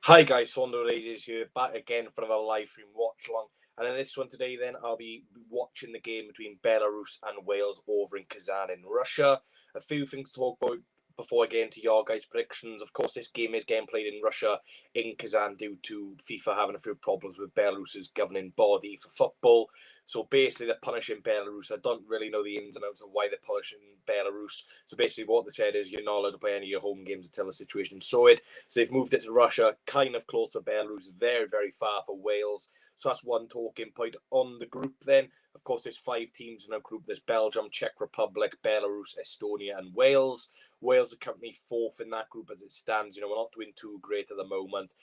Hi guys, Sondo Ladies here, back again for another live stream watch along. And in this one today, then I'll be watching the game between Belarus and Wales over in Kazan in Russia. A few things to talk about before I get into your guys' predictions. Of course, this game is getting played in Russia in Kazan due to FIFA having a few problems with Belarus's governing body for football. So basically, they're punishing Belarus. I don't really know the ins and outs of why they're punishing Belarus. So basically, what they said is you're not allowed to play any of your home games until the situation's sorted. So they've moved it to Russia, kind of close to Belarus, very, very far for Wales. So that's one talking point on the group then. Of course, there's 5 teams in a group. There's Belgium, Czech Republic, Belarus, Estonia, and Wales. Wales are currently 4th in that group as it stands. We're not doing too great at the moment.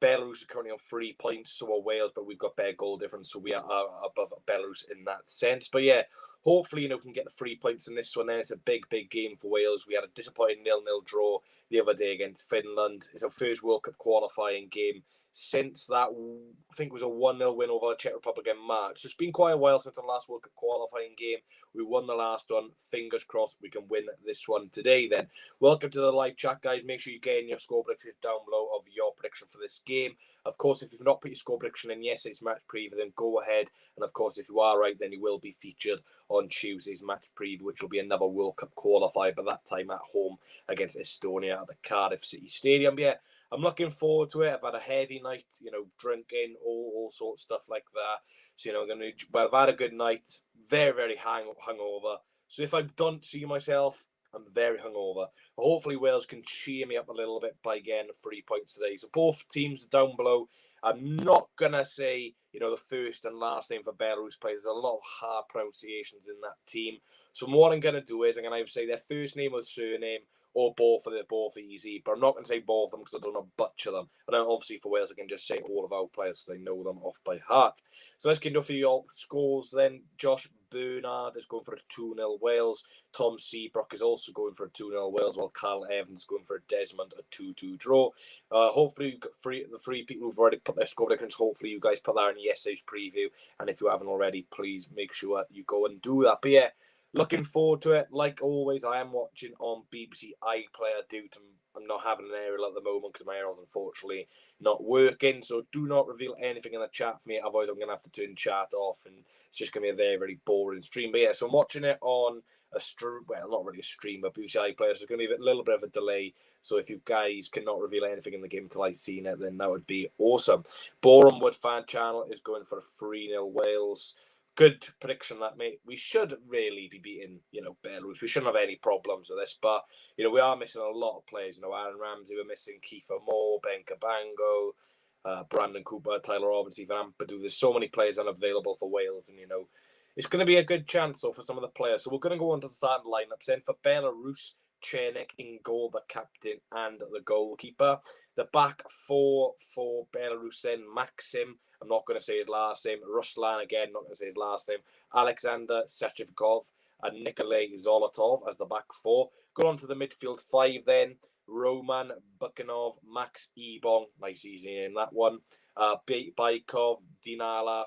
Belarus are currently on 3 points, so are Wales, but we've got better goal difference, so we are above Belarus in that sense. But yeah, hopefully, we can get the 3 points in this one. Then it's a big, big game for Wales. We had a disappointing 0-0 draw the other day against Finland. It's our first World Cup qualifying game since that, I think it was a 1-0 win over the Czech Republic in March. So it's been quite a while since our last World Cup qualifying game. We won the last one. Fingers crossed we can win this one today then. Welcome to the live chat, guys. Make sure you get in your score predictions down below of your prediction for this game. Of course, if you've not put your score prediction in yesterday's match preview, then go ahead. And of course, if you are right, then you will be featured on Tuesday's match preview, which will be another World Cup qualifier, but that time at home against Estonia at the Cardiff City Stadium. But yeah, I'm looking forward to it. I've had a heavy night, drinking, all sorts of stuff like that. So, I've had a good night, very, very hungover. So if I don't see myself, I'm very hungover. Hopefully Wales can cheer me up a little bit by getting 3 points today. So both teams are down below. I'm not going to say, the first and last name for Belarus players. There's a lot of hard pronunciations in that team. So what I'm going to do is I'm going to either say their first name or surname or both, they're both easy. But I'm not going to say both of them because I don't want to butcher them. But then obviously for Wales, I can just say all of our players because I know them off by heart. So let's get into a few your scores then. Josh Bernard is going for a 2-0 Wales. Tom Seabrook is also going for a 2-0 Wales, while Carl Evans is going for a Desmond, a 2-2 draw. Hopefully, the 3 people who've already put their score predictions, hopefully you guys put that in yesterday's preview. And if you haven't already, please make sure you go and do that. But yeah, looking forward to it. Like always, I am watching on BBC iPlayer due to I'm not having an aerial at the moment because my aerial's unfortunately not working. So do not reveal anything in the chat for me. Otherwise, I'm going to have to turn chat off and it's just going to be a very, very boring stream. But yeah, so I'm watching it on a stream. Well, not really a stream, but BBC iPlayer. So it's going to be a little bit of a delay. So if you guys cannot reveal anything in the game until I've seen it, then that would be awesome. Boreham Wood fan channel is going for a 3-0 Wales. Good prediction that, mate. We should really be beating, Belarus. We shouldn't have any problems with this, but we are missing a lot of players. Aaron Ramsey, we're missing Kiefer Moore, Ben Cabango, Brandon Cooper, Tyler Roberts, even Ampadu. There's so many players unavailable for Wales, and it's going to be a good chance for some of the players. So we're going to go on to the starting lineups. Then for Belarus, Chernik in goal, the captain and the goalkeeper. The back four for Belarus then Maxim. I'm not going to say his last name. Ruslan again, not going to say his last name. Alexander Sechivkov and Nikolay Zolotov as the back 4. Go on to the midfield 5 then. Roman Bukhanov, Max Ebong, nice easy name that one. Baikov, Dinala,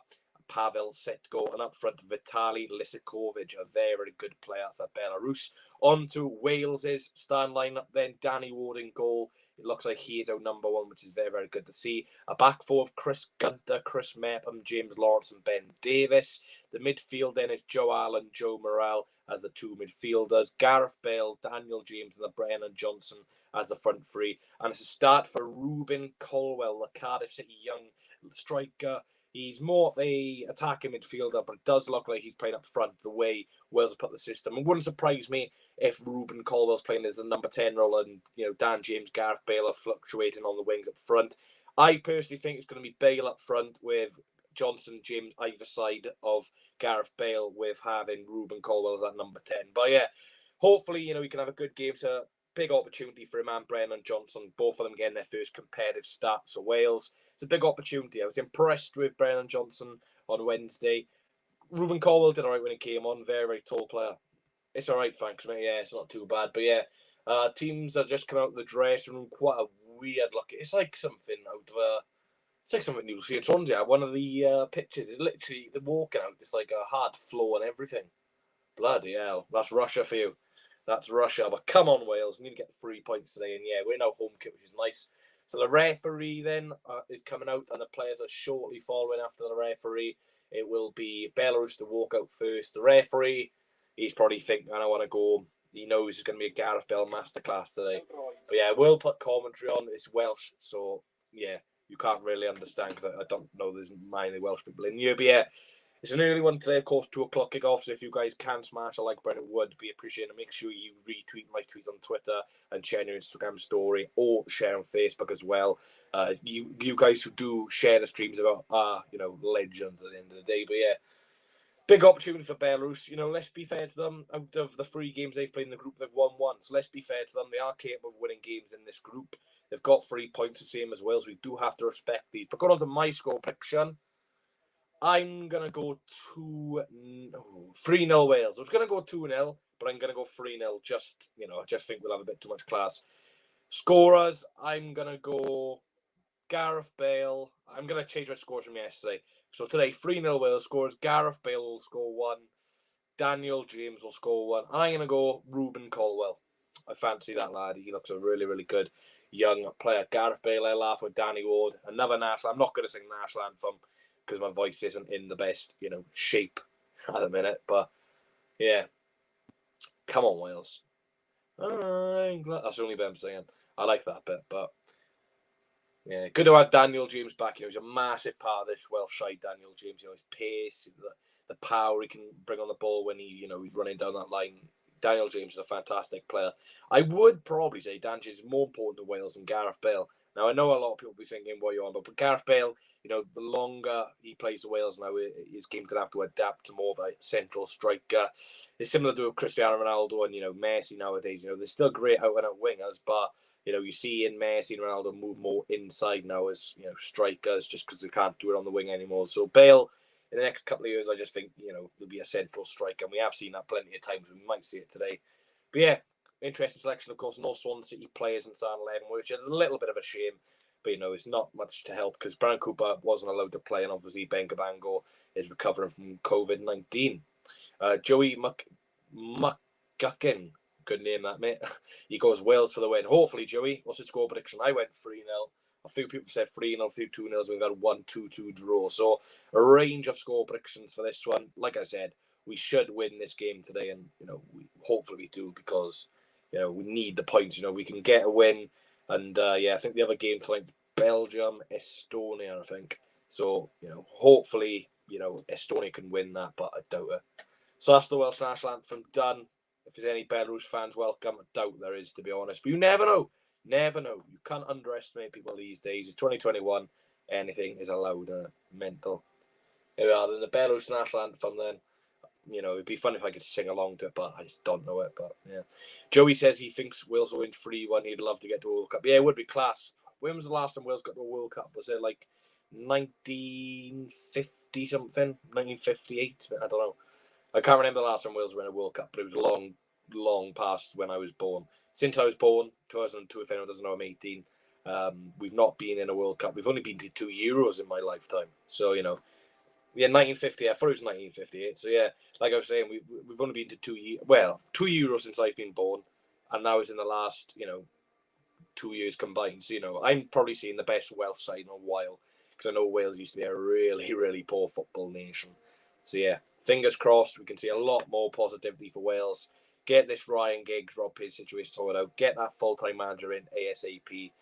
Pavel Setko, and up front Vitaly Lisikovic, a very, very good player for Belarus. On to Wales's starting lineup then. Danny Ward in goal. It looks like he is our number 1, which is very, very good to see. A back 4 of Chris Gunter, Chris Mepham, James Lawrence and Ben Davis. The midfield then is Joe Allen, Joe Morrell as the 2 midfielders. Gareth Bale, Daniel James and the Brennan Johnson as the front 3. And it's a start for Ruben Colwell, the Cardiff City young striker. He's more of a attacking midfielder, but it does look like he's playing up front the way Wales have put the system. It wouldn't surprise me if Ruben Colwell's playing as a number 10 role and, Dan James, Gareth Bale are fluctuating on the wings up front. I personally think it's going to be Bale up front with Johnson, James either side of Gareth Bale with having Ruben Colwell as that number 10. But yeah, hopefully, we can have a good game. To big opportunity for him and Brennan Johnson, both of them getting their first competitive starts for Wales. It's a big opportunity. I was impressed with Brennan Johnson on Wednesday. Ruben Colwell did all right when he came on. Very, very tall player. It's all right, thanks, mate. Yeah, it's not too bad. But yeah, teams are just coming out of the dressing room. Quite a weird look. It's like something out of a... It's like something you'll see in Swansea. One of the pictures is literally the walking out. It's like a hard floor and everything. Bloody hell. That's Russia for you. That's Russia. But come on, Wales. You need to get 3 points today. And yeah, we're in our home kit, which is nice. So the referee then is coming out, and the players are shortly following after the referee. It will be Belarus to walk out first. The referee, he's probably thinking, I want to go. He knows it's going to be a Gareth Bale masterclass today. But yeah, we'll put commentary on. It's Welsh, so yeah, you can't really understand because I don't know there's many Welsh people in here. But yeah, it's an early one today, of course, 2 o'clock kickoff. So if you guys can smash a like button, it would be appreciated. Make sure you retweet my tweets on Twitter and share your Instagram story or share on Facebook as well. You guys who do share the streams about are, legends at the end of the day. But yeah, big opportunity for Belarus. Let's be fair to them. Out of the 3 games they've played in the group, they've won 1. So let's be fair to them. They are capable of winning games in this group. They've got 3 points, the same as Wales. We do have to respect these. But going on to my score prediction, I'm going to go 3-0 Wales. I was going to go 2-0, but I'm going to go 3-0. I just think we'll have a bit too much class. Scorers, I'm going to go Gareth Bale. I'm going to change my scores from yesterday. So today, 3-0 Wales. Scores Gareth Bale will score 1. Daniel James will score 1. I'm going to go Ruben Colwell. I fancy that lad. He looks a really, really good young player. Gareth Bale, I laugh with Danny Ward. Another national. I'm not going to sing national anthem because my voice isn't in the best, shape at the minute. But yeah, come on, Wales. That's the only bit I'm singing. I like that bit, but yeah, good to have Daniel James back. He's a massive part of this Welsh side. Daniel James, his pace, the power he can bring on the ball when he's running down that line. Daniel James is a fantastic player. I would probably say Dan James is more important to Wales than Gareth Bale. Now, I know a lot of people will be thinking what you're on, but Gareth Bale, the longer he plays for Wales now, his game's going to have to adapt to more of a central striker. It's similar to Cristiano Ronaldo and, Messi nowadays. They're still great out-and-out wingers, but, you see in Messi and Ronaldo move more inside now as, strikers just because they can't do it on the wing anymore. So Bale, in the next couple of years, I just think, there'll be a central striker. And we have seen that plenty of times. We might see it today. But yeah, interesting selection, of course. No Swan City players in starting 11, which is a little bit of a shame. But, it's not much to help because Brian Cooper wasn't allowed to play. And obviously, Ben Cabango is recovering from COVID-19. Joey McGuckin. Good name, that, mate. He goes Wales for the win. Hopefully, Joey. What's your score prediction? I went 3-0. A few people said 3-0, a few 2-0s. We've had 1-2-2 draw. So a range of score predictions for this one. Like I said, we should win this game today, and hopefully we do because we need the points. We can get a win, and I think the other game tonight, Belgium, Estonia, I think. So hopefully Estonia can win that, but I doubt it. So that's the Welsh national anthem done. If there's any Belarus fans, welcome. I doubt there is, to be honest. But you never know. Never know. You can't underestimate people these days. It's 2021. Anything is allowed. Mental. Here we are. Then the Belarus national anthem then. It'd be fun if I could sing along to it, but I just don't know it. But yeah. Somebody says he thinks Wales will win 3-1. He'd love to get to a World Cup. Yeah, it would be class. When was the last time Wales got to a World Cup? Was it like 1950 something? 1958? I don't know. I can't remember the last time Wales won a World Cup, but it was long, long past when I was born. Since I was born, 2002, if anyone doesn't know, I'm 18. We've not been in a World Cup. We've only been to 2 Euros in my lifetime. So, yeah, 1950. I thought it was 1958. So, yeah, like I was saying, we've only been to 2 Euros since I've been born. And now it's in the last, 2 years combined. So, I'm probably seeing the best Welsh side in a while. Because I know Wales used to be a really, really poor football nation. So, yeah, fingers crossed we can see a lot more positivity for Wales. Get this Ryan Giggs, Rob Pearce situation sorted out. Get that full-time manager in ASAP.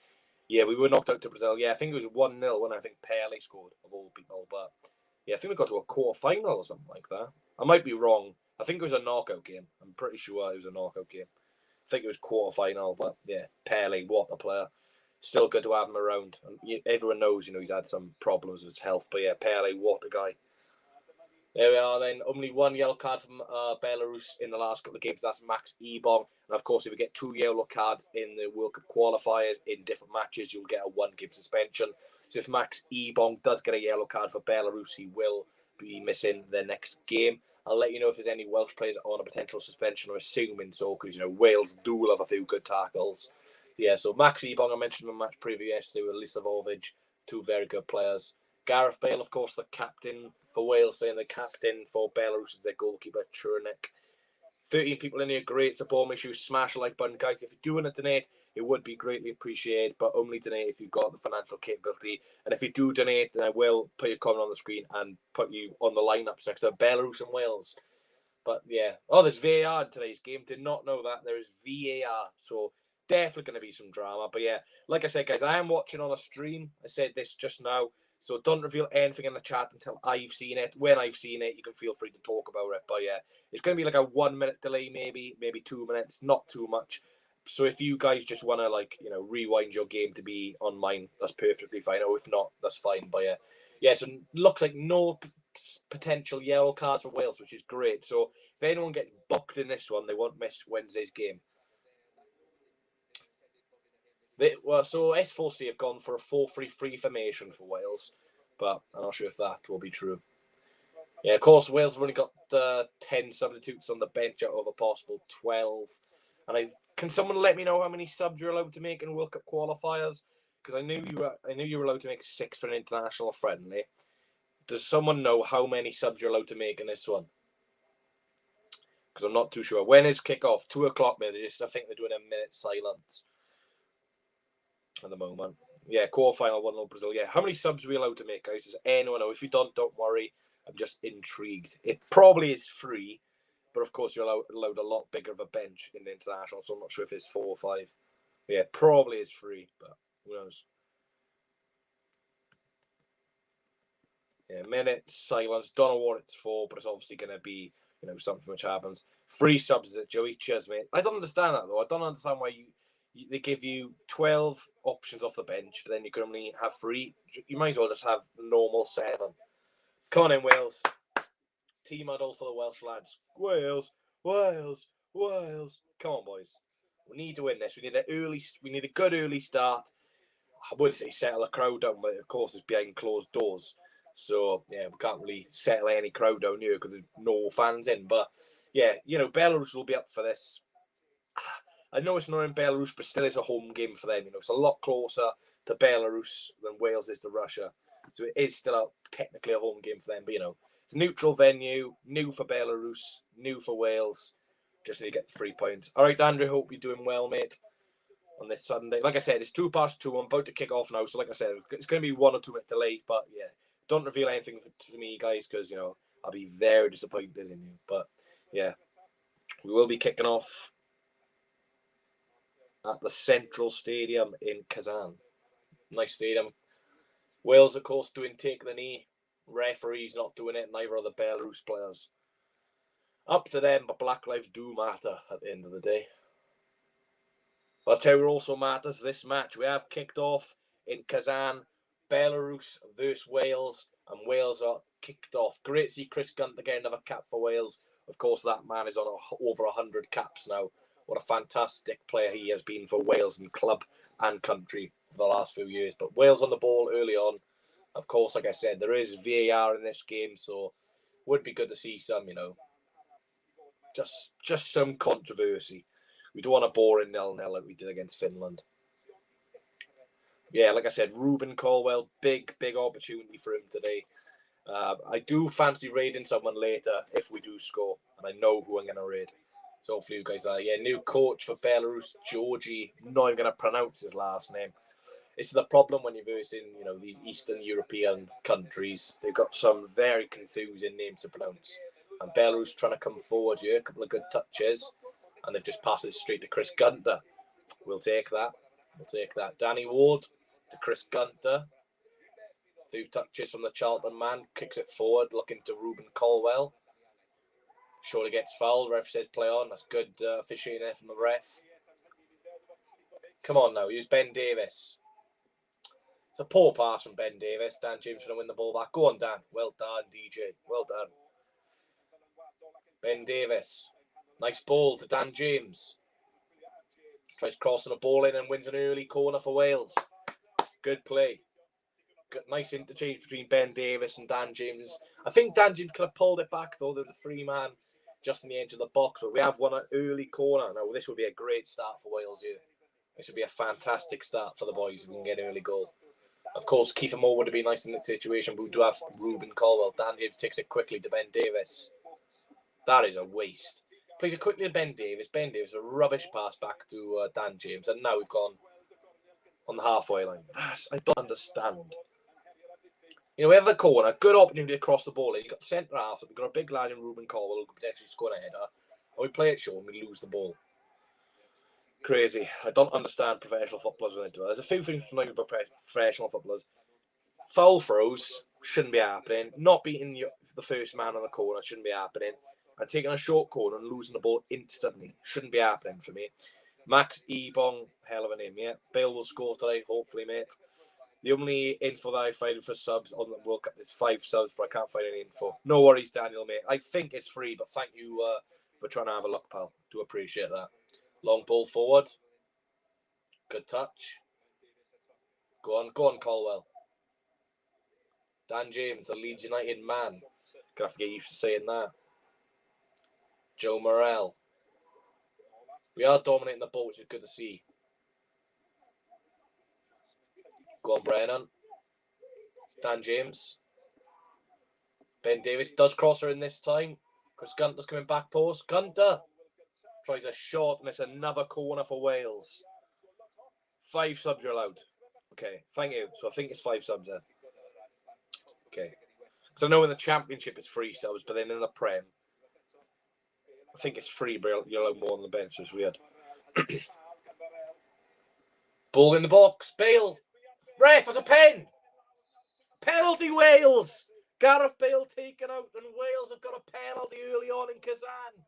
Yeah, we were knocked out to Brazil. Yeah, I think it was 1-0 when I think Pele scored, of all people. But, yeah, I think we got to a quarter-final or something like that. I might be wrong. I think it was a knockout game. I'm pretty sure it was a knockout game. I think it was quarter-final, but, yeah, Pele, what a player. Still good to have him around. And everyone knows, he's had some problems with his health. But, yeah, Pele, what a guy. There we are then. Only one yellow card from Belarus in the last couple of games. That's Max Ebong. And of course, if you get 2 yellow cards in the World Cup qualifiers in different matches, you'll get a 1-game suspension. So if Max Ebong does get a yellow card for Belarus, he will be missing the next game. I'll let you know if there's any Welsh players on a potential suspension, or assuming so, because Wales do love a few good tackles. Yeah, so Max Ebong, I mentioned in the match preview yesterday with Lisakovic, 2 very good players. Gareth Bale, of course, the captain for Wales, saying the captain for Belarus is their goalkeeper, Churnik. 13 people in here, great support. Make sure you smash the like button, guys. If you do want to donate, it would be greatly appreciated, but only donate if you've got the financial capability. And if you do donate, then I will put your comment on the screen and put you on the lineups next to Belarus and Wales. But yeah, oh, there's VAR in today's game. Did not know that. There is VAR, so definitely going to be some drama. But yeah, like I said, guys, I am watching on a stream. I said this just now, so don't reveal anything in the chat until I've seen it. When I've seen it, you can feel free to talk about it. But yeah, it's going to be like a 1 minute delay, maybe 2 minutes, not too much. So if you guys just want to, like, you know, rewind your game to be on mine, that's perfectly fine. Or if not, that's fine. But yeah, so looks like no potential yellow cards for Wales, which is great. So if anyone gets booked in this one, they won't miss Wednesday's game. So S4C have gone for a 4-3-3 formation for Wales, but I'm not sure if that will be true. Yeah, of course, Wales have only got 10 substitutes on the bench out of a possible 12. And can someone let me know how many subs you're allowed to make in World Cup qualifiers? Because I knew you were allowed to make 6 for an international friendly. Does someone know how many subs you're allowed to make in this one? Because I'm not too sure. When is kickoff? 2 o'clock, maybe. I think they're doing a minute silence at the moment. Yeah, quarterfinal 1-0 Brazil. Yeah, how many subs are we allowed to make, guys? Does anyone know? If you don't worry. I'm just intrigued. It probably is free, but of course you're allowed a lot bigger of a bench in the international, so I'm not sure if it's 4 or 5. Yeah, probably is free, but who knows? Yeah, minute silence. Don't know what it's for, but it's obviously going to be, you know, something which happens. Free subs at Joey. Cheers, mate. I don't understand that, though. I don't understand why they give you 12 options off the bench, but then you can only have 3. You might as well just have normal 7. Come on in, Wales. Team Huddle for the Welsh lads. Wales. Come on, boys. We need to win this. We need a good early start. I would say settle a crowd down, but of course it's behind closed doors. So yeah, we can't really settle any crowd down here because there's no fans in. But yeah, you know, Belarus will be up for this. I know it's not in Belarus, but still it's a home game for them. You know, it's a lot closer to Belarus than Wales is to Russia. So it is still technically a home game for them. But you know, it's a neutral venue, new for Belarus, new for Wales. Just need to get the 3 points. All right, Andrew, hope you're doing well, mate, on this Sunday. Like I said, it's 2:02. I'm about to kick off now. So like I said, it's going to be 1 or 2 minute delay. But yeah, don't reveal anything to me, guys, because, you know, I'll be very disappointed in you. But yeah, we will be kicking off at the Central Stadium in Kazan. Nice stadium. Wales, of course, doing take the knee. Referees not doing it, neither are the Belarus players. Up to them, but Black Lives do matter at the end of the day. I'll tell you what also matters, this match. We have kicked off in Kazan, Belarus versus Wales, and Wales are kicked off. Great to see Chris Gunter getting another cap for Wales. Of course, that man is on over 100 caps now. What a fantastic player he has been for Wales and club and country for the last few years. But Wales on the ball early on. Of course, like I said, there is VAR in this game, so would be good to see some, you know, just some controversy. We don't want a boring 0-0 like we did against Finland. Yeah, like I said, Ruben Colwell, big opportunity for him today. I do fancy raiding someone later if we do score, and I know who I'm going to raid. So hopefully you guys are. Yeah, new coach for Belarus, Georgi. Not even going to pronounce his last name. It's the problem when you're versing, you know, these Eastern European countries. They've got some very confusing names to pronounce. And Belarus trying to come forward here, a couple of good touches, and they've just passed it straight to Chris Gunter. We'll take that. Danny Ward to Chris Gunter. 2 touches from the Charlton man. Kicks it forward, looking to Ruben Colwell. Surely gets fouled. Ref says play on. That's good officiating there from the ref. Come on now, use Ben Davis. It's a poor pass from Ben Davis. Dan James trying to win the ball back. Go on, Dan. Well done, DJ. Well done. Ben Davis. Nice ball to Dan James. Tries crossing the ball in and wins an early corner for Wales. Good play. Nice interchange between Ben Davis and Dan James. I think Dan James could have pulled it back, though. There's a 3-man just in the edge of the box. But we have won an early corner. Now, this would be a great start for Wales here. This would be a fantastic start for the boys if we can get an early goal. Of course, Kiefer Moore would have been nice in that situation, but we do have Ruben Colwell. Dan James takes it quickly to Ben Davis. That is a waste. Plays it quickly to Ben Davies. Ben Davies, a rubbish pass back to Dan James. And now we've gone on the halfway line. I don't understand. You know, we have a corner, good opportunity to cross the ball in. You've got the centre half, we've got a big lad in Ruben Colwell who could potentially score a header. And we play it short and we lose the ball. Crazy. I don't understand professional footballers when they do it. There's a few things to know about professional footballers. Foul throws shouldn't be happening. Not beating the first man on the corner shouldn't be happening. And taking a short corner and losing the ball instantly shouldn't be happening for me. Max Ebong, hell of a name, yeah. Bale will score today, hopefully, mate. The only info that I find for subs on the World Cup is 5 subs, but I can't find any info. No worries, Daniel, mate. I think it's free, but thank you for trying to have a look, pal. Do appreciate that. Long ball forward. Good touch. Go on, Colwell. Dan James, a Leeds United man. Gonna have to get used to saying that. Joe Morrell. We are dominating the ball, which is good to see. Go on, Brennan. Dan James. Ben Davies does cross her in this time. Chris Gunter's coming back post. Gunter tries a shot, and it's another corner for Wales. 5 subs are allowed. Okay, thank you. So I think it's 5 subs then. Okay. Because I know in the Championship it's 3 subs, but then in the Prem, I think it's 3, but you're allowed more on the bench. It's weird. Ball in the box. Bale. Ref, has a pen. Penalty Wales. Gareth Bale taken out, and Wales have got a penalty early on in Kazan.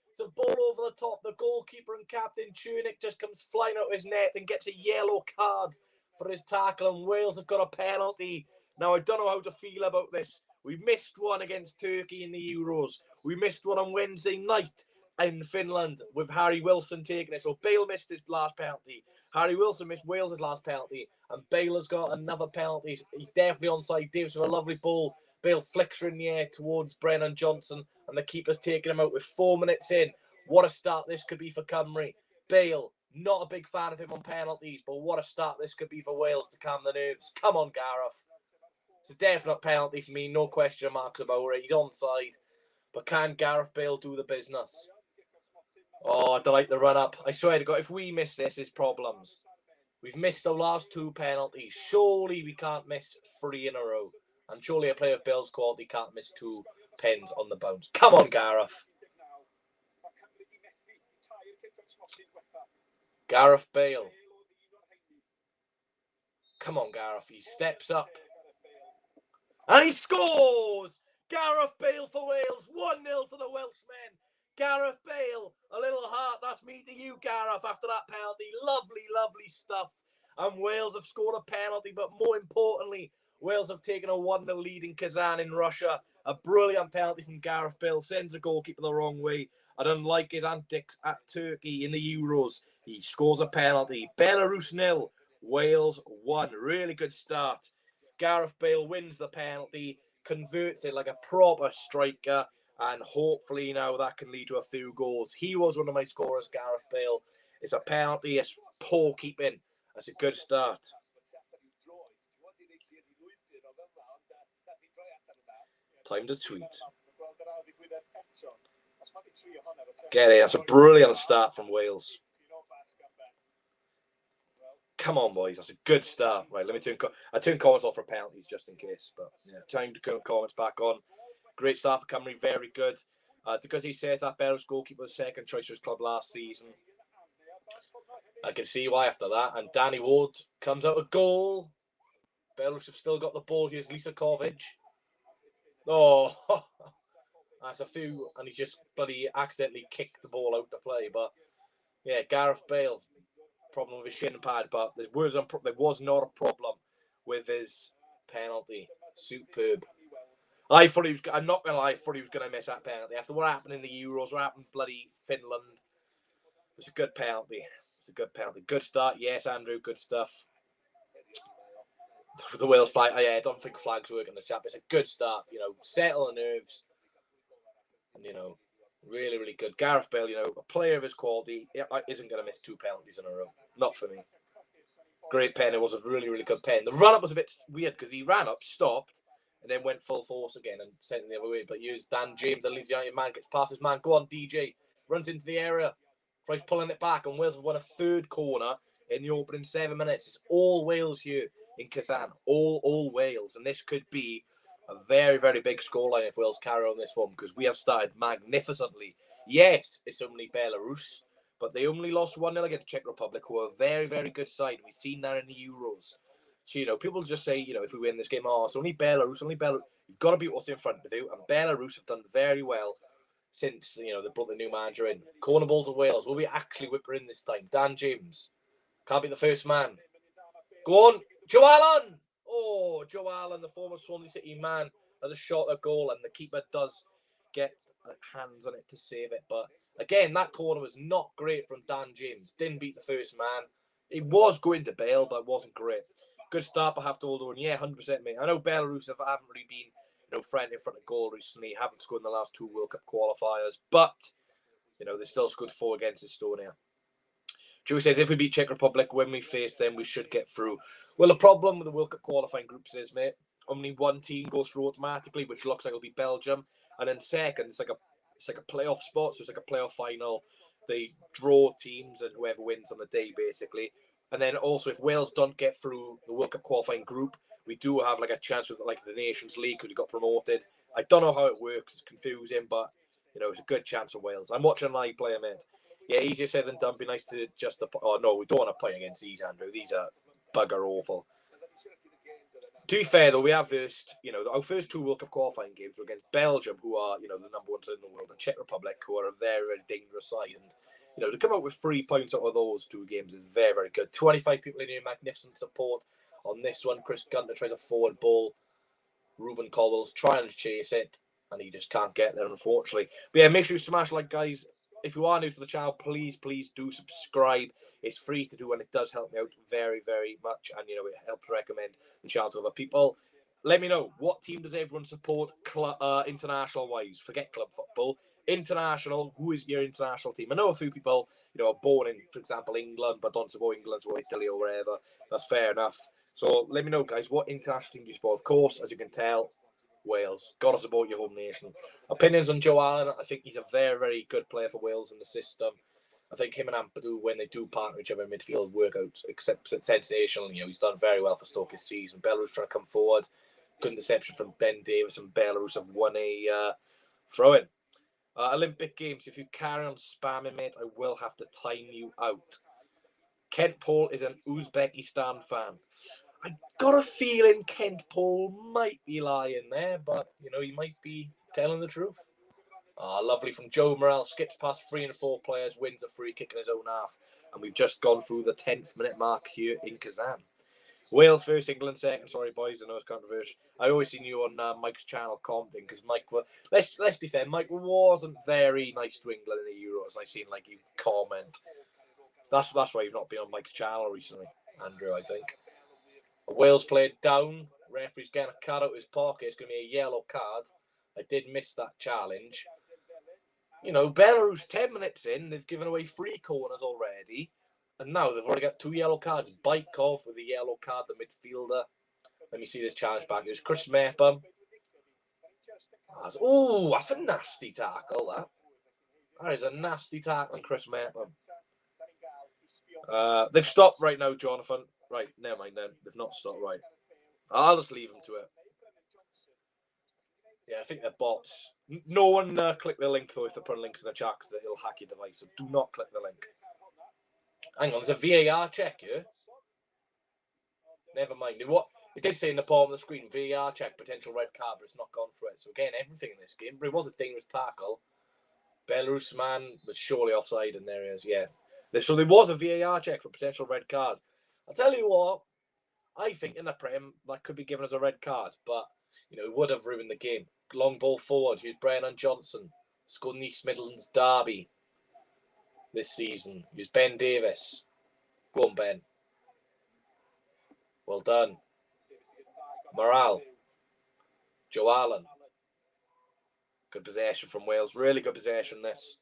It's a ball over the top. The goalkeeper and captain Tunic just comes flying out of his net and gets a yellow card for his tackle, and Wales have got a penalty. Now, I don't know how to feel about this. We missed one against Turkey in the Euros. We missed one on Wednesday night in Finland with Harry Wilson taking it. So Bale missed his last penalty. Harry Wilson missed Wales' last penalty. And Bale has got another penalty. He's definitely onside. Davis with a lovely ball. Bale flicks her in the air towards Brennan Johnson. And the keeper's taking him out with 4 minutes in. What a start this could be for Cymru. Bale, not a big fan of him on penalties. But what a start this could be for Wales to calm the nerves. Come on, Gareth. It's a definite penalty for me. No question marks about it. He's onside. But can Gareth Bale do the business? Oh, I don't like the run-up. I swear to God, if we miss this, it's problems. We've missed the last 2 penalties. Surely we can't miss 3 in a row. And surely a player of Bale's quality can't miss 2 pens on the bounce. Come on, Gareth. Gareth Bale. Come on, Gareth. He steps up. And he scores! Gareth Bale for Wales. 1-0 to the Welshmen. Gareth Bale, a little heart. That's me to you, Gareth, after that penalty. Lovely, lovely stuff. And Wales have scored a penalty, but more importantly, Wales have taken a 1-0 lead in Kazan in Russia. A brilliant penalty from Gareth Bale. Sends a goalkeeper the wrong way. And unlike his antics at Turkey in the Euros, he scores a penalty. Belarus 0, Wales 1. Really good start. Gareth Bale wins the penalty, converts it like a proper striker, and hopefully now that can lead to a few goals. He was one of my scorers, Gareth Bale. It's a penalty, it's poor keeping. That's a good start. Time to tweet. Get it. That's a brilliant start from Wales. Come on, boys. That's a good start. Right, let me turn comments off for penalties just in case. But yeah, time to turn comments back on. Great start for Cymru. Very good. Because he says that Belarus goalkeeper was second choice for his club last season. I can see why after that. And Danny Ward comes out a goal. Belarus have still got the ball. Here's Lisakovic. Oh, that's a few. And he just bloody accidentally kicked the ball out to play. But yeah, Gareth Bale. Problem with his shin pad, but there was not a problem with his penalty. Superb. I thought he was. I'm not gonna lie. I thought he was gonna miss that penalty after what happened in the Euros. What happened, bloody Finland. It's a good penalty. It's a good penalty. Good start. Yes, Andrew. Good stuff. The Wales flag. Yeah, I don't think flags work in the chat. It's a good start. You know, settle the nerves, and you know. Really, really good. Gareth Bale, you know, a player of his quality, isn't going to miss 2 penalties in a row. Not for me. Great pen. It was a really, really good pen. The run-up was a bit weird because he ran up, stopped, and then went full force again and sent it the other way. But used Dan James, the Leeds United man, gets past his man. Go on, DJ. runs into the area, tries pulling it back, and Wales have won a third corner in the opening 7 minutes. It's all Wales here in Kazan, all Wales, and this could be a very, very big scoreline if Wales carry on this form, because we have started magnificently. Yes, it's only Belarus, but they only lost 1-0 against Czech Republic, who are a very, very good side. We've seen that in the Euros. So, you know, people just say, you know, if we win this game, oh, it's only Belarus, only Belarus. You've got to beat what's in front of you, and Belarus have done very well since, you know, they brought the new manager in. Corner ball to Wales. Will we actually whip her in this time? Dan James. Can't be the first man. Go on. Joe Allen. Oh, Joe Allen, the former Swansea City man, has a shot at goal, and the keeper does get hands on it to save it. But again, that corner was not great from Dan James. Didn't beat the first man. It was going to Bale, but it wasn't great. Good start, but have to hold on. Yeah, 100%, mate. I know Belarus haven't really been, you know, friend in front of goal recently. Haven't scored in the last 2 World Cup qualifiers, but you know, they still scored 4 against Estonia. Joey says, if we beat Czech Republic when we face them, we should get through. Well, the problem with the World Cup qualifying groups is, mate, only one team goes through automatically, which looks like it'll be Belgium. And then second, it's like a playoff spot, so it's like a playoff final. They draw teams and whoever wins on the day, basically. And then also, if Wales don't get through the World Cup qualifying group, we do have like a chance with like the Nations League because we got promoted. I don't know how it works. It's confusing, but you know, it's a good chance for Wales. I'm watching a live player, mate. Yeah, easier said than done. Be nice to just... Oh, no, we don't want to play against these, Andrew. These are bugger awful. To be fair, though, we have versed, you know, our first 2 World Cup qualifying games were against Belgium, who are, you know, the number 1 side in the world, and Czech Republic, who are a very, very dangerous side. And, you know, to come out with 3 points out of those 2 games is very, very good. 25 people in here, magnificent support on this one. Chris Gunter tries a forward ball. Ruben Colwell's trying to chase it, and he just can't get there, unfortunately. But yeah, make sure you smash like, guys. If you are new to the channel, please do subscribe. It's free to do, and it does help me out very, very much. And, you know, it helps recommend the channel to other people. Let me know, what team does everyone support international-wise? Forget club football. International, who is your international team? I know a few people, you know, are born in, for example, England, but don't support England or Italy or wherever. That's fair enough. So let me know, guys, what international team do you support? Of course, as you can tell, Wales. Got to support your home nation. Opinions on Joe Allen. I think he's a very, very good player for Wales in the system. I think him and Ampadu, when they do partner each other in midfield, work out sensational. You know, he's done very well for Stoke this season. Belarus trying to come forward. Good interception from Ben Davis, and Belarus have won a throw-in. Olympic Games. If you carry on spamming, mate, I will have to time you out. Kent Paul is an Uzbekistan fan. I got a feeling Kent Paul might be lying there, but, you know, he might be telling the truth. Lovely from Joe Morrell. Skips past 3 and 4 players, wins a free kick in his own half. And we've just gone through the 10th minute mark here in Kazan. Wales first, England second. Sorry, boys, I know it's controversial. I always seen you on Mike's channel commenting, because Mike, well, let's be fair, Mike wasn't very nice to England in the Euros. I seen like you comment. That's why you've not been on Mike's channel recently, Andrew, I think. Wales played down. Referee's getting a card out of his pocket. It's going to be a yellow card. I did miss that challenge. You know, Belarus, 10 minutes in, they've given away 3 corners already. And now they've already got 2 yellow cards. Baikov with a yellow card, the midfielder. Let me see this challenge back. There's Chris Mepham. Oh, that's a nasty tackle, that. That is a nasty tackle on Chris Mepham. They've stopped right now, Jonathan. Right, never mind then. They've not stopped, right. I'll just leave them to it. Yeah, I think they're bots. No one click the link, though, if they're putting links in the chat, because it'll hack your device. So do not click the link. Hang on, there's a VAR check here. Never mind. It did say in the bottom of the screen, VAR check, potential red card, but it's not gone for it. So again, everything in this game. But it was a dangerous tackle. Belarus man was surely offside, and there he is, yeah. So there was a VAR check for potential red card. I'll tell you what, I think in the Prem, that could be given as a red card, but, you know, it would have ruined the game. Long ball forward, here's Brennan Johnson. Scored in East Midlands derby this season. Here's Ben Davis. Go on, Ben. Well done. Morale. Joe Allen. Good possession from Wales. Really good possession, this.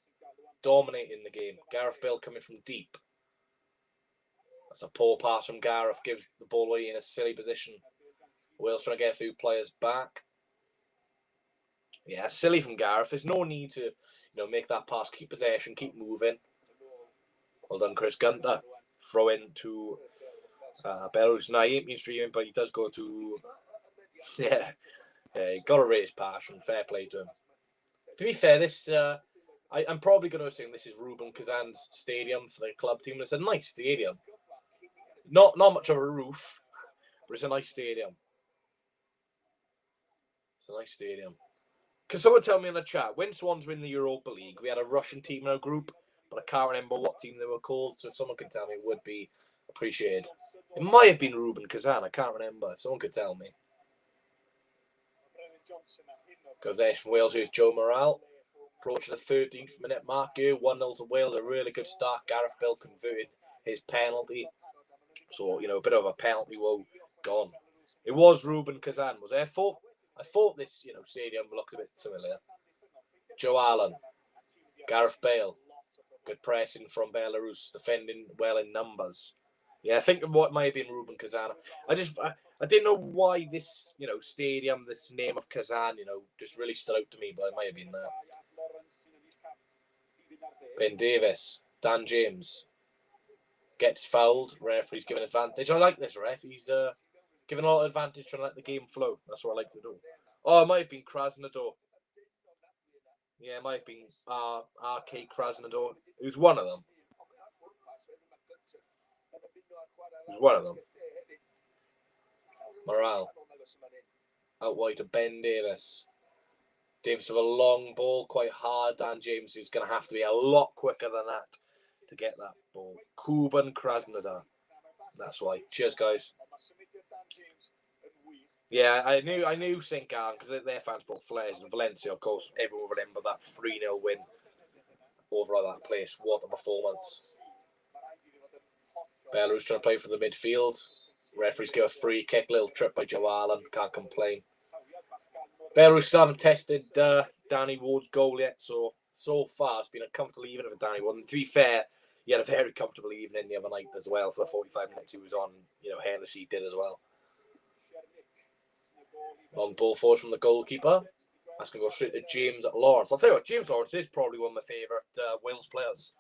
Dominating the game. Gareth Bale coming from deep. That's a poor pass from Gareth. Gives the ball away in a silly position. Wales trying to get a few players back. Yeah, silly from Gareth. There's no need to, you make that pass, keep possession, keep moving. Well done, Chris Gunter. Throw in to Belarus. Now, he ain't been streaming, but he does go to... Yeah, he got a raised pass, and fair play to him. To be fair, this... I'm probably going to assume this is Ruben Kazan's stadium for the club team. It's a nice stadium. Not much of a roof, but it's a nice stadium. It's a nice stadium. Can someone tell me in the chat, when Swans win the Europa League, we had a Russian team in our group, but I can't remember what team they were called, so if someone can tell me, it would be appreciated. It might have been Ruben Kazan, I can't remember. If someone could tell me. Goes there from Wales, here's Joe Morale. Approaching the 13th minute mark here, 1-0 to Wales, a really good start. Gareth Bale converted his penalty. So, a bit of a penalty woe gone. It was Ruben Kazan, was it? I thought this, stadium looked a bit familiar. Joe Allen, Gareth Bale, good pressing from Belarus, defending well in numbers. Yeah, I think what might have been Ruben Kazan. I didn't know why this, stadium, this name of Kazan, just really stood out to me, but it might have been that. Ben Davis, Dan James gets fouled. Referee's given advantage. I like this ref. He's giving a lot of advantage trying to let the game flow. That's what I like to do. Oh, it might have been Krasnodar. Yeah, it might have been RK Krasnodar. It was one of them. Morale. Out wide to Ben Davis. Davis with a long ball, quite hard. Dan James is going to have to be a lot quicker than that to get that ball. Kuban Krasnodar. That's why. Cheers, guys. Yeah, I knew St. Gallen because their fans brought flares. And Valencia, of course, everyone will remember that 3-0 win over at that place. What a performance. Belarus trying to play for the midfield. Referees give a free kick, little trip by Joe Allen. Can't complain. Belarus still haven't tested Danny Ward's goal yet, so far it's been a comfortable evening for Danny Ward. And to be fair, he had a very comfortable evening the other night as well for the 45 minutes he was on. Hennessy did as well. Long ball forward from the goalkeeper. That's going to go straight to James Lawrence. I'll tell you what, James Lawrence is probably one of my favourite Wales players.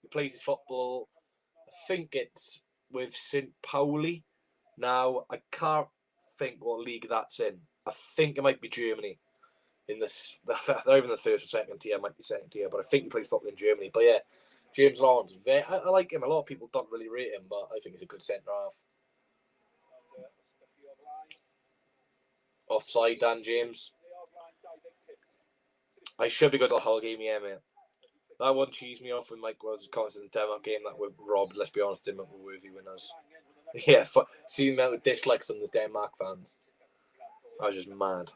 He plays his football, I think it's with St. Pauli. Now, I can't think what league that's in. I think it might be Germany. In this, they're even the first or second tier, might be second tier, but I think he plays football in Germany. But yeah, James Lawrence, I like him. A lot of people don't really rate him, but I think he's a good centre half. Offside, Dan James. I should be good at the whole game, yeah, mate. That one cheesed me off when Mike was commenting in the Denmark game that we robbed. Let's be honest, Denmark were worthy winners. Yeah, seeing the amount of dislikes on the Denmark fans. I was just mad.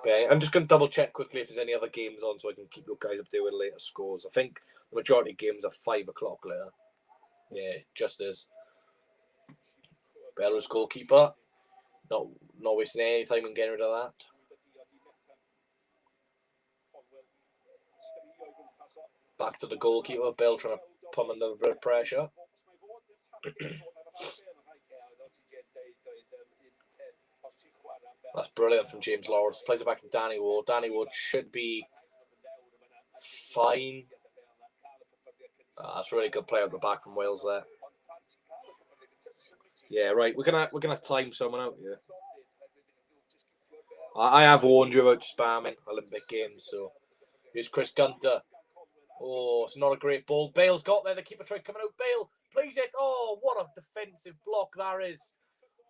But yeah, I'm just going to double check quickly if there's any other games on so I can keep you guys up to date with later scores. I think the majority of games are 5 o'clock later. Yeah, just as. Belarus goalkeeper. Not wasting any time in getting rid of that. Back to the goalkeeper. Bale trying to pump under a bit of pressure. That's brilliant from James Lawrence. Plays it back to Danny Ward. Danny Ward should be fine. That's a really good play at the back from Wales there. Yeah, right. We're gonna time someone out here. I have warned you about spamming Olympic Games, so here's Chris Gunter. Oh, it's not a great ball. Bale's got there. The keeper tried coming out. Bale plays it. Oh, what a defensive block that is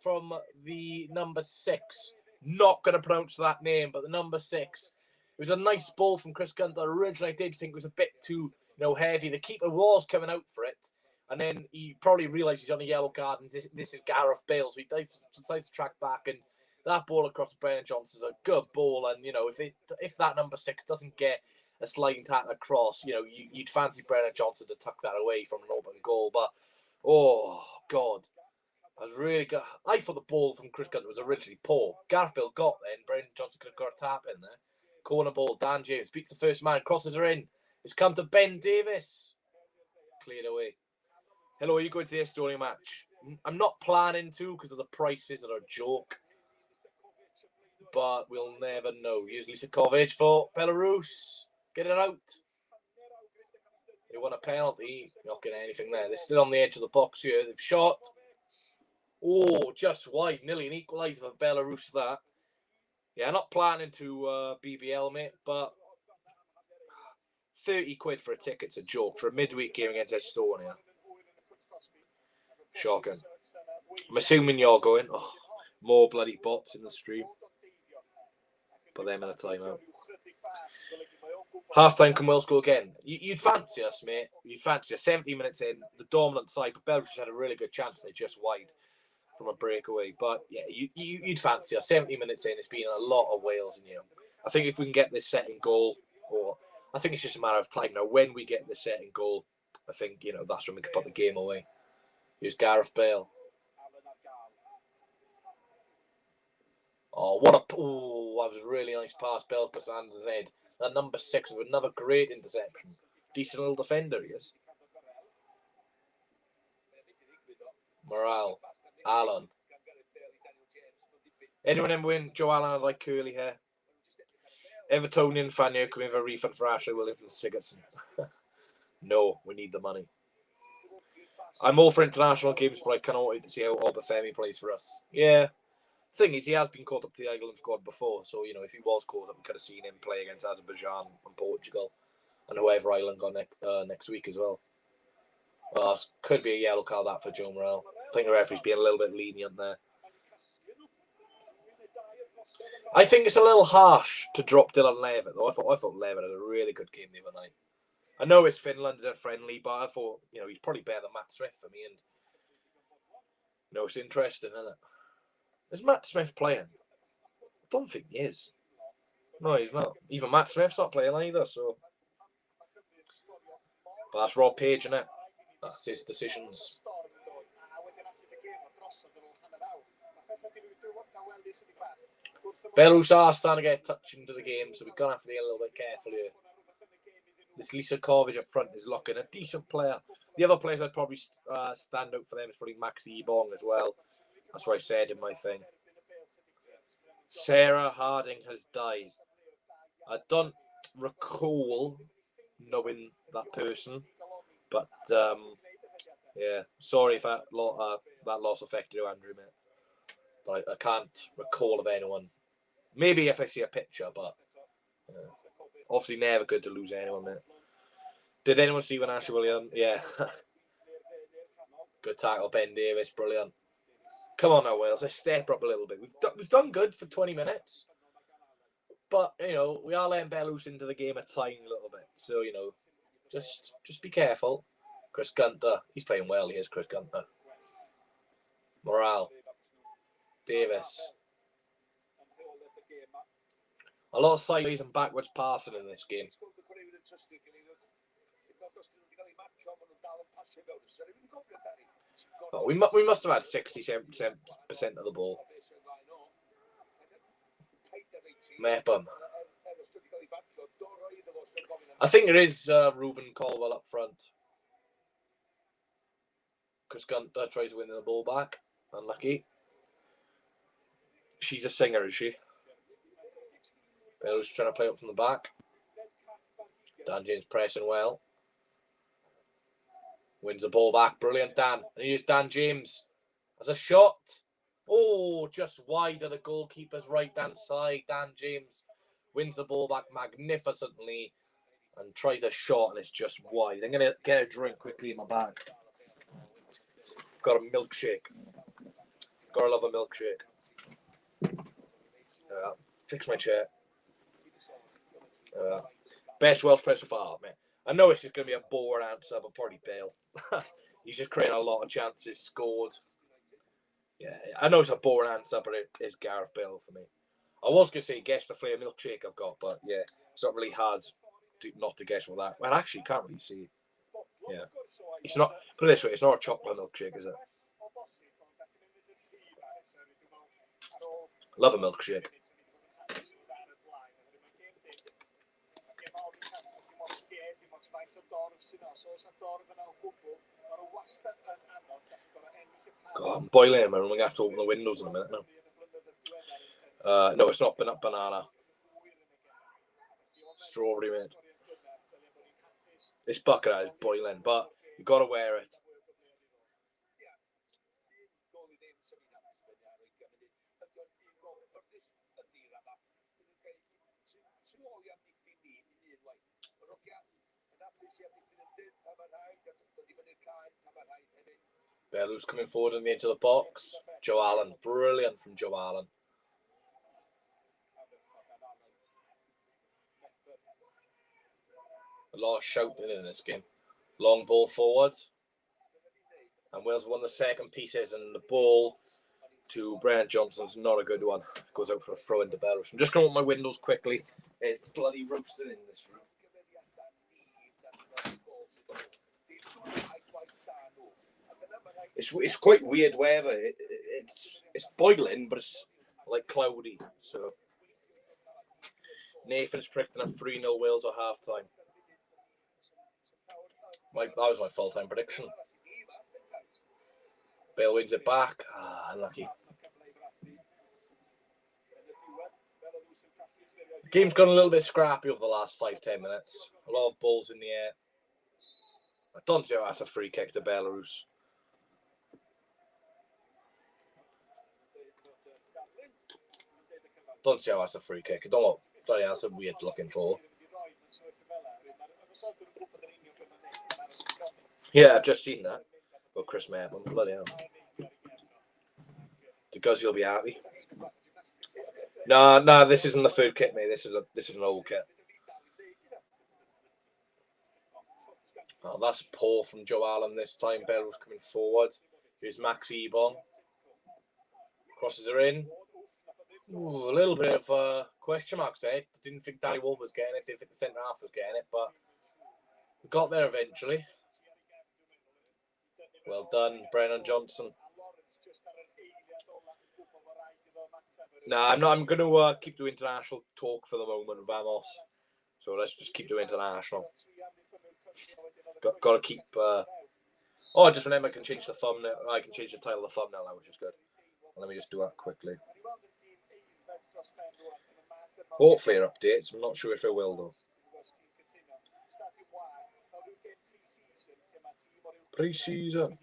from the number 6. Not going to pronounce that name, but the number 6. It was a nice ball from Chris Gunter. Originally, I did think it was a bit too heavy. The keeper was coming out for it. And then he probably realised he's on a yellow card and this is Gareth Bale. So he decides to track back. And that ball across Brennan Johnson is a good ball. And, if that number 6 doesn't get a sliding tackle across, you'd fancy Brennan Johnson to tuck that away from an open goal. But, oh, God. I was really good. I thought the ball from Chris Gunter was originally poor. Gareth Bale got there and Brennan Johnson could have got a tap in there. Corner ball, Dan James beats the first man, crosses her in. It's come to Ben Davis. Cleared away. Hello, are you going to the Estonia match? I'm not planning to because of the prices are a joke. but we'll never know. Here's Lisakovic for Belarus. Get it out. They won a penalty. Not getting anything there. They're still on the edge of the box here. They've shot. Oh, just wide. Nearly an equaliser for Belarus, that. Yeah, not planning to BBL, mate, but 30 quid for a ticket's a joke for a midweek game against Estonia. Shocking. I'm assuming you're going. Oh, more bloody bots in the stream. Put them in a timeout. Half time, can Wales go again? You'd fancy us, mate. You'd fancy us. 17 minutes in, the dominant side, but Belarus had a really good chance. They're just wide from a breakaway. But yeah, you'd fancy us. 70 minutes in, it's been a lot of Wales in you. I think if we can get this second goal, or I think it's just a matter of time now. When we get the second goal, I think, you know, that's when we can put the game away. Here's Gareth Bale. Oh, what a... Oh, that was a really nice pass. Bale Kazan's head. That number 6 with another great interception. Decent little defender he is. Morale. Allen. Anyone ever win? Joe Allen had like curly hair. Evertonian fan here coming for a refund for Ashley Williams and Sigurdsson. No, we need the money. I'm all for international games, but I cannot wait to see how Obafemi plays for us. Yeah. Thing is, he has been caught up to the Ireland squad before, so, you know, if he was caught up, we could have seen him play against Azerbaijan and Portugal and whoever Ireland got next week as well. Could be a yellow card that for Joe Morel. I think the referee's being a little bit lenient there. I think it's a little harsh to drop Dylan Levitt, though. I thought Levitt had a really good game the other night. I know it's Finland and friendly, but I thought, you know, he's probably better than Matt Smith for me. And, you know, it's interesting, isn't it? Is Matt Smith playing? I don't think he is. No, he's not. Even Matt Smith's not playing either, so. But that's Rob Page, isn't it? That's his decisions. Belarus are starting to get a touch into the game, so we're going to have to be a little bit careful here. This Lisakovic up front is looking a decent player. The other players I'd probably stand out for them is probably Max Ebong as well. That's what I said in my thing. Sarah Harding has died. I don't recall knowing that person, but yeah, sorry if that loss affected you, Andrew, mate. But I can't recall of anyone. Maybe if I see a picture, but obviously never good to lose anyone, mate. Did anyone see when Ashley Williams? Yeah. Good tackle, Ben Davis, brilliant. Come on now, Wales. Let's step up a little bit. We've done good for 20 minutes. But, you know, we are letting Belarus into the game a tiny little bit. So, you know, just be careful. Chris Gunter. He's playing well, he is, Chris Gunter. Morale. Davis. A lot of sideways and backwards passing in this game. Oh, we must have had 67% of the ball. Mepham. I think it is Ruben Colwell up front. Chris Gunter tries to win the ball back. Unlucky. She's a singer, is she? Belarus trying to play up from the back. Dan James pressing well. Wins the ball back. Brilliant, Dan. And here's Dan James. As a shot. Oh, just wide of the goalkeeper's right-hand side. Dan James wins the ball back magnificently and tries a shot, and it's just wide. I'm going to get a drink quickly in my bag. Got a milkshake. Gotta love a milkshake. Fix my chair. Best Welsh player so far, mate. I know it's just going to be a boring answer, but probably Bale. He's just creating a lot of chances, scored. Yeah, I know it's a boring answer, but it is Gareth Bale for me. I was going to say guess the flavour milkshake I've got, but yeah, it's not really hard not to guess what that. Well, actually, you can't really see. Yeah. It's not, put it this way, it's not a chocolate milkshake, is it? Love a milkshake. God, I'm boiling in my room. I'm going to have to open the windows in a minute now. No, it's not banana. Strawberry, mate. This bucket is boiling, but you got to wear it. Belarus coming forward on the edge of the box. Joe Allen, brilliant from Joe Allen. A lot of shouting in this game. Long ball forward. And Wales won the second pieces, and the ball to Brennan Johnson's not a good one. Goes out for a throw into Belarus. I'm just going to open my windows quickly. It's bloody roasting in this room. It's quite weird weather. It's boiling, but it's like cloudy. So Nathan's predicting a 3-0 Wales at half time. That was my full-time prediction. Bale wins it back. Unlucky. The game's gone a little bit scrappy over the last 5-10 minutes. A lot of balls in the air. I don't see how that's a free kick to Belarus. Don't see how that's a free kick. I don't know. That's a weird looking goal. Yeah, I've just seen that. Well, Chris Mertman, bloody hell. Because he'll be happy. No, this isn't the third kit, mate. This is an old kit. Oh, that's poor from Joe Allen this time. Belarus coming forward. Here's Max Ebon. Crosses her in. Ooh, a little bit of question marks there. Didn't think Danny Wolf was getting it. Didn't think the centre half was getting it, but we got there eventually. Well done, Brennan Johnson. I'm not. I'm going to keep doing international talk for the moment, Vamos. So let's just keep doing international. Got to keep. Oh, I just remember I can change the thumbnail. I can change the title of the thumbnail now, which is good. Let me just do that quickly. Hopefully it updates. I'm not sure if it will though. Pre-season.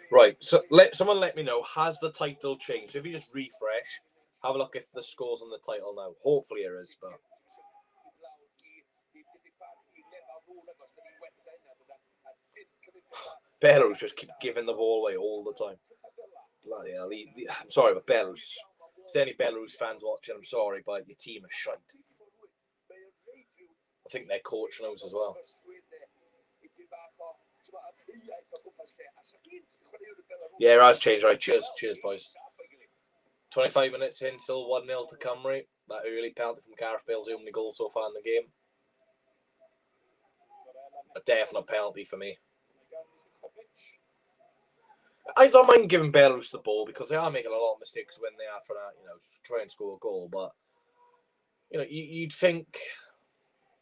Right, so someone let me know, has the title changed? So if you just refresh, have a look if the score's on the title now. Hopefully it is, but... Belarus just keep giving the ball away all the time. Bloody hell. I'm sorry, but Belarus... If there's any Belarus fans watching, I'm sorry, but your team is shite. I think their coach knows as well. Yeah, it has changed, right? Cheers, boys. 25 minutes in, still 1-0 to Cymru. That early penalty from Gareth Bale's the only goal so far in the game. A definite penalty for me. I don't mind giving Belarus the ball because they are making a lot of mistakes when they are trying to, try and score a goal. But you'd think,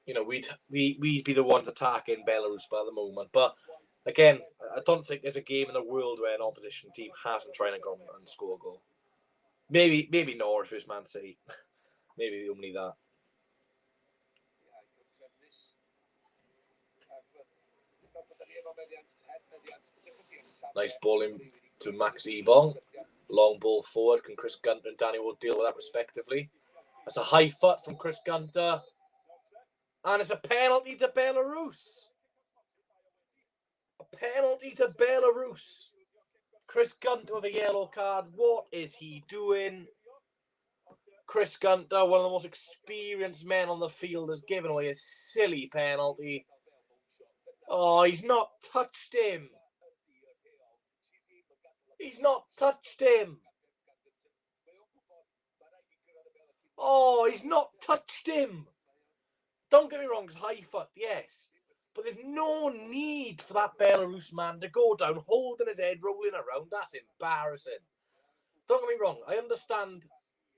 we'd be the ones attacking Belarus by the moment. But again, I don't think there's a game in the world where an opposition team hasn't tried to go and score a goal. Maybe Norwich versus Man City. Maybe only that. Nice ball in to Max Ebon. Long ball forward. Can Chris Gunter and Danny Wood deal with that respectively? That's a high foot from Chris Gunter. And it's a penalty to Belarus. A penalty to Belarus. Chris Gunter with a yellow card. What is he doing? Chris Gunter, one of the most experienced men on the field, has given away a silly penalty. Oh, he's not touched him. He's not touched him. Oh, he's not touched him. Don't get me wrong, it's high foot, yes. But there's no need for that Belarus man to go down, holding his head, rolling around. That's embarrassing. Don't get me wrong, I understand.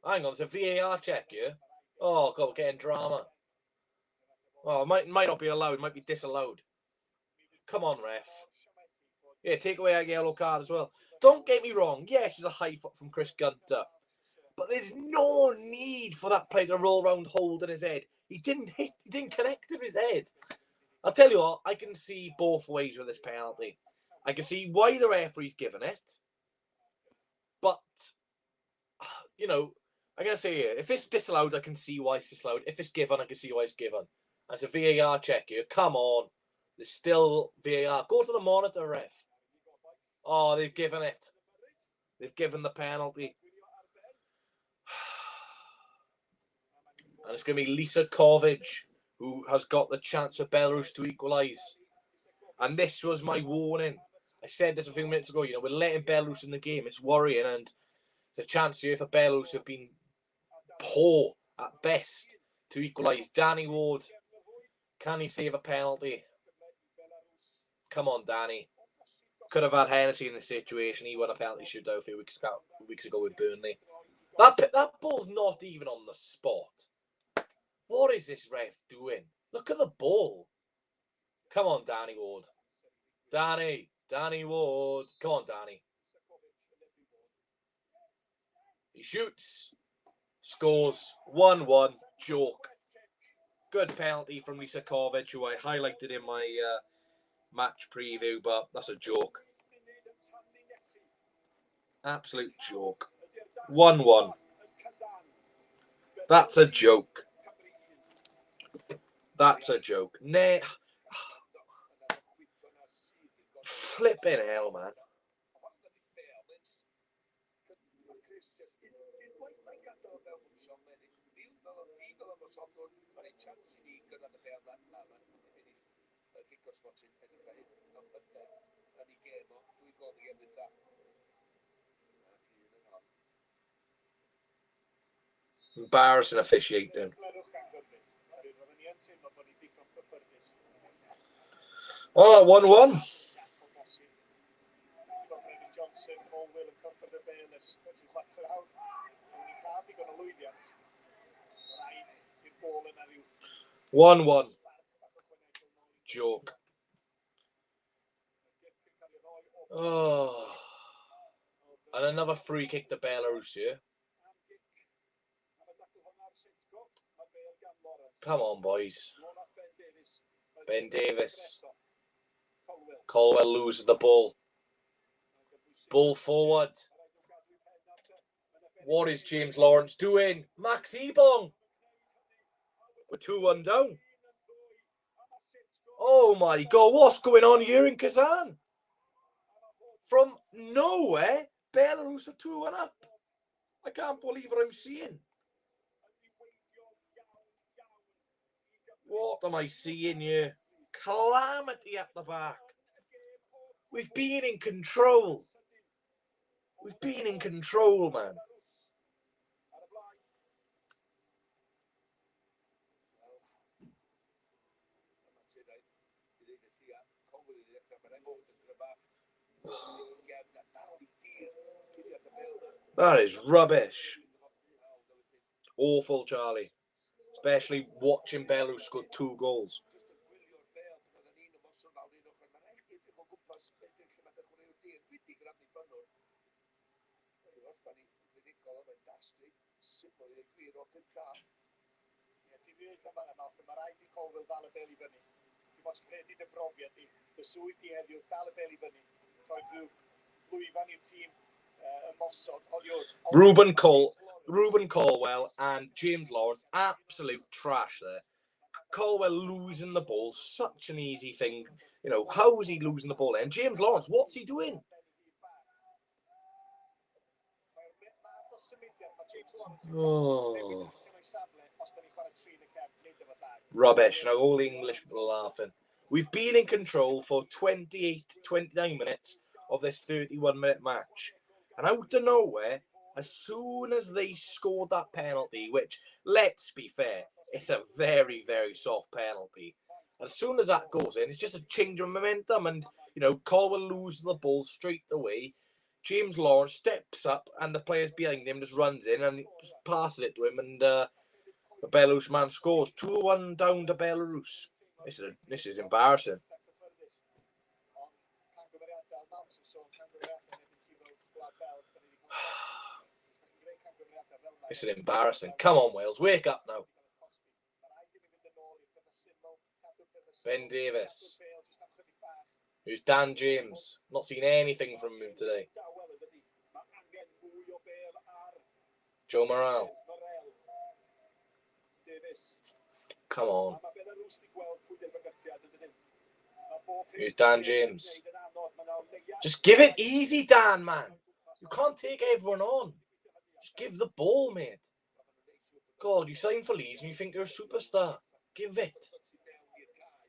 Hang on, there's a VAR check here. Oh, God, we're getting drama. Oh, it might not be allowed. It might be disallowed. Come on, ref. Yeah, take away a yellow card as well. Don't get me wrong. Yes, it's a high foot from Chris Gunter. But there's no need for that player to roll around holding his head. He didn't connect with his head. I'll tell you what, I can see both ways with this penalty. I can see why the referee's given it. But, you know, I'm going to say here, if it's disallowed, I can see why it's disallowed. If it's given, I can see why it's given. As a VAR check here, come on. There's still VAR. Go to the monitor, ref. Oh, they've given it. They've given the penalty. And it's going to be Lisa Kovic who has got the chance for Belarus to equalise. And this was my warning. I said this a few minutes ago. You know, we're letting Belarus in the game. It's worrying. And it's a chance here for Belarus who have been poor at best to equalise. Danny Ward. Can he save a penalty? Come on, Danny. Could have had Hennessy in the situation. He won a penalty shootout a few weeks ago with Burnley. That ball's not even on the spot. What is this ref doing? Look at the ball. Come on, Danny Ward. Danny Ward. Come on, Danny. He shoots. Scores. 1-1. Joke. Good penalty from Lisa Kovic, who I highlighted in my match preview, but that's a joke. Absolute joke. 1-1. That's a joke. That's a joke. Nah. Flipping hell, man. Embarrassing officiating. Oh, 1-1. One. Joke. Oh. And another free kick to Belarus here. Come on, boys. Ben Davis. Colwell loses the ball. Ball forward. What is James Lawrence doing? Max Ebong. We're 2-1 down. Oh my God, what's going on here in Kazan? From nowhere, Belarus are 2-1 up. I can't believe what I'm seeing. What am I seeing here? Calamity at the back. We've been in control. We've been in control, man. That is rubbish. Awful, Charlie. Especially watching Belarus score 2 goals. Ruben Colwell and James Lawrence, absolute trash there. Colwell losing the ball, such an easy thing. You know, how is he losing the ball there? And James Lawrence, what's he doing? Oh. Rubbish. Now all the English people are laughing. We've been in control for 29 minutes of this 31-minute match. And out of nowhere, as soon as they scored that penalty, which, let's be fair, it's a very, very soft penalty. As soon as that goes in, it's just a change of momentum. And, you know, Colwell loses the ball straight away. James Lawrence steps up and the players behind him just runs in and passes it to him. And the Belarus man scores. 2-1 down to Belarus. This is embarrassing. This is embarrassing. Come on, Wales. Wake up now. Ben Davies. Who's Dan James? Not seen anything from him today. Joe Morale. Come on. Who's Dan James? Just give it easy, Dan, man. You can't take everyone on. Just give the ball, mate. God, you sign for Leeds and you think you're a superstar. Give it.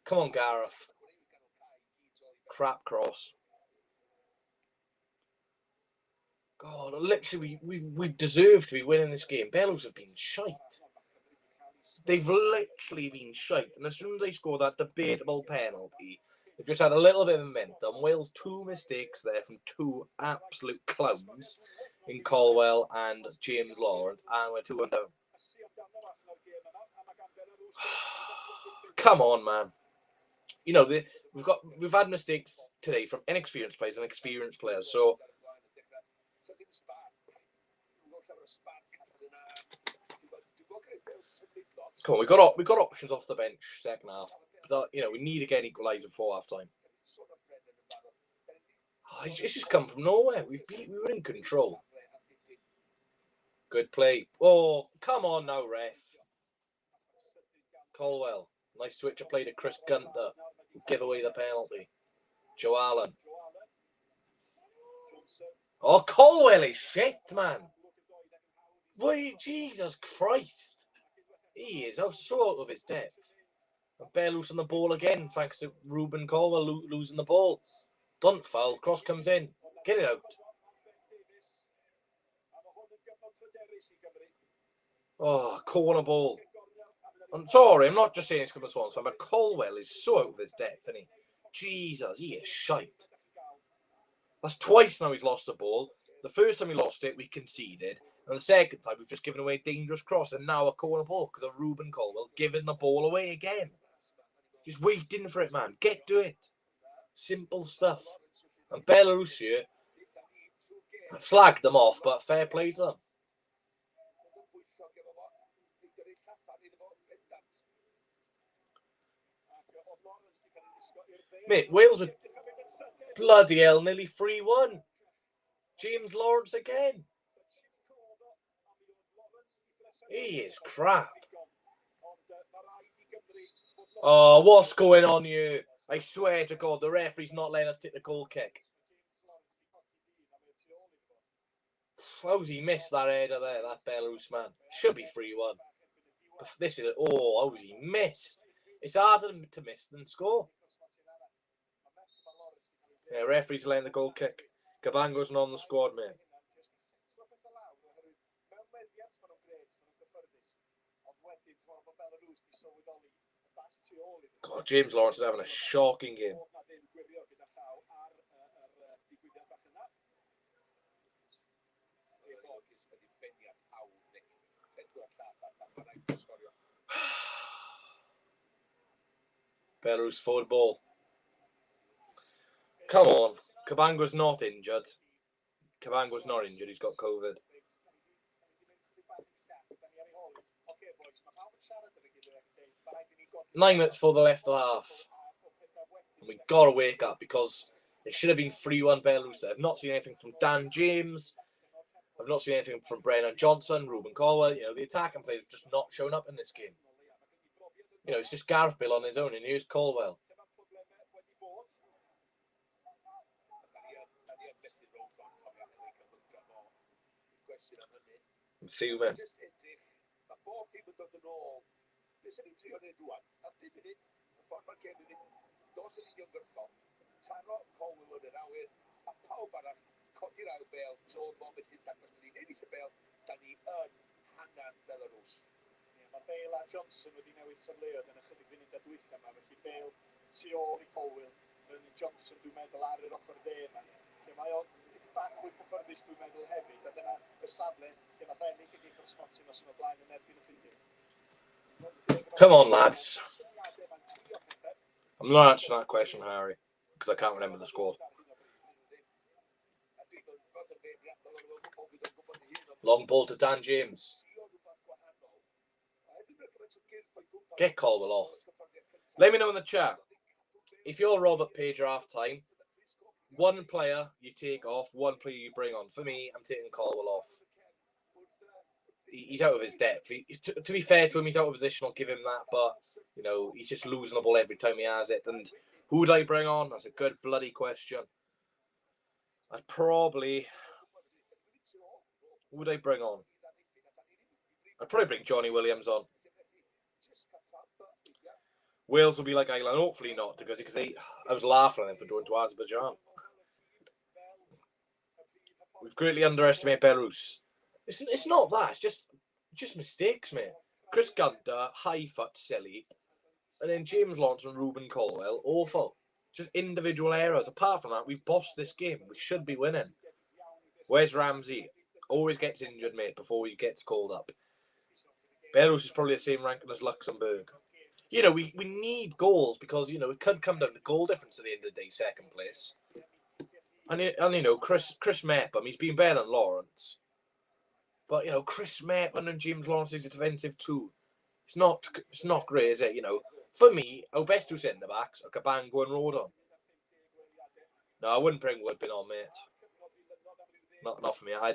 Come on, Gareth. Crap cross. God, literally, we deserve to be winning this game. Belarus have been shite. They've literally been shite. And as soon as they score that debatable penalty, they've just had a little bit of momentum. Wales, 2 mistakes there from 2 absolute clowns in Colwell and James Lawrence, and we're 2-1 down. Come on, man. You know, we've had mistakes today from inexperienced players and experienced players. So come on, we got options off the bench second half. But, you know, we need to get an equaliser before half time. Oh, it's just come from nowhere. We were in control. Good play. Oh, come on now, ref. Colwell. Nice switch of play to Chris Gunter, who give away the penalty. Joe Allen. Oh, Colwell is shit, man. Wait, Jesus Christ. He is so out of his depth. Belarus on the ball again, thanks to Ruben Colwell losing the ball. Don't foul. Cross comes in. Get it out. Oh, corner ball. I'm sorry, I'm not just saying it's coming Swans fan, but Colwell is so out of his depth, isn't he? Jesus, he is shite. That's twice now he's lost the ball. The first time he lost it, we conceded. And the second time, we've just given away a dangerous cross. And now a corner ball because of Ruben Colwell giving the ball away again. Just waiting for it, man. Get to it. Simple stuff. And Belarus here, I've slagged them off, but fair play to them. Mate, Wales were bloody hell nearly 3-1. James Lawrence again. He is crap. Oh, what's going on here? I swear to God, the referee's not letting us take the goal kick. How's he missed that header there, that Belarus man? Should be 3-1. This is it. Oh, how's he missed? It's harder to miss than score. Yeah, referee's letting the goal kick. Cabango's not on the squad, mate. God, James Lawrence is having a shocking game. Belarus forward ball. Come on. Cabango's not injured. Cabango's not injured. He's got COVID. 9 minutes for the left of the half. And we got to wake up because it should have been 3-1 Belarus. I've not seen anything from Dan James. I've not seen anything from Brennan Johnson, Ruben Colwell. You know, the attacking players have just not shown up in this game. You know, it's just Gareth Bale on his own, and here's Colwell. And Thuman. Mae Bale a Johnson wedi newid safleoedd yn ychydig funudau dwytha yma, felly Bale tu ôl I Colwell, yn Johnson dwi'n meddwl ar yr ochr dde yma. Mae o'n bach fwy cyfforddus dwi'n meddwl hefyd, a dyna y safle lle nath ennill y gig o'r smotin os yma blaen yn erbyn y ffigur. Come on, lads. I'm not answering that question, Harry, because I can't remember the squad. Long ball to Dan James. Get Caldwell off. Let me know in the chat. If you're Robert Page at half time, one player you take off, one player you bring on. For me, I'm taking Caldwell off. He's out of his depth. To be fair to him, he's out of position. I'll give him that. But, you know, he's just losing the ball every time he has it. And who would I bring on? That's a good bloody question. I'd probably... Who would I bring on? I'd probably bring Johnny Williams on. Wales will be like Ireland. Hopefully not, because I was laughing at them for drawing to Azerbaijan. We've greatly underestimated Belarus. It's not that. It's just mistakes, mate. Chris Gunter, high-foot, silly. And then James Lawrence and Ruben Caldwell, awful. Just individual errors. Apart from that, we've bossed this game. We should be winning. Where's Ramsey? Always gets injured, mate, before he gets called up. Belarus is probably the same ranking as Luxembourg. You know, we need goals because, you know, it could come down to goal difference at the end of the day, second place. And you know, Chris Mepham, he's been better than Lawrence. But, you know, Chris Mepham and James Lawrence is a defensive too. It's not great, is it? You know, for me, our best two centre-backs are Cabango and Rodon. No, I wouldn't bring Woodbin on, mate. Not for me. I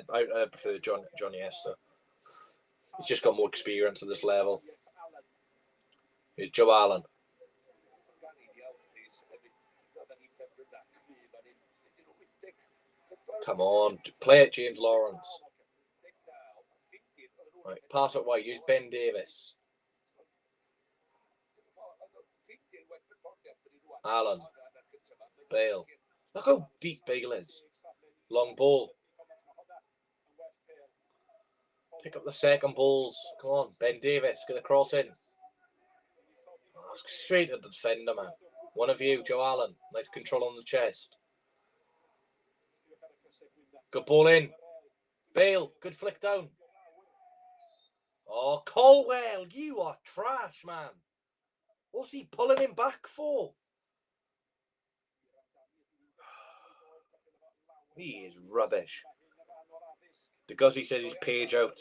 prefer Johnny Esther. He's just got more experience at this level. Here's Joe Allen. Come on, play it, James Lawrence. Right, pass it wide. Use Ben Davis. Allen. Bale. Look how deep Bale is. Long ball. Pick up the second balls. Come on, Ben Davis. Get the cross in. Oh, straight at the defender, man. One of you, Joe Allen. Nice control on the chest. Good ball in. Bale. Good flick down. Oh, Caldwell, you are trash, man. What's he pulling him back for? He is rubbish. Because he said he's Page out.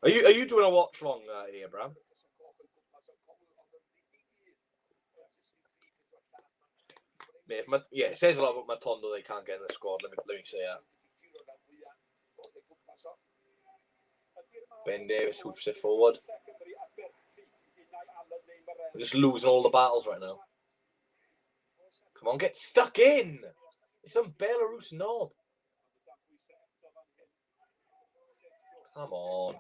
Are you doing a watch long here, Bram? Mate, it says a lot about Matondo. They can't get in the squad. Let me say that. Ben Davis hoofs it forward. We're just losing all the battles right now. Come on, get stuck in. It's some Belarus knob. Come on.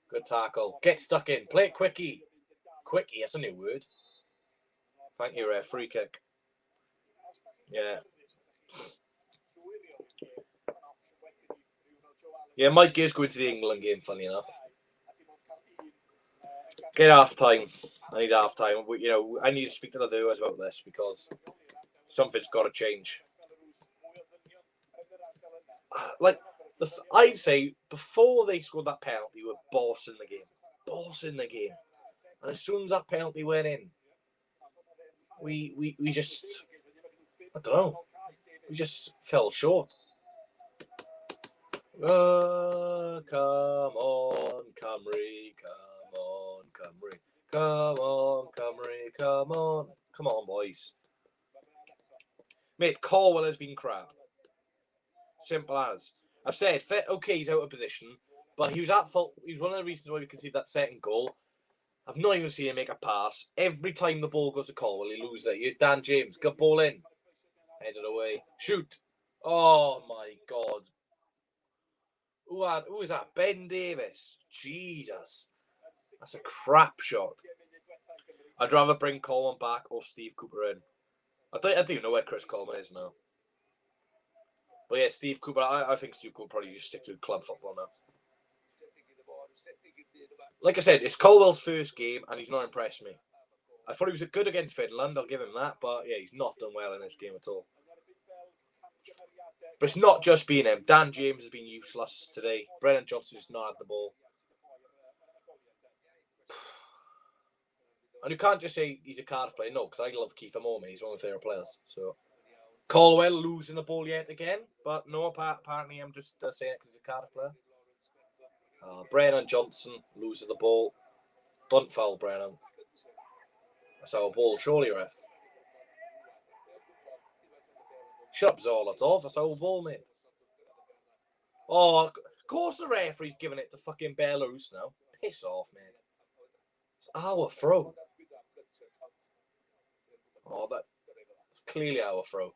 Good tackle. Get stuck in. Play it quickie. Quickie, that's a new word. Thank you, ref. Free kick. Yeah. Yeah, Mike is going to the England game, funny enough. Get half time. I need half time. You know, I need to speak to the viewers about this because something's got to change. Like, I'd say before they scored that penalty, we were bossing the game. Bossing the game. And as soon as that penalty went in, we just, I don't know, we just fell short. Come on, Cymru, come on, Cymru. Come on, Cymru, come on. Come on, boys. Mate, Caldwell has been crap. Simple as. I've said, okay, he's out of position, but he was at fault. He was one of the reasons why we conceded that second goal. I've not even seen him make a pass. Every time the ball goes to Caldwell, he loses it. Here's Dan James. Good ball in. Headed away. Shoot. Oh, my God. Who is that? Ben Davis. Jesus. That's a crap shot. I'd rather bring Coleman back or Steve Cooper in. I don't even know where Chris Coleman is now. But yeah, Steve Cooper, I think Steve Cooper probably just stick to club football now. Like I said, it's Caldwell's first game and he's not impressed me. I thought he was good against Finland, I'll give him that, but yeah, he's not done well in this game at all. But it's not just been him. Dan James has been useless today. Brennan Johnson just not had the ball. And you can't just say he's a Cardiff player. No, because I love Kiefer Moore. He's one of my favourite players. So Caldwell losing the ball yet again. But no, apparently I'm just saying it because he's a Cardiff player. Brennan Johnson loses the ball. Don't foul Brennan. That's our ball, surely, ref. Shut up, Zolatov. That's our ball, mate. Oh, of course the referee's giving it to fucking Belarus now. Piss off, mate. It's our throw. Oh, that's clearly our throw.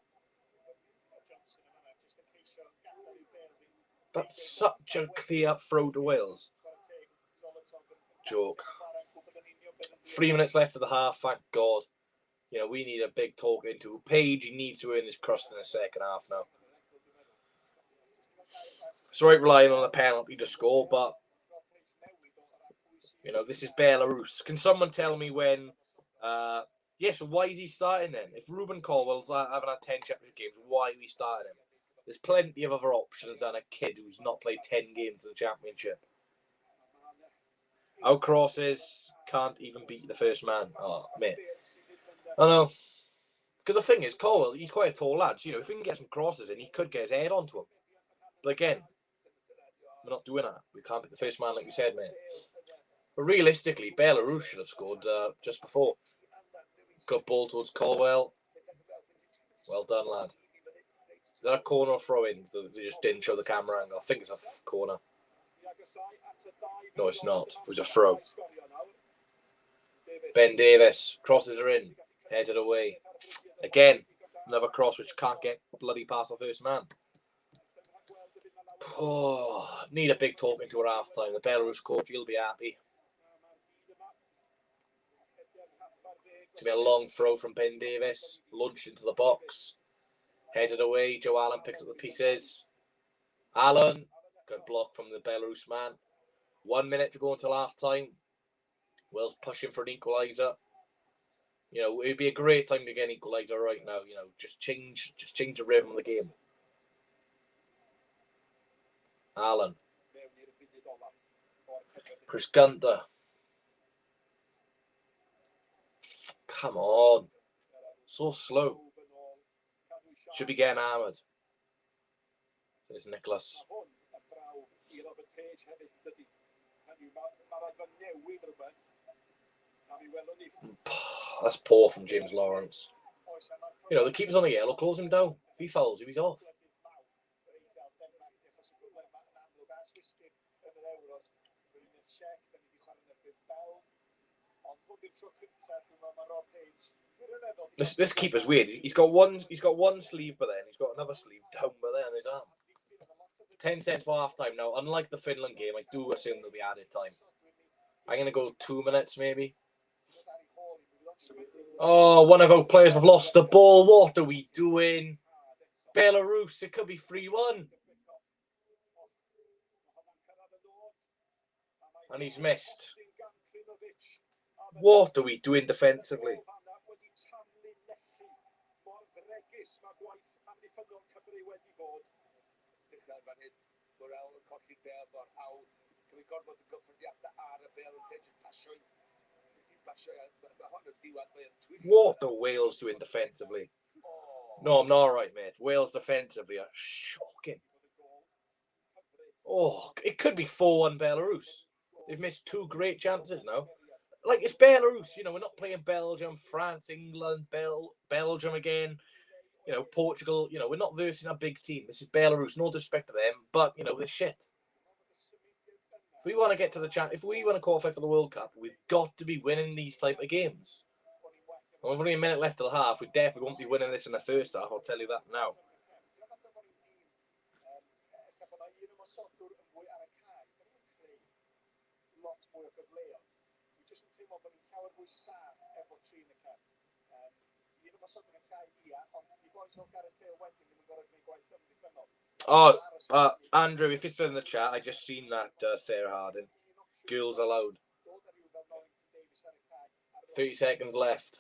That's such a clear throw to Wales. Joke. 3 minutes left of the half, thank God. You know, we need a big talk into Page. He needs to earn his crust in the second half now. It's right relying on a penalty to score, but you know, this is Belarus. Can someone tell me when? So why is he starting then? If Ruben Colwell's having had 10 championship games, why are we starting him? There's plenty of other options than a kid who's not played 10 games in the championship. Our crosses can't even beat the first man. Oh, mate. I know. Because the thing is, Colwell, he's quite a tall lad. So, you know, if we can get some crosses in, he could get his head onto him. But again, we're not doing that. We can't beat the first man, like you said, mate. But realistically, Belarus should have scored just before. Good ball towards Colwell. Well done, lad. Is that a corner or throw in? They just didn't show the camera angle. I think it's a corner. No, it's not. It was a throw. Ben Davies. Crosses are in. Headed away. Again, another cross which can't get bloody past the first man. Oh, need a big talking to at half time. The Belarus coach, he'll be happy. To be a long throw from Ben Davies. Launched into the box. Headed away. Joe Allen picks up the pieces. Allen. Good block from the Belarus man. 1 minute to go until half time. Wales pushing for an equaliser. You know, it'd be a great time to get an equaliser right now. You know, just change the rhythm of the game. Allen. Chris Gunter. Come on. So slow. Should be getting hammered. There's Nicholas. That's poor from James Lawrence. You know, the keeper's on a yellow, close him down. If he fouls him, he's off. This keeper's weird. He's got one sleeve, but then he's got another sleeve down by there on his arm. 10 seconds for half time now. Unlike the Finland game, I do assume there'll be added time. I'm gonna go 2 minutes maybe. Oh, one of our players have lost the ball. What are we doing? Belarus, it could be 3-1. And he's missed. What are we doing defensively? What are Wales doing defensively? No, I'm not right, mate. Wales defensively are shocking. Oh, it could be 4-1 Belarus. They've missed 2 great chances now. Like, it's Belarus, you know, we're not playing Belgium, France, England, Belgium again, you know, Portugal, you know, we're not versing a big team. This is Belarus, no disrespect to them, but, you know, they're shit. If we want to get to the if we want to qualify for the World Cup, we've got to be winning these type of games. And with only a minute left of the half, we definitely won't be winning this in the first half, I'll tell you that now. Oh, Andrew, if it's in the chat, I just seen that Sarah Harding. Girls allowed. 30 seconds left.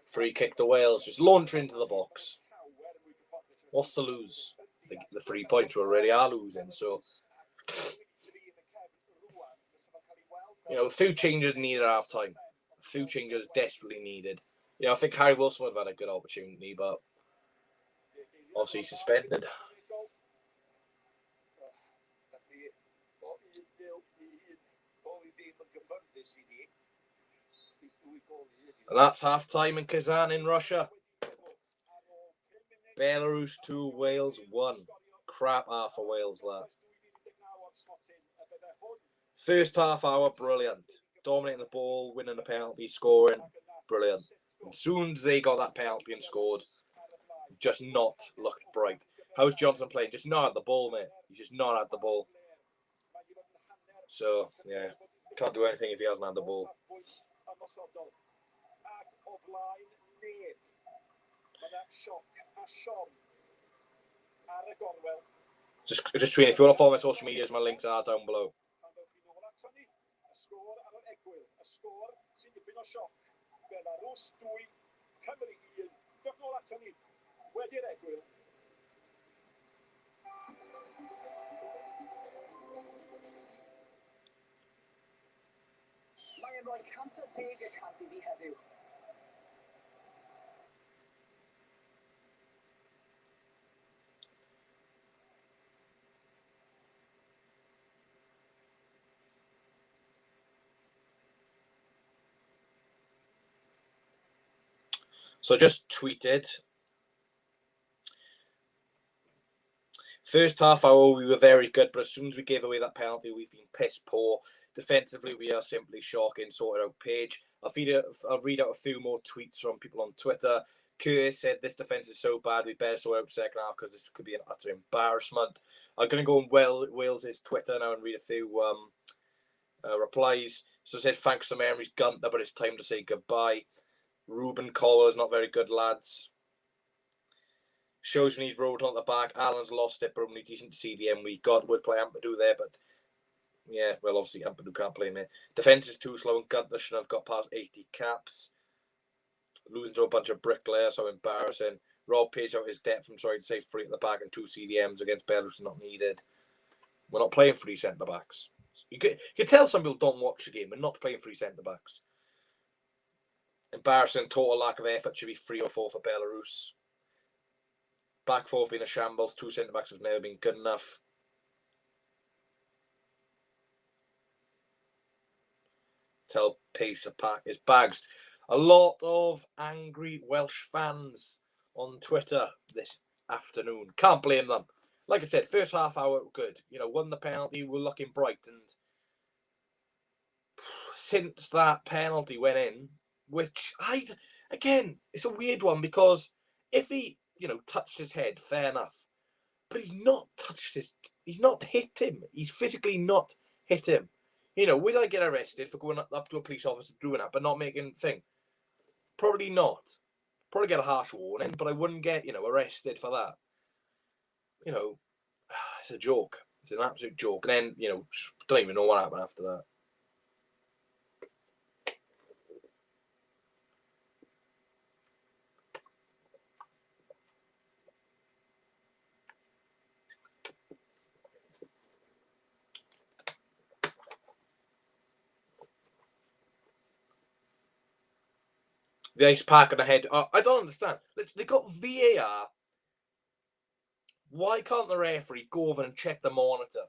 Free kick to Wales. Just launch into the box. What's to lose? The 3 points we already are losing, so... You know, a few changes needed at half time. A few changes desperately needed. You know, I think Harry Wilson would have had a good opportunity, but obviously suspended. And that's half-time in Kazan in Russia. Belarus 2, Wales 1. Crap half for Wales, that. First half hour, brilliant. Dominating the ball, winning the penalty, scoring, brilliant. As soon as they got that penalty and scored, just not looked bright. How's Johnson playing? Just not at the ball, mate. He's just not at the ball. So, yeah, can't do anything if he hasn't had the ball. Just tweet. If you want to follow my social medias, my links are down below. Belarus 2, Cymru 1. Diolch nôl ato ni. Wedi'r egwyl. Mae'n rhoi 110% I fi heddiw. So I just tweeted. First half hour, we were very good, but as soon as we gave away that penalty, we've been piss poor. Defensively, we are simply shocking. Sorted out page. I'll read out a few more tweets from people on Twitter. Curtis said, this defence is so bad, we better sort out second half because this could be an utter embarrassment. I'm going to go on Wales' Twitter now and read a few replies. So I said, thanks for memories, Gunter, but it's time to say goodbye. Ruben Collar is not very good, lads. Shows we need Road on the back. Allen's lost it, but only decent CDM we got. Would play Ampadu there, but yeah, well, obviously Ampadu can't play me. Defence is too slow, and Gunter should have got past 80 caps. Losing to a bunch of bricklayers, so embarrassing. Rob Page out his depth, I'm sorry to say, 3 at the back and 2 CDMs against Belarus is not needed. We're not playing 3 centre-backs. You can tell some people don't watch the game. We're not playing 3 centre-backs. Embarrassing, total lack of effort. Should be 3 or 4 for Belarus. Back 4 have been a shambles. 2 centre-backs have never been good enough. Tell Page to pack his bags. A lot of angry Welsh fans on Twitter this afternoon. Can't blame them. Like I said, first half hour, good. You know, won the penalty, we're looking bright. And since that penalty went in, which again, it's a weird one because if he, touched his head, fair enough. But he's not he's not hit him. He's physically not hit him. Would I get arrested for going up to a police officer doing that, but not making a thing? Probably not. Probably get a harsh warning, but I wouldn't get, arrested for that. It's a joke. It's an absolute joke. And then, don't even know what happened after that. The ice pack on the head. I don't understand. They got VAR. Why can't the referee go over and check the monitor?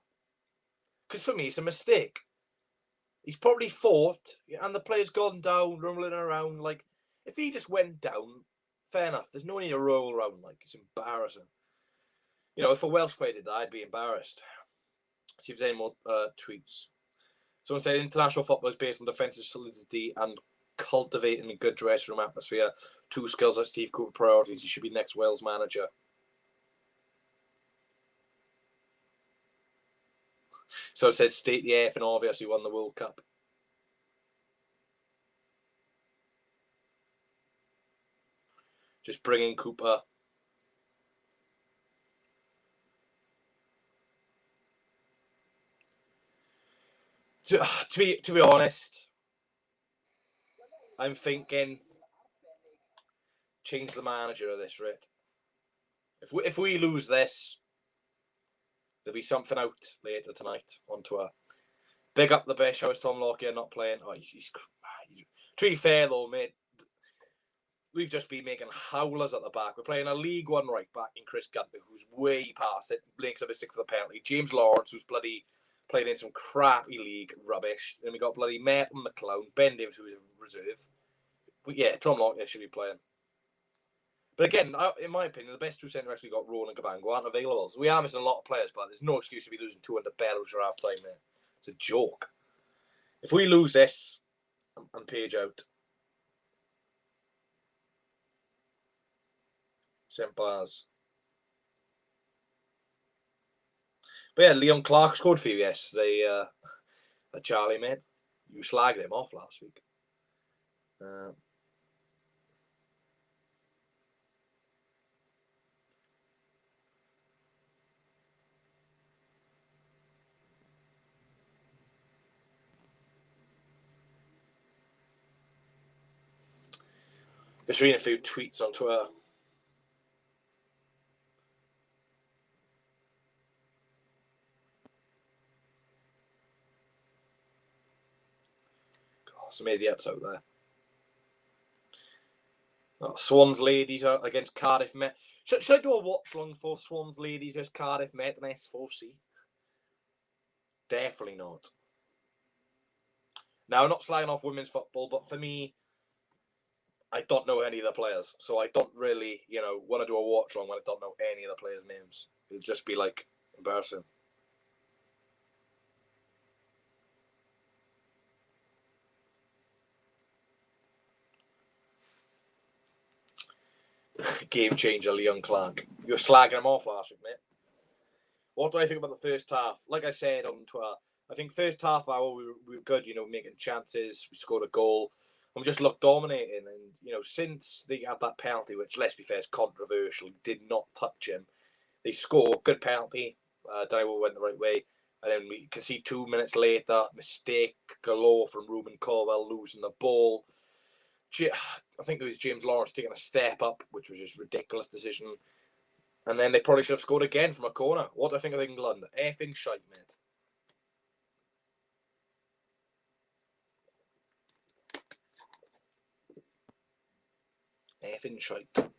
Because for me, it's a mistake. He's probably fought, and the player's gone down, rumbling around. Like, if he just went down, fair enough. There's no need to roll around. Like, it's embarrassing. If a Welsh player did that, I'd be embarrassed. See if there's any more tweets. Someone said international football is based on defensive solidity and cultivating a good dressing room atmosphere. 2 skills that Steve Cooper priorities. He should be next Wales manager. So it says state the F and obviously won the World Cup. Just bring in Cooper. To be honest, I'm thinking change the manager of this, Rick. If we lose this, there'll be something out later tonight on Twitter. Big up the Bish. How is Tom Lockyer not playing? Oh, he's to be fair though, mate, we've just been making howlers at the back. We're playing a League One right back in Chris Gunter, who's way past it. Links up his 6th of the penalty. James Lawrence, who's bloody playing in some crappy league rubbish. Then we got bloody Merton McClone, Ben Davis, who was a reserve. But yeah, Tom Lockyer should be playing. But again, in my opinion, the best 2 centre-backs we got, Rowan and Cabango, aren't available. So we are missing a lot of players, but there's no excuse to be losing 200 Belarus or half-time, mate. It's a joke. If we lose this, I'm Page out. Simple as. But yeah, Leon Clark scored for you yesterday, Charlie, mate. You slagged him off last week. Just reading a few tweets on Twitter. God, some idiots out there. Oh, Swans ladies against Cardiff Met. Should I do a watch long for Swans ladies versus Cardiff Met and S4C? Definitely not. Now, I'm not slagging off women's football, but for me, I don't know any of the players. So I don't really, want to do a watch long when I don't know any of the players' names. It'll just be like embarrassing. Game changer, Leon Clark. You were slagging him off last week, mate. What do I think about the first half? Like I said on Twitter, I think first half hour we were good, making chances. We scored a goal. And we just looked dominating. And, since they had that penalty, which, let's be fair, is controversial, did not touch him. They scored, good penalty. Don't know what went the right way. And then we can see 2 minutes later, mistake galore from Ruben Colwell losing the ball. I think it was James Lawrence taking a step up, which was just a ridiculous decision. And then they probably should have scored again from a corner. What do I think of England? Effing shite, mate. Effing shite.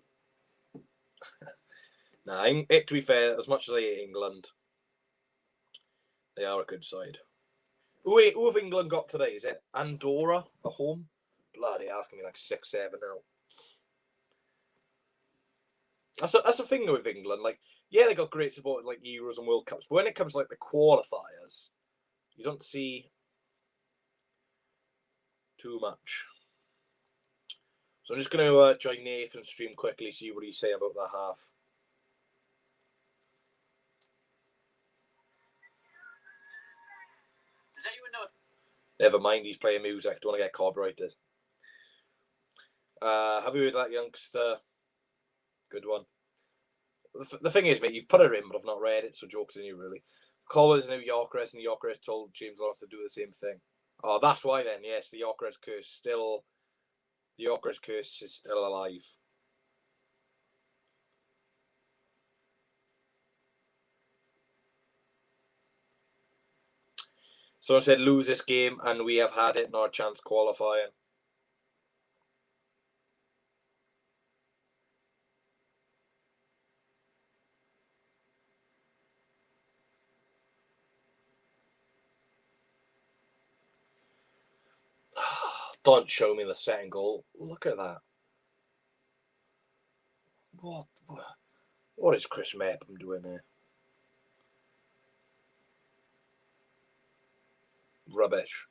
Nah, to be fair, as much as I hate England, they are a good side. Who have England got today? Is it Andorra at home? Bloody hell, it's going to be like 6-7 now. That's the thing with England. Like, yeah, they got great support in like Euros and World Cups, but when it comes to like the qualifiers, you don't see too much. So I'm just going to join Nathan's stream quickly, see what he's saying about that half. Does anyone know? Never mind, he's playing music. Don't want to get copyrighted. Have you heard that youngster? Good one. The thing is, mate, you've put it in, but I've not read it, so joke's on you, really. Colwell's New Yorkers, and the Yorkers told James Lawrence to do the same thing. Oh, that's why then. Yes, the Yorkers curse is still alive. Someone said lose this game, and we have had it, not a chance qualifying. Don't show me the second goal. Look at that. What is Chris Mepham doing there? Rubbish.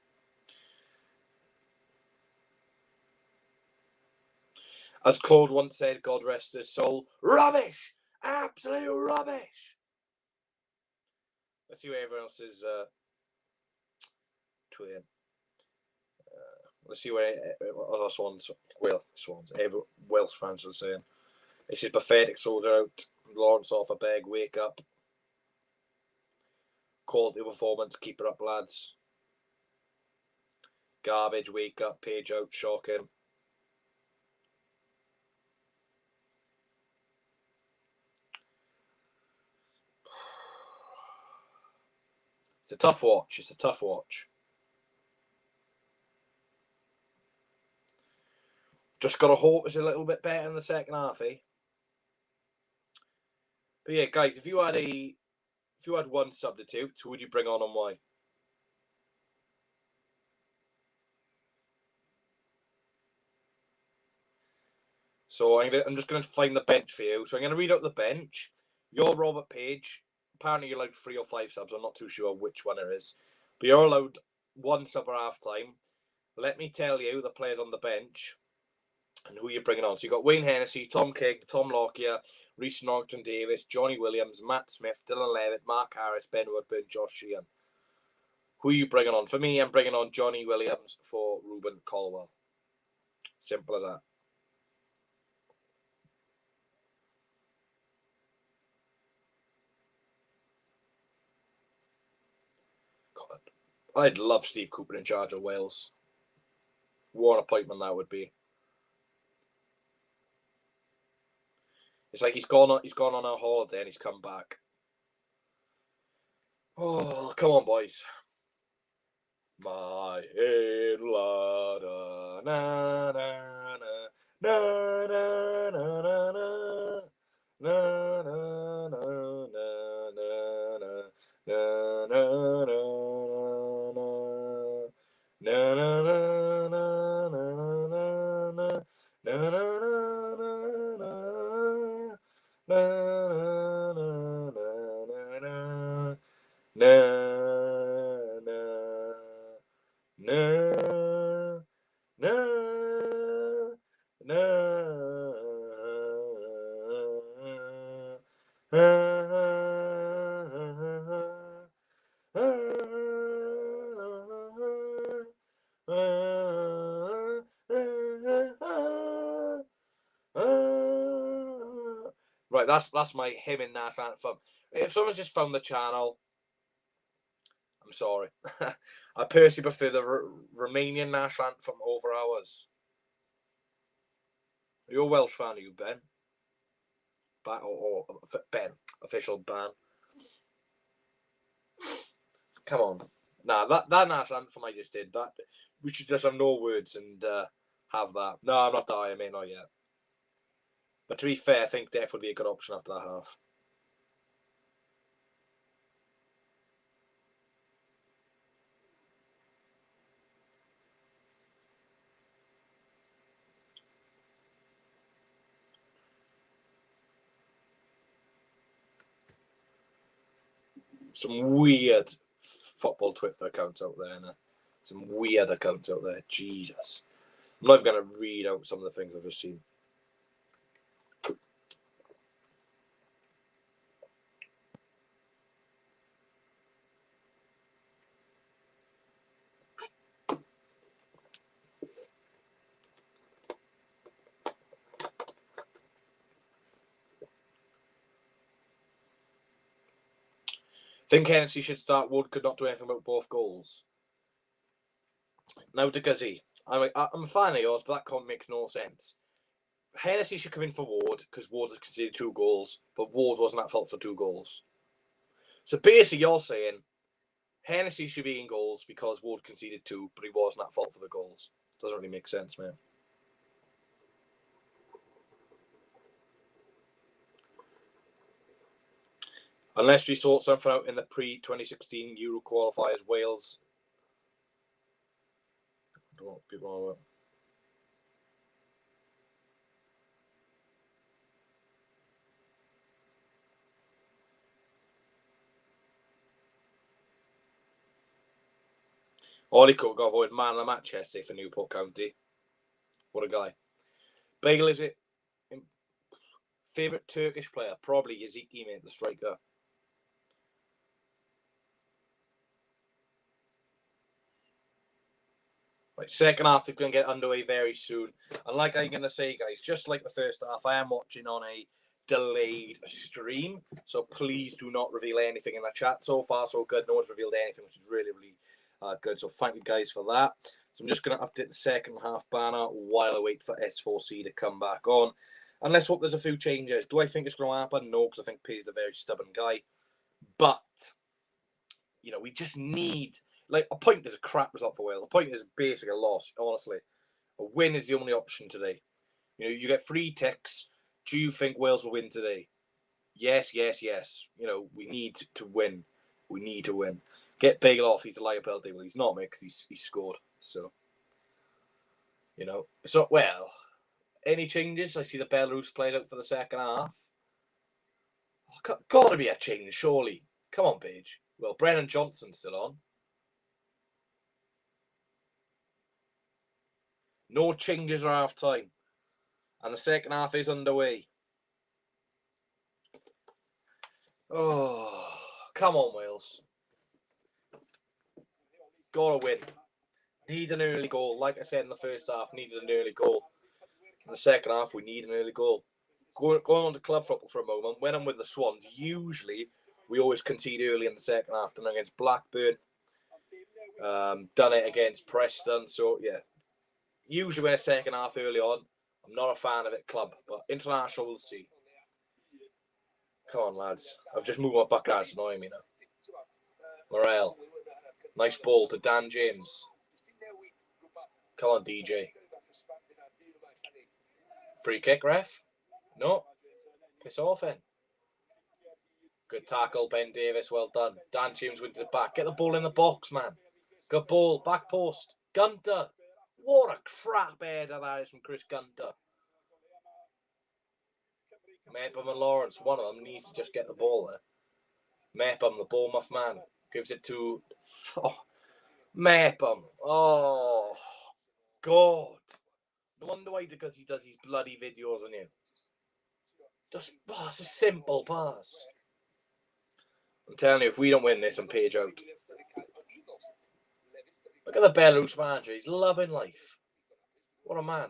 As Claude once said, God rest his soul, rubbish! Absolute rubbish! Let's see what everyone else is tweeting. Let's see what other Swans, Welsh fans are saying. This is pathetic, sold out. Lawrence off a bag, wake up. Quality performance, keep it up, lads. Garbage, wake up, Page out, shocking. It's a tough watch. Just got to hope it's a little bit better in the second half, eh? But yeah, guys, if you had one substitute, who would you bring on and why? So I'm just going to find the bench for you. So I'm going to read out the bench. You're Robert Page. Apparently you're allowed 3 or 5 subs. I'm not too sure which one it is. But you're allowed 1 sub at half time. Let me tell you the players on the bench and who you're bringing on. So you've got Wayne Hennessy, Tom King, Tom Lockyer, Reece Norton Davis, Johnny Williams, Matt Smith, Dylan Levitt, Mark Harris, Ben Woodburn, Josh Sheehan. Who are you bringing on? For me, I'm bringing on Johnny Williams for Ruben Colwell. Simple as that. God, I'd love Steve Cooper in charge of Wales. What an appointment that would be. It's like he's gone on a holiday and he's come back. Oh, come on, boys. My in-lada, na na na na na na na na na na Right, that's my hymn in Nash Anthem. If someone's just found the channel, I'm sorry. I personally prefer the Romanian Nash Anthem over ours. You're a Welsh fan, are you, Ben? Or Ben, official ban. Come on. Nah, that Nash Anthem I just did, that we should just have no words and have that. No, I'm not dying, mate, not yet. But to be fair, I think Def would be a good option after that half. Some weird football Twitter accounts out there, innit? Some weird accounts out there. Jesus. I'm not even going to read out some of the things I've just seen. Think Hennessy should start. Wood could not do anything about both goals. Now, Deguzzi, I'm a fan of yours, but that comment makes no sense. Hennessy should come in for Ward because Ward has conceded 2 goals, but Ward wasn't at fault for 2 goals. So basically, you're saying Hennessy should be in goals because Ward conceded 2, but he wasn't at fault for the goals. Doesn't really make sense, man. Unless we sort something out in the pre-2016 Euro qualifiers, Wales. I don't know what people are. Ollie Cook got avoided man of the match yesterday for Newport County. What a guy. Bale, is it? Favourite Turkish player? Probably Yaziki, mate, the striker. Right, second half is going to get underway very soon. And like I'm going to say, guys, just like the first half, I am watching on a delayed stream. So please do not reveal anything in the chat. So far, so good. No one's revealed anything, which is really, really good. So thank you, guys, for that. So I'm just going to update the second half banner while I wait for S4C to come back on. And let's hope there's a few changes. Do I think it's going to happen? No, because I think Peter's a very stubborn guy. But, you know, we just need... Like, a point is a crap result for Wales. A point is basically a loss, honestly. A win is the only option today. You know, you get 3 ticks. Do you think Wales will win today? Yes, yes, yes. You know, we need to win. We need to win. Get Bale off. He's a liability. Well, he's not, mate, because he's scored. So, you know, it's not... Well, Any changes? I see the Belarus played out for the second half. Oh, gotta be a change, surely. Come on, Paige. Well, Brennan Johnson's still on. No changes at half time. And the second half is underway. Oh, come on, Wales. Gotta win. Need an early goal. Like I said in the first half, needed an early goal. In the second half, we need an early goal. Going on to club football for a moment, when I'm with the Swans, usually we always concede early in the second half. Done against Blackburn. Done it against Preston. So, yeah. Usually when a second half early on, I'm not a fan of it, club. But international, we'll see. Come on, lads. I've just moved my back out. It's annoying me now. Morel. Nice ball to Dan James. Come on, DJ. Free kick, ref? No. Piss off, then. Good tackle, Ben Davis. Well done. Dan James wins it back. Get the ball in the box, man. Good ball. Back post. Gunter. What a crap header that is from Chris Gunter. Mepham and Lawrence. One of them needs to just get the ball there. Mepham, the Bournemouth man. Gives it to... Oh, Mepham. Oh, God. No wonder why, because he does these bloody videos on you. Just pass a simple pass. I'm telling you, if we don't win this, I'm Page out. Look at the Belarus manager. He's loving life. What a man.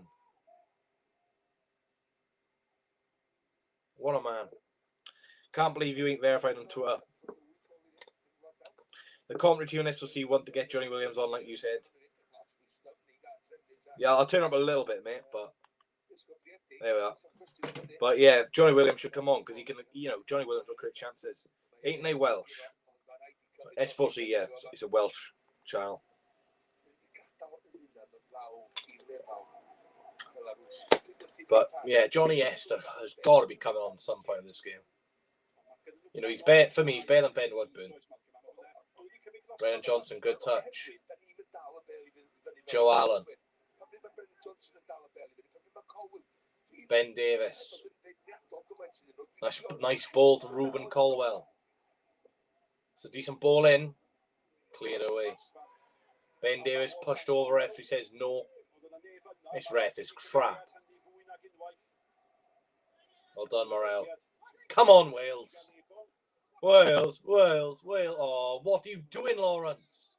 What a man. Can't believe you ain't verified on Twitter. The commentary team on SOC want to get Johnny Williams on, like you said. Yeah, I'll turn up a little bit, mate, but there we are. But yeah, Johnny Williams should come on because he can, Johnny Williams will create chances. Ain't they Welsh? S4C, yeah, it's a Welsh child. But yeah, Johnny Esther has got to be coming on some point in this game. He's better for me. He's better than Ben Woodburn. Brennan Johnson, good touch. Joe Allen. Ben Davis. Nice ball to Ruben Colwell. It's a decent ball in. Cleared away. Ben Davis pushed over. Referee says no. This ref is crap. Well done, Morel. Come on, Wales. Wales. Oh, what are you doing, Lawrence?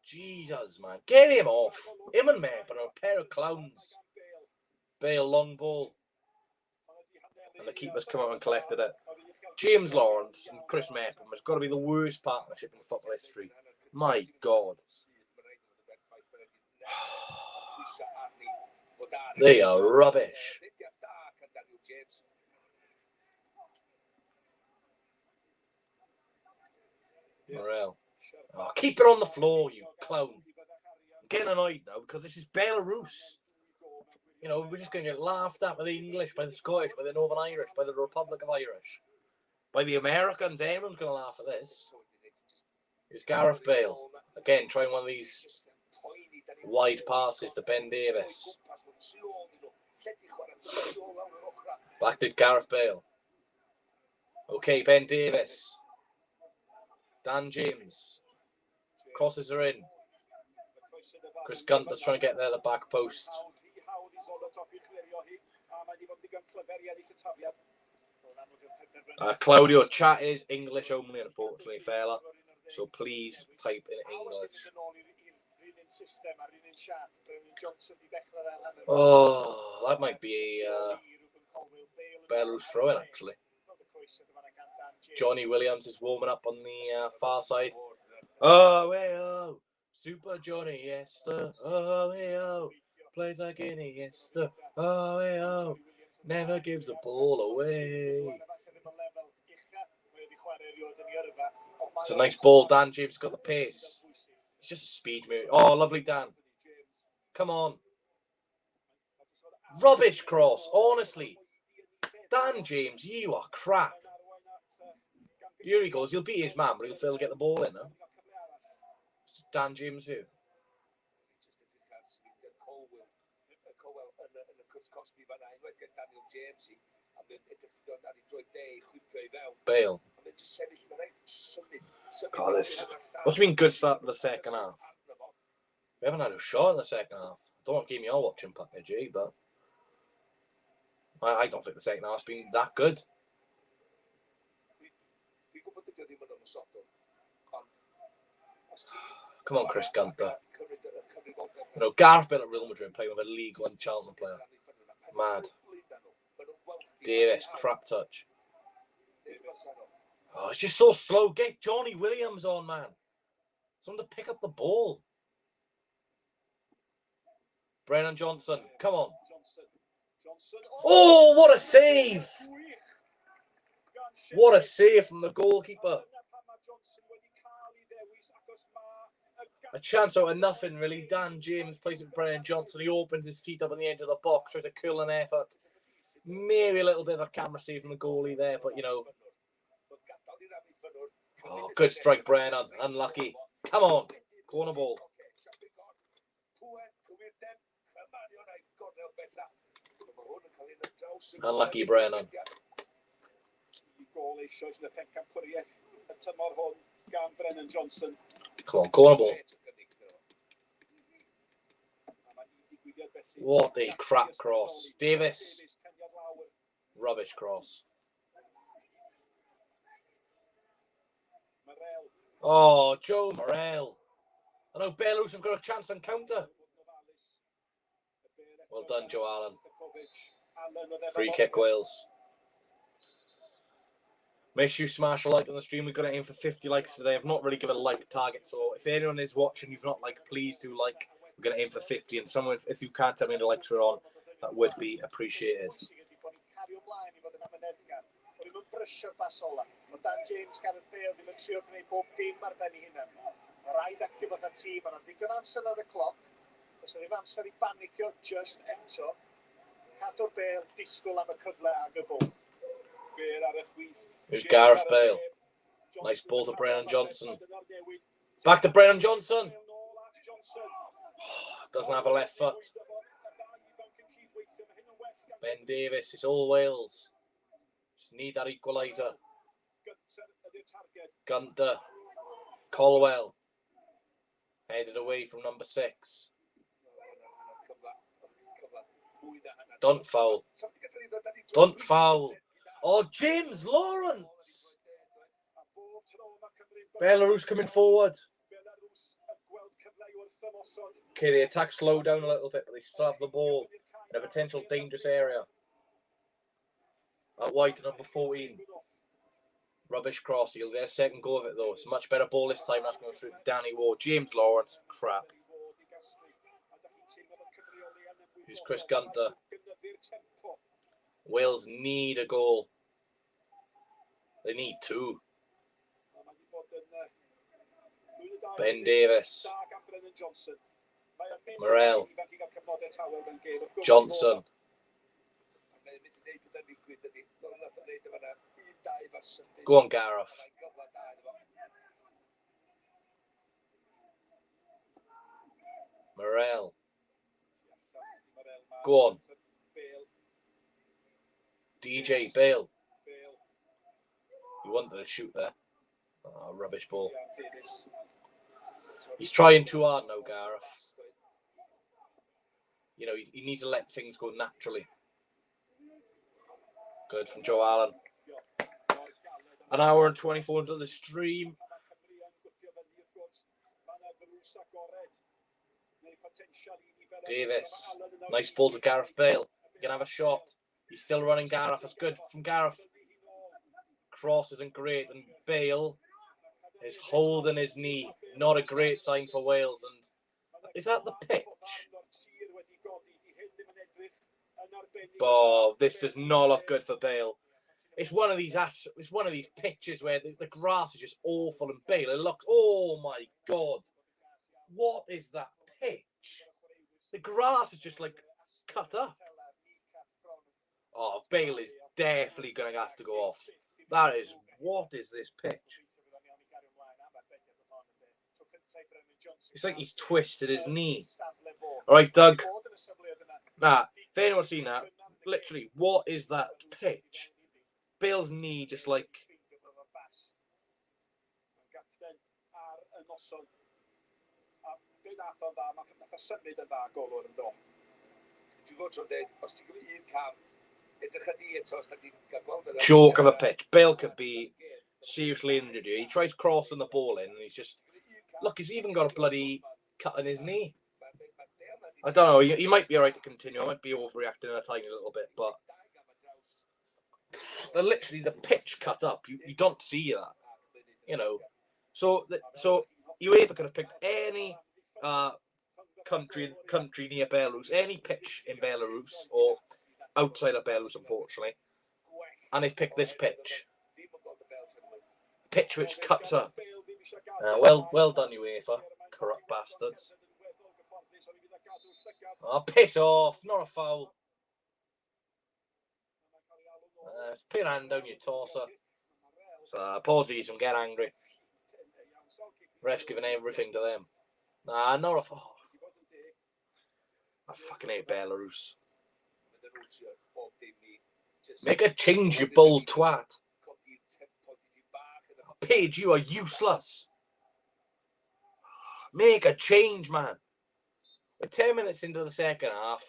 Jesus, man. Get him off. Him and Mep are a pair of clowns. Bale, long ball. And the keeper's come out and collected it. James Lawrence and Chris Mepham has got to be the worst partnership in football history. My God. They are rubbish. Morel. Oh, keep it on the floor, you clown. I'm getting annoyed now because this is Belarus. We're just going to get laughed at by the English, by the Scottish, by the Northern Irish, by the Republic of Irish, by the Americans. Everyone's going to laugh at this. Here's Gareth Bale. Again, trying one of these wide passes to Ben Davis. Back to Gareth Bale. Okay, Ben Davis. Dan James. Crosses are in. Chris Gunter's trying to get there at the back post. Claudio, chat is English only, unfortunately, fella. So please type in English. Oh, that might be a Belarus throw-in, actually. Johnny Williams is warming up on the far side. Oh, hey, oh. Super Johnny Esther. Oh, hey, oh. Plays like Iniesta. Oh, hey, oh. Never gives the ball away. It's a nice ball. Dan James got the pace. It's just a speed move. Oh, lovely Dan. Come on. Rubbish cross, honestly. Dan James, you are crap. Here he goes. He'll beat his man, but he'll still get the ball in, though. Dan James who? Bale. God, this must have been good start to the second half. We haven't had a shot in the second half. I don't want to give me your watching package, but I don't think the second half's been that good. Come on, Chris Gunter. You know, Gareth Bale at Real Madrid playing with a League One Charlton player. Mad. Davis, crap touch. Oh, it's just so slow. Get Johnny Williams on, man. Someone to pick up the ball. Brennan Johnson, come on. Oh, what a save! What a save from the goalkeeper. A chance out of nothing, really. Dan James plays with Brennan Johnson. He opens his feet up on the edge of the box. Tries a curling effort. Maybe a little bit of a camera save from the goalie there, but, you know. Oh, good strike, Brennan. Unlucky. Come on. Corner ball. Unlucky, Brennan. Come on, corner ball. What a crap cross. Davis. Rubbish cross. Oh, Joe Morel. I know Belarus have got a chance on counter. Well done, Joe Allen. Free kick, Wales. Make sure you smash a like on the stream. We're going to aim for 50 likes today. I've not really given a like target, so if anyone is watching, you've not liked, please do like. We're going to aim for 50, and someone, if you can't tell me the likes we're on, that would be appreciated. Dan James, Gareth Bale, ddim yn trio gwneud bob dim ar ben ei hunan. Mae rhaid actio fatha tîm, mae'n ddigon amser ar y cloc. Os ddim amser i banicio just eto. Cadw'r Bale, disgwyl am y cyfle ag y gol. Bale ar y chwith. Here's Gareth Bale. Nice ball to Brennan Johnson. Back to Brennan Johnson. Doesn't have a left foot. Ben Davis, it's all Wales. Just need that equaliser. Gunter. Colwell. Headed away from number 6. Don't foul. Don't foul. Oh, James Lawrence. Belarus coming forward. Okay, the attack slowed down a little bit, but they still have the ball in a potential dangerous area. Out wide to number 14. Rubbish cross. He'll get a second go of it, though. It's a much better ball this time. That's going through Danny Ward. James Lawrence. Crap. Here's Chris Gunter. Wales need a goal. They need 2. Ben Davis. Morel. Johnson. Go on, Gareth. Morel. Go on. DJ Bale. You wanted to shoot there. Oh, rubbish ball. He's trying too hard now, Gareth. You know, he needs to let things go naturally. Good from Joe Allen. An hour and 24 into the stream. Davis. Nice ball to Gareth Bale. He can have a shot. He's still running Gareth. That's good from Gareth. Cross isn't great. And Bale is holding his knee. Not a great sign for Wales. And is that the pitch? Oh, this does not look good for Bale. It's one of these pitches where the grass is just awful, and Bale, it looks, oh my God, what is that pitch? The grass is just like cut up. Oh, Bale is definitely going to have to go off. That is, what is this pitch? It's like he's twisted his knee. All right, Doug. Nah, if anyone's seen that, literally, what is that pitch? Bale's knee just like... Joke of a pitch. Bale could be seriously injured here. He tries crossing the ball in and he's just... Look, he's even got a bloody cut in his knee. I don't know. He might be alright to continue. I might be overreacting a tiny little bit, but... Literally, the pitch cut up. You don't see that. You know. So UEFA could have picked any country near Belarus, any pitch in Belarus, or outside of Belarus, unfortunately. And they've picked this pitch. Pitch which cuts up. Well done, UEFA. Corrupt bastards. Oh, piss off. Not a foul. Put your hand down, you tosser. So, apologies, I'm getting angry. Ref's giving everything to them. Nah, not a foul. I fucking hate Belarus. Make a change, you bull twat. Page, you are useless. Make a change, man. We're 10 minutes into the second half.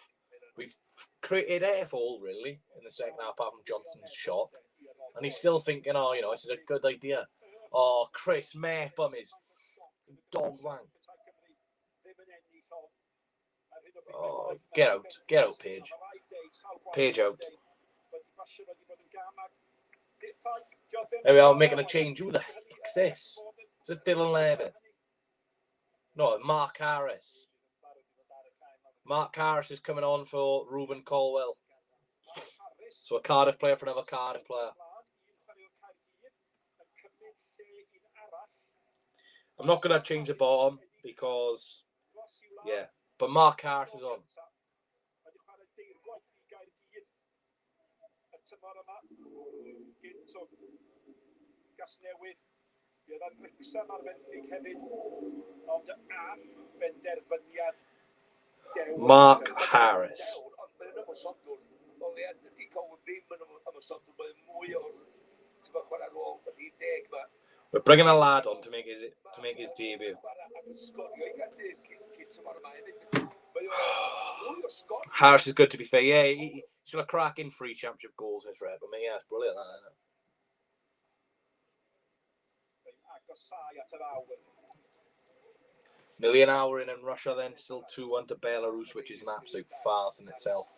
We've created F-all, really, in the second half, apart from Johnson's shot. And he's still thinking, oh, you know, this is a good idea. Oh, Chris Mepham is dog wank. Oh, get out, Page. Page out. There we are, making a change. Who the fuck's this? Is it Dylan Levitt? No, Mark Harris. Mark Harris is coming on for Ruben Colwell. So a Cardiff player for another Cardiff player. I'm not going to change the bottom because, yeah, but Mark Harris is on. Mark Harris. We're bringing a lad on to make his debut. Harris is good, to be fair. Yeah, he's got a cracking 3 championship goals in his rep. I mean, yeah, it's brilliant, that, isn't it? Nearly an hour in Russia, then still 2-1 to Belarus, which is an absolute farce in itself.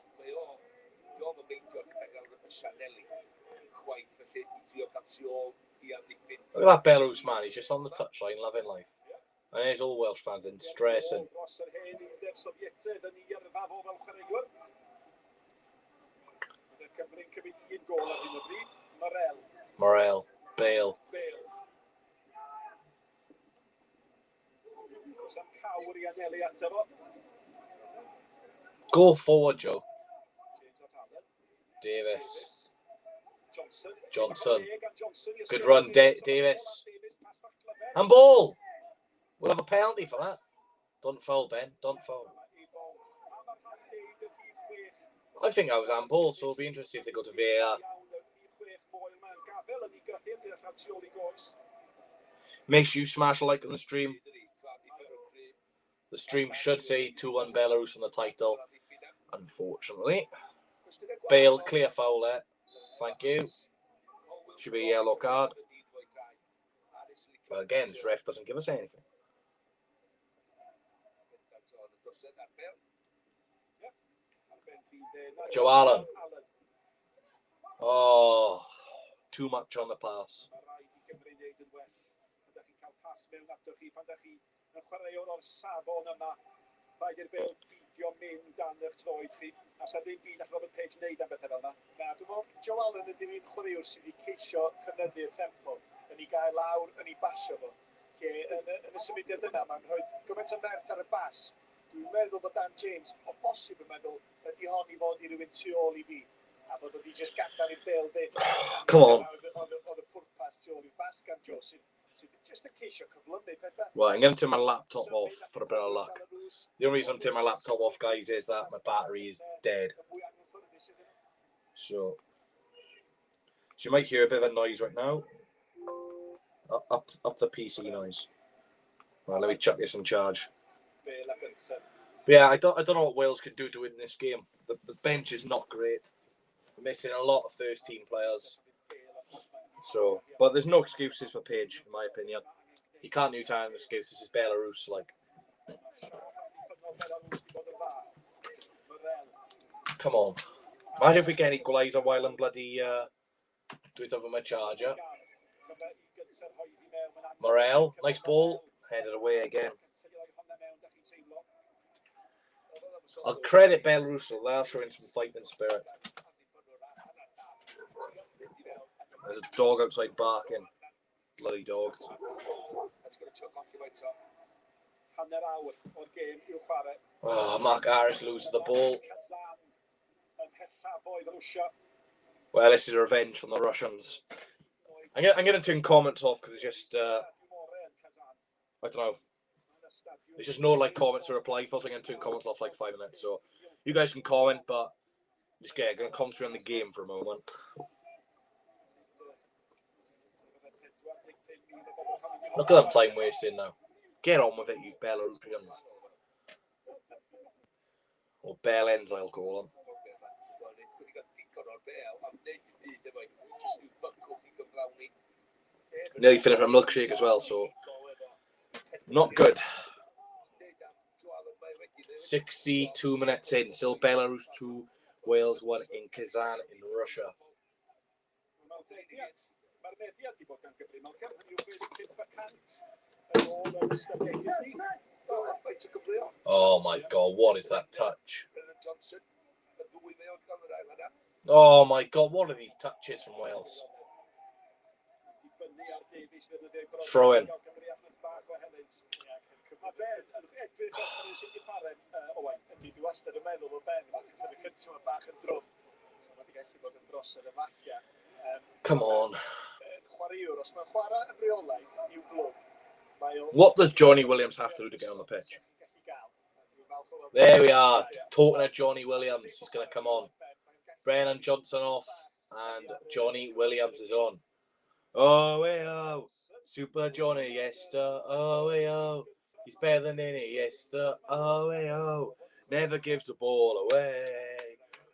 Look at that Belarus man, he's just on the touchline, loving life. And there's all Welsh fans in stressing. Morel, Bale. Go forward, Joe. Davis. Johnson. Good run, Davis. And ball. We'll have a penalty for that. Don't foul, Ben. Don't foul. I think that was handball, so it'll be interesting if they go to VAR. Make sure you smash a like on the stream. The stream should say 2-1 Belarus on the title. Unfortunately. Bale, clear foul there. Thank you. Should be a yellow card. But again, this ref doesn't give us anything. Joe Allen. Oh, too much on the pass. Joe Allen ydy'r un chwaraewr sydd wedi ceisio cynyddu y tempo yn ei gael lawr yn ei basio fo. Yn y symudiad yna, mae'n rhoi gymaint o merch ar y bas. Dwi'n meddwl bod Dan James, o bosib yn meddwl, ydy hon i fod i rywun tu ôl i fi. A bod wedi just gadael i'r Bale fynd. Come on. Oedd y pwrpas tu ôl i'r bas gan Joe sydd just yn ceisio cyflymu pethau. Right, I'm going to turn my laptop off for a bit of luck. The only reason I'm turning my laptop off, guys, is that my battery is dead. So you might hear a bit of a noise right now. Up the PC noise. Well, let me chuck this in charge. But yeah, I don't know what Wales can do to win this game. The bench is not great. We're missing a lot of first team players. So, but there's no excuses for Page, in my opinion. He can't use time excuses. This is Belarus, like. Come on. Imagine if we get an equaliser while I'm bloody doing something with my charger. Morel, nice ball. Headed away again. I'll credit Belarus, so they're showing some fighting spirit. There's a dog outside barking. Bloody dogs. Oh, Mark Harris loses the ball. Well, this is revenge from the Russians. I'm going to turn comments off because it's just, I don't know. There's just no like comments to reply for, so I'm going to turn comments off for like 5 minutes. So you guys can comment, but just I'm going to concentrate on the game for a moment. Look at them time wasting now. Get on with it, you Belarusians. Or Bellends, I'll call them. Nearly finished my milkshake as well, so not good. 62 minutes in, still Belarus 2, Wales 1 in Kazan in Russia. Oh my god, what is that touch? Oh my god, what are these touches from Wales? Throw in. Come on. What does Johnny Williams have to do to get on the pitch? There we are. Talking to Johnny Williams. He's going to come on. Brennan Johnson off. And Johnny Williams is on. Oh, hey, oh. Super Johnny, yes, oh, hey, oh. He's better than any, yes, oh, hey, oh. Never gives the ball away.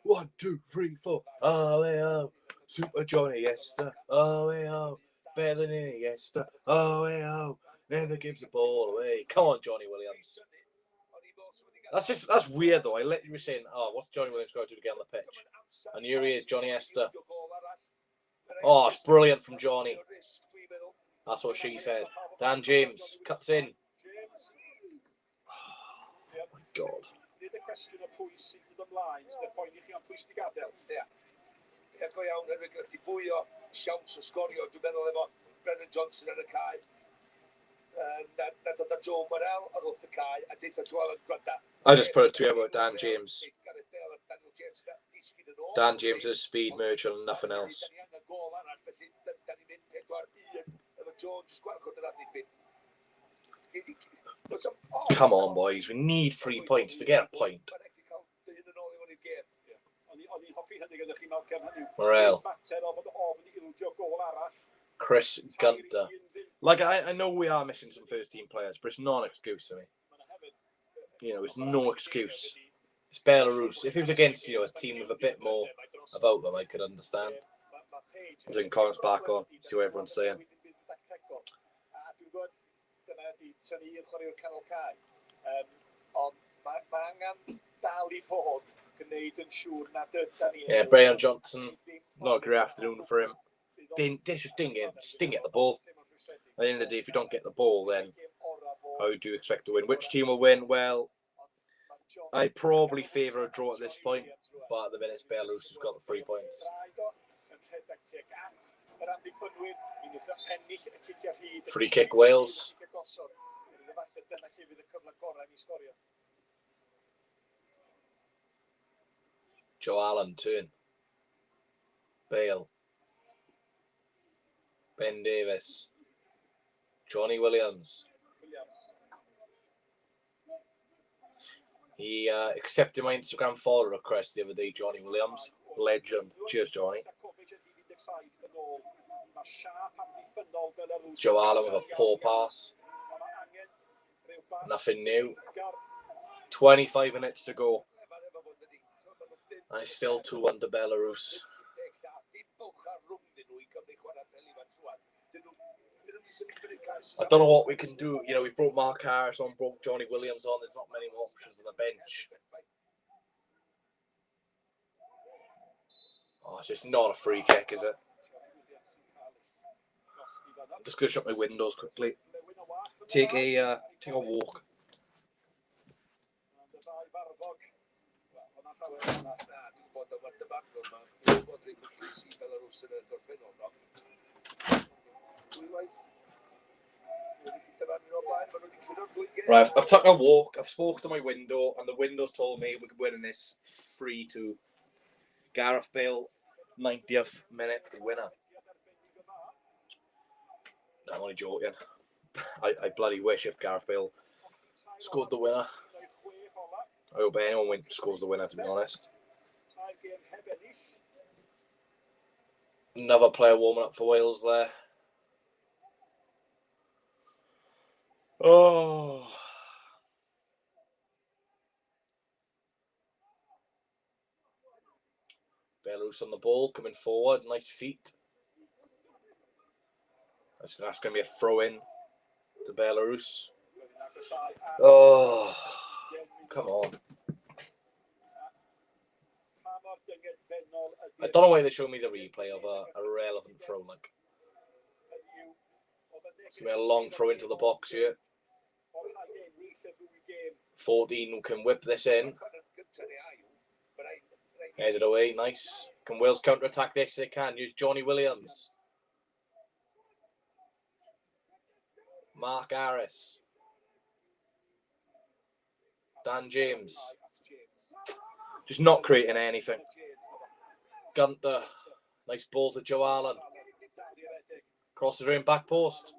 1, 2, 3, 4. Oh, hey, oh. Super Johnny, yes, oh, hey, oh. Better than any, yes, oh, hey, oh. Never gives the ball away. Come on, Johnny Williams. That's weird though. I literally was saying, oh, what's Johnny Williams going to do to get on the pitch? And here he is, Johnny Esther. Oh, it's brilliant from Johnny. That's what she said. Dan James cuts in. Oh my god. I just put it to him about Dan James. Dan James is speed merchant and nothing else. Come on, boys. We need 3 points. Forget a point. Morel. Chris Gunter. Like, I know we are missing some first team players, but it's not an excuse to me. You know, it's no excuse. It's Belarus. If it was against, you know, a team with a bit more about them, I could understand. I'm taking comments back on, see what everyone's saying. Yeah, Brennan Johnson, not a great afternoon for him. Just didn't get the ball. At the end of the day, if you don't get the ball, then how do you expect to win? Which team will win? Well, I probably favour a draw at this point, but at the minute, it's Belarus who's got the 3 points. Free kick Wales. Joe Allen turn. Bale. Ben Davis. Johnny Williams. He accepted my Instagram follow request the other day, Johnny Williams. legend. Cheers, Johnny. Joe Allen with a poor pass. Nothing new. 25 minutes to go. And it's still 2-1 to Belarus. I don't know what we can do. You know, we've brought Mark Harris on, brought Johnny Williams on. There's not many more options on the bench. Oh, it's just not a free kick, is it? I'm just going to shut my windows quickly. Take a walk. Right, I've took a walk. I've spoke to my window, and the window's told me we could win in this 3-2. Gareth Bale, 90th minute winner. No, I'm only joking. I bloody wish if Gareth Bale scored the winner. I hope anyone scores the winner, to be honest. Another player warming up for Wales there. Oh. Belarus on the ball, coming forward. Nice feet. That's going to be a throw-in to Belarus. Oh, come on. I don't know why they showed me the replay of a relevant throw. Like, it's going to be a long throw into the box here. 14 who can whip this in. Headed away, nice. Can Wales counter-attack this? They can. Use Johnny Williams. Mark Harris. Dan James. Just not creating anything. Gunter. Nice ball to Joe Allen. Crosses her in back post.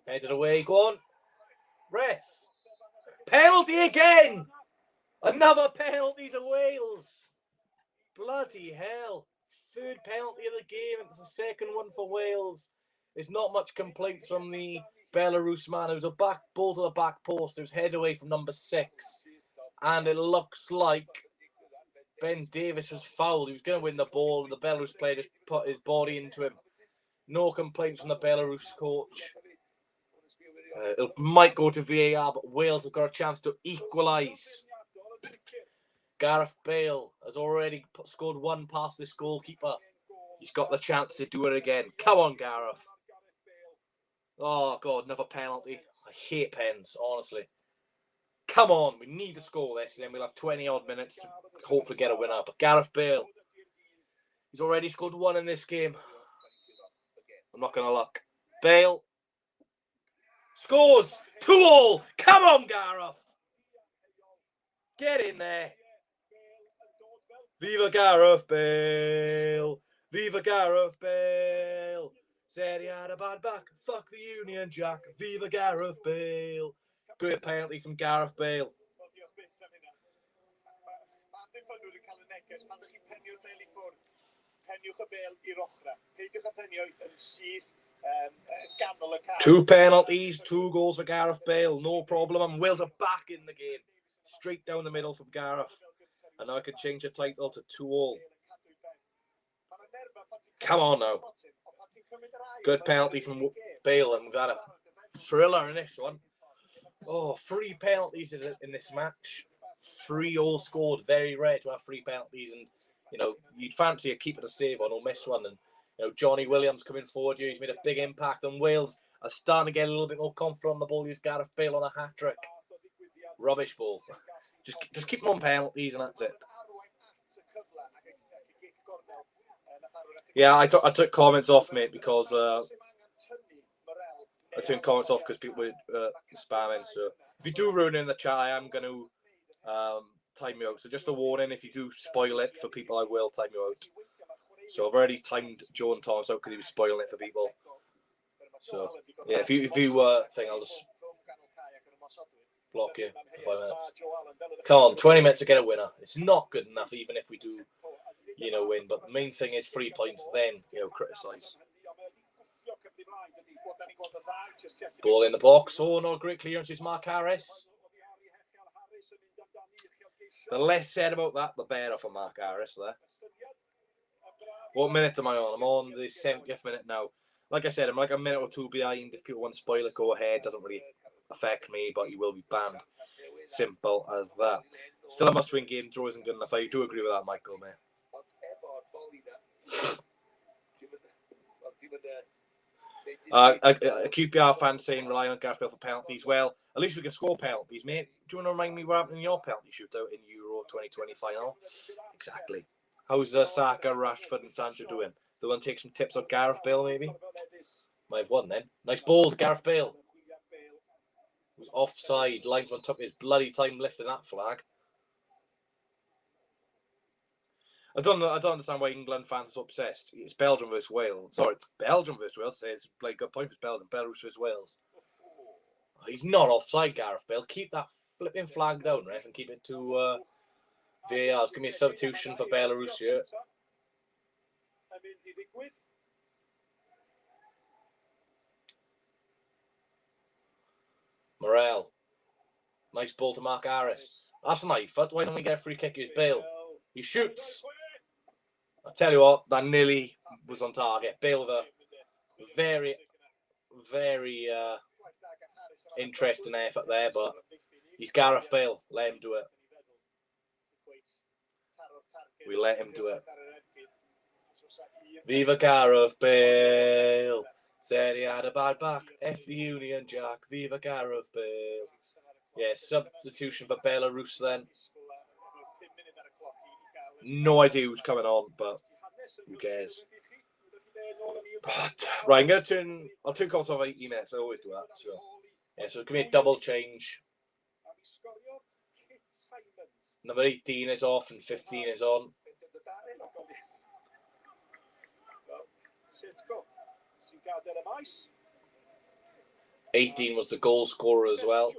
Headed away. Go on. Ref. Penalty again. Another penalty to Wales. Bloody hell. Third penalty of the game. It's the second one for Wales. There's not much complaints from the Belarus man. It was a back ball to the back post. It was head away from number 6. And it looks like Ben Davies was fouled. He was going to win the ball. And the Belarus player just put his body into him. No complaints from the Belarus coach. It might go to VAR, but Wales have got a chance to equalise. Gareth Bale has already scored one past this goalkeeper. He's got the chance to do it again. Come on, Gareth. Oh, God, another penalty. I hate pens, honestly. Come on, we need to score this, and then we'll have 20-odd minutes to hopefully get a winner. But Gareth Bale, he's already scored one in this game. I'm not going to look. Bale scores 2-2. Come on, Gareth. Get in there. Viva Gareth Bale. Viva Gareth Bale. Said he had a bad back. Fuck the Union Jack. Viva Gareth Bale. Great penalty from Gareth Bale. Two penalties, 2 goals for Gareth Bale. No problem. And Wales are back in the game. Straight down the middle from Gareth. And now I can change the title to 2-2. Come on now. Good penalty from Bale. And we've had a thriller in this one. Oh, 3 penalties in this match. 3 all scored. Very rare to have 3 penalties. And, you know, you'd fancy a keeper to save one or miss one. And, you know, Johnny Williams coming forward here. He's made a big impact. And Wales are starting to get a little bit more confident on the ball. Use Gareth Bale on a hat-trick. Rubbish ball. Just keep them on penalties and that's it. Yeah, I took comments off, mate, because I turned comments off because people were spamming. So if you do ruin it in the chat, I am going to time you out. So just a warning, if you do spoil it for people, I will time you out. So I've already timed Joe and Thomas out because he was spoiling it for people. So yeah, if you think, I'll just block you for 5 minutes. Come on, 20 minutes to get a winner. It's not good enough, even if we do win. But the main thing is 3 points, then, criticise. Ball in the box. Oh, no, great clearance is Mark Harris. The less said about that, the better for Mark Harris there. What minute am I on? I'm on the 70th minute now. Like I said, I'm like a minute or two behind. If people want to spoil it, go ahead. Doesn't really affect me, but you will be banned. Simple as that. Still a must-win game. Draw isn't good enough. I do agree with that, Michael, mate. A QPR fan saying rely on Gareth Bale for penalties. Well, at least we can score penalties, mate. Do you want to remind me what happened in your penalty shootout in Euro 2020 final? Exactly. How's Saka, Rashford and Sancho doing? They want to take some tips on Gareth Bale, maybe? Might have won then. Nice ball to Gareth Bale. He was offside. Linesman took his bloody time lifting that flag. I don't understand why England fans are so obsessed. It's Belgium versus Wales. Sorry, it's Belgium versus Wales. It's like a point for Belgium. Belarus versus Wales. Oh, he's not offside, Gareth Bale. Keep that flipping flag down, ref, and keep it to VAR. Give me a substitution for Belarus here. Morel. Nice ball to Mark Harris. That's a knife foot. Why don't we get a free kick? Here's Bale. He shoots. I tell you what, that nearly was on target. Bale with a very, very interesting effort there, but he's Gareth Bale. Let him do it. We let him do it. Viva Gareth Bale. Said he had a bad back. F the Union Jack. Viva Gareth Bale. Yeah, substitution for Belarus then. No idea who's coming on, but who cares? But, right, I'm going to turn... I'll turn calls off 80 minutes. I always do that. So, yeah, so give me a double change. Number 18 is off and 15 is on. 18 was the goal scorer as well.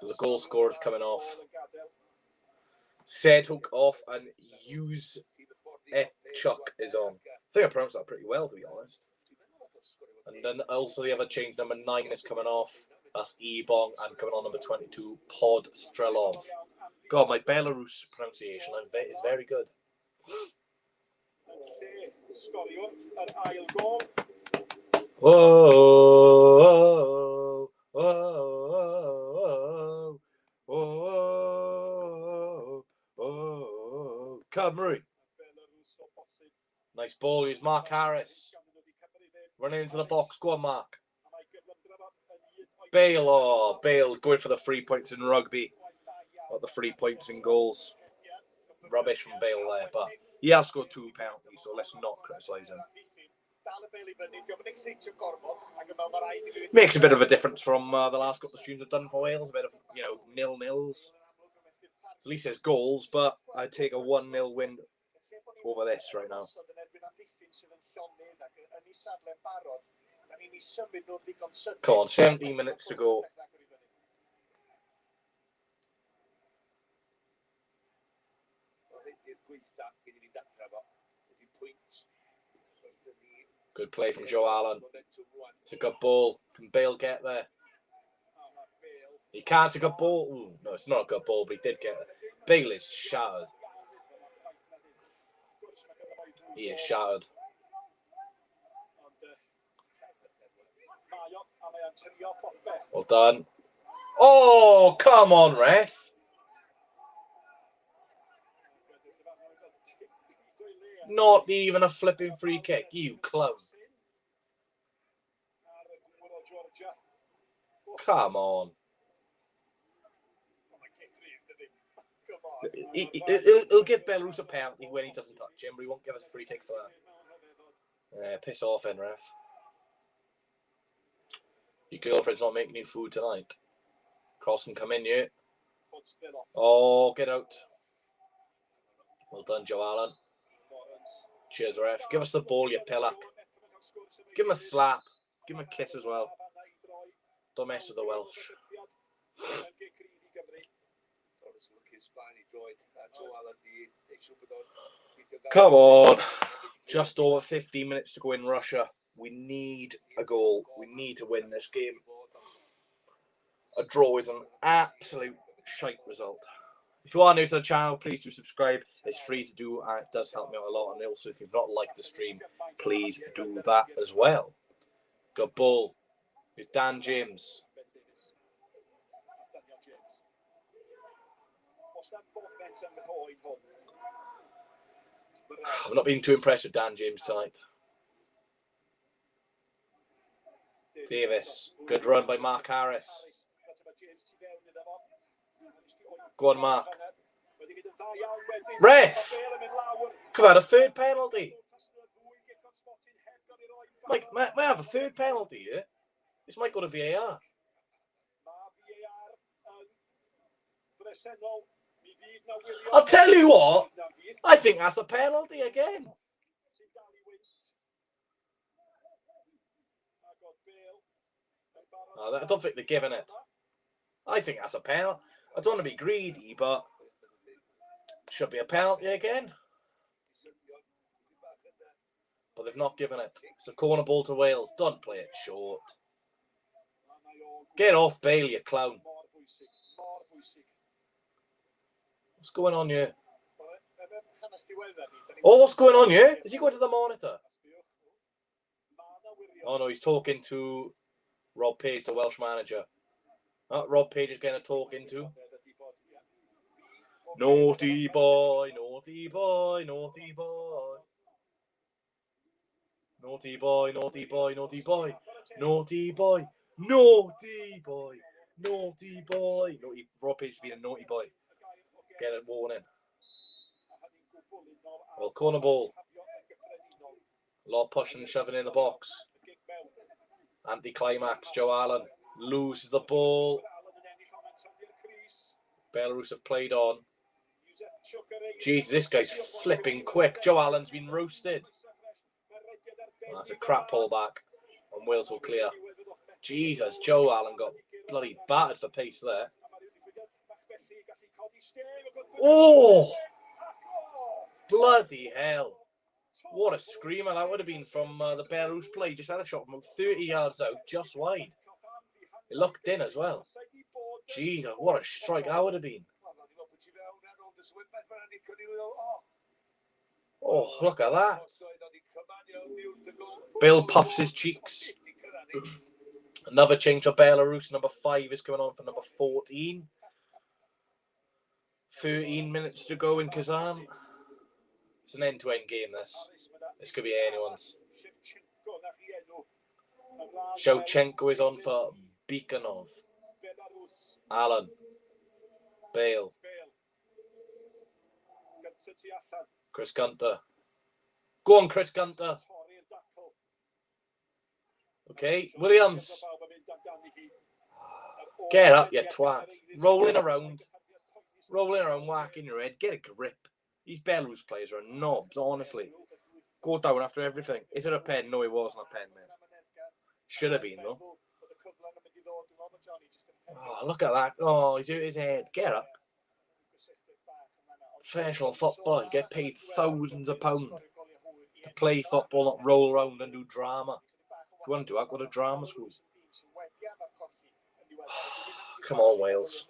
So the goal scorer is coming off. Said hook off and use Chuck is on. I think I pronounced that pretty well, to be honest. And then also the other change, number 9 is coming off. That's Ebong, and coming on number 22, Pod Strelov. God, my Belarus pronunciation is very good. Whoa, whoa, whoa, whoa. Cameron. Nice ball. Here's Mark Harris. Running into the box. Go on, Mark. Bale. Oh, Bale's going for the 3 points in rugby. Not the 3 points in goals. Rubbish from Bale there, but he has scored 2 penalties, so let's not criticise him. Makes a bit of a difference from the last couple of streams I've done for Wales. A bit of, 0-0s. At least there's goals, but I'd take a 1-0 win over this right now. Come on, 17 minutes to go. Good play from Joe Allen. It's a good ball. Can Bale get there? He can't. It's a good ball. Ooh, no, it's not a good ball, but he did get there. Bale is shattered. He is shattered. Well done. Oh, come on, ref. Not even a flipping free kick, you clown. Come on. He'll give Belarus a penalty when he doesn't touch him, but he won't give us a free kick for that. Piss off, then, ref. Your girlfriend's not making you food tonight. Cross can come in here. Oh, get out. Well done, Joe Allen. Cheers, ref. Give us the ball, you pillock. Give him a slap. Give him a kiss as well. Don't mess with the Welsh. Come on. Just over 15 minutes to go in Russia. We need a goal. We need to win this game. A draw is an absolute shite result. If you are new to the channel, please do subscribe. It's free to do and it does help me out a lot. And also, if you've not liked the stream, please do that as well. Good ball. With Dan James. I've not been too impressed with Dan James tonight. Davis. Good run by Mark Harris. Go on, Mark. Ref! Could have had a third penalty. Mike, may I have a third penalty here? This might go to VAR. I'll tell you what. I think that's a penalty again. Oh, I don't think they're giving it. I think that's a penalty. I don't want to be greedy, but should be a penalty again. But they've not given it. It's a corner ball to Wales. Don't play it short. Get off, Bale, you clown. What's going on here? Oh, what's going on here? Is he going to the monitor? Oh, no, he's talking to Rob Page, the Welsh manager. Rob Page is getting a talking to. Naughty boy, naughty boy, naughty boy. Naughty boy, naughty boy, naughty boy. Naughty boy, naughty boy, naughty boy. Naughty, Rob Page being a naughty boy. Get a warning. Well, corner ball. A lot of pushing and shoving in the box. Anti-climax. Joe Allen loses the ball. Belarus have played on. Jeez, this guy's flipping quick. Joe Allen's been roasted. Oh, that's a crap pullback. And Wales will clear. Jesus, Joe Allen got bloody battered for pace there. Oh! Bloody hell. What a screamer that would have been from the Belarus play. Just had a shot from 30 yards out, just wide. It looked in as well. Jesus, what a strike that would have been. Oh, look at that. Bill puffs his cheeks. Another change for Belarus. Number 5 is coming on for number 14. 13 minutes to go in Kazan. It's an end-to-end game, this. This could be anyone's. Shevchenko is on for Bekanov. Allen. Bale. Chris Gunter. Go on, Chris Gunter. Okay, Williams. Get up, you twat. Rolling around, whacking your head. Get a grip. These Belarus players are knobs, honestly. Go down after everything. Is it a pen? No, it wasn't a pen, man. Should have been, though. Oh, look at that. Oh, he's out his head. Get up. Professional football. You get paid thousands of pounds to play football, not roll around and do drama. If you want to do that, go to drama school. Come on, Wales.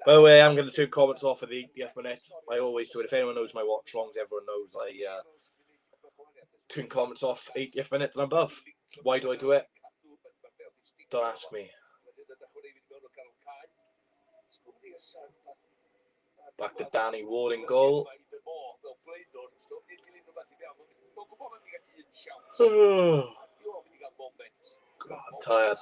By the way, I'm going to take comments off of the 80th minute. I always do it. If anyone knows my watch longs, everyone knows I turn comments off 80th minute and above. Why do I do it? Don't ask me. Back to Danny Ward in goal. God, I'm tired.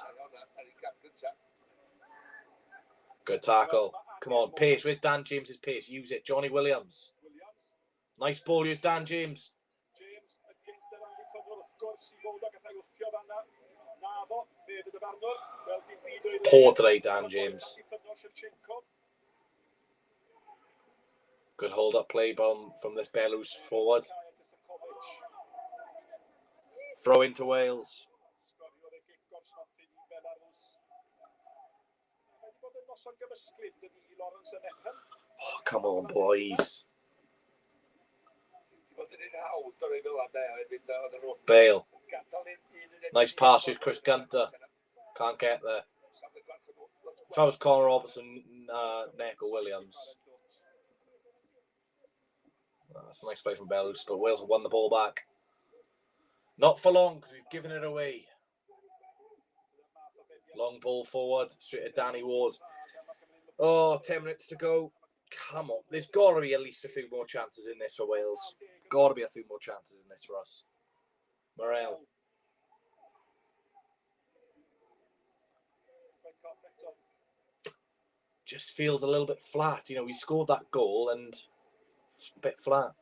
Good tackle. Come on, pace. Where's Dan James's pace? Use it. Johnny Williams. Nice ball. Use Dan James. Poor today, Dan James. Good hold-up play bomb from this Belarus forward. Throw into Wales. Oh, come on, boys. Bale. Nice passes, Chris Gunter. Can't get there. If I was Conor Robertson, Neco Williams. That's a nice play from Belarus, but Wales have won the ball back. Not for long, because we've given it away. Long ball forward, straight to Danny Ward. Oh, 10 minutes to go. Come on. There's got to be at least a few more chances in this for Wales. Got to be a few more chances in this for us. Morel. Just feels a little bit flat. You know, we scored that goal and it's a bit flat.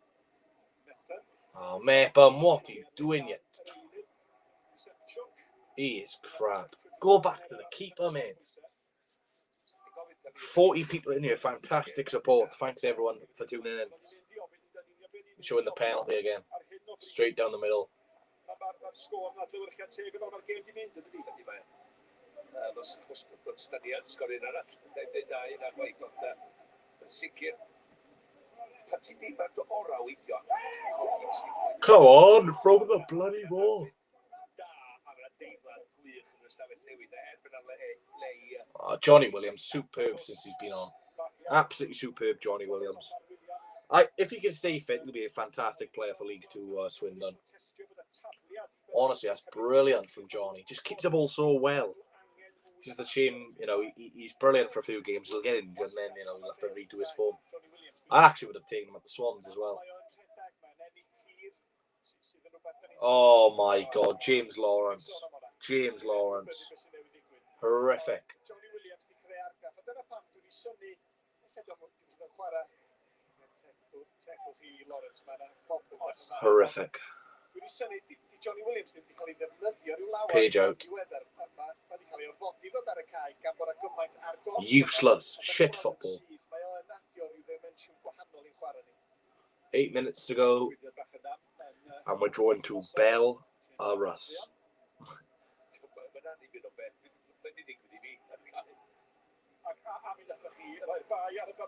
Oh, Mepham, what are you doing yet? He is crap. Go back to the keeper, mate. 40 people in here. Fantastic support. Thanks, everyone, for tuning in. Showing the penalty again. Straight down the middle. Come on, from the bloody ball. Oh, Johnny Williams, superb since he's been on. Absolutely superb, Johnny Williams. If he can stay fit, he'll be a fantastic player for League Two, Swindon. Honestly, that's brilliant from Johnny. Just keeps the ball so well. It's just a shame, you know, he's brilliant for a few games. He'll get injured and then, you know, he'll have to redo his form. I actually would have taken him at the Swans as well. Oh my God, James Lawrence. James Lawrence. Horrific. Horrific. Page out. Useless. Shit football. 8 minutes to go. And we're drawing to Belarus.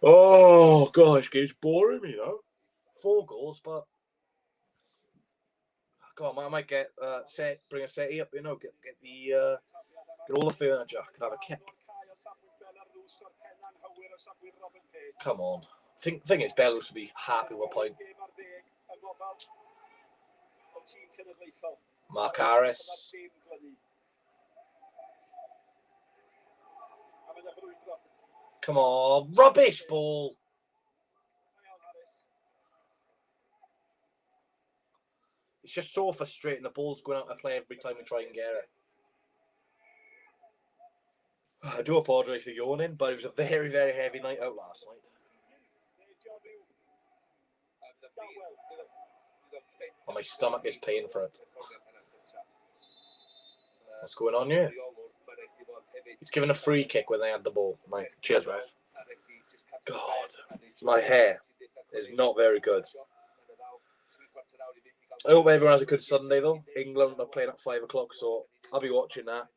Oh gosh, it's boring me, you know. 4 goals, but God, I might get bring a settee up, you know, get all the furniture, can have a kip. Come on. Thing is, Belarus will be happy with a point. Mark Harris. Come on, rubbish ball. It's just so frustrating. The ball's going out of play every time we try and get it. I do apologise for yawning, but it was a very, very heavy night out last night. And my stomach is paying for it. What's going on here? He's given a free kick when they had the ball. Cheers, ref. God, my hair is not very good. I hope everyone has a good Sunday, though. England are playing at 5 o'clock, so I'll be watching that.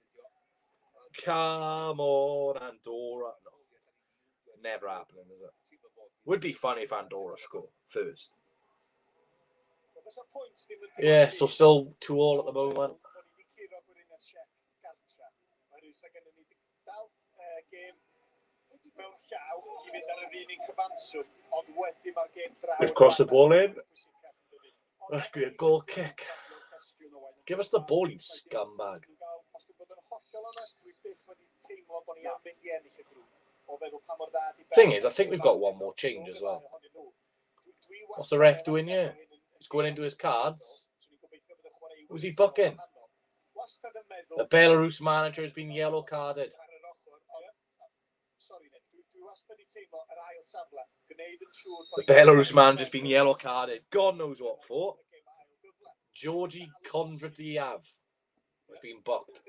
Come on, Andorra. No. Never happening, is it? Would be funny if Andorra score first. Yeah, so still 2-2 at the moment. We've crossed the ball in. That's be a goal kick. Give us the ball, you scumbag. Thing is, I think we've got one more change as well. What's the ref doing here? He's going into his cards. Who's he booking? The Belarus manager has been yellow carded. The Belarus manager's been yellow carded. God knows what for. Georgi Kondratiev has been booked.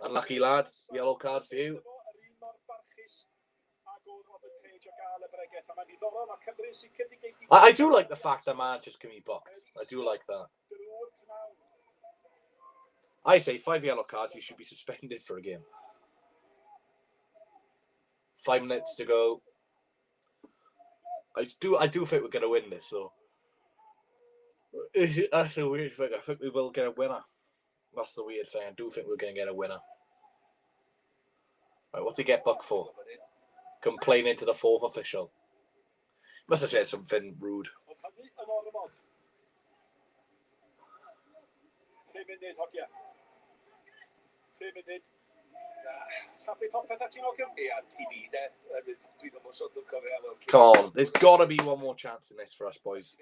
Unlucky lad. Yellow card for you. I do like the fact that managers can be booked. I do like that. I say 5 yellow cards, you should be suspended for a game. 5 minutes to go. I do think we're going to win this, though. That's the weird thing. I think we will get a winner. That's the weird thing. I do think we're going to get a winner. Right, what's he get booked for? Complaining to the fourth official. Must have said something rude. Come on, there's got to be one more chance in this for us, boys.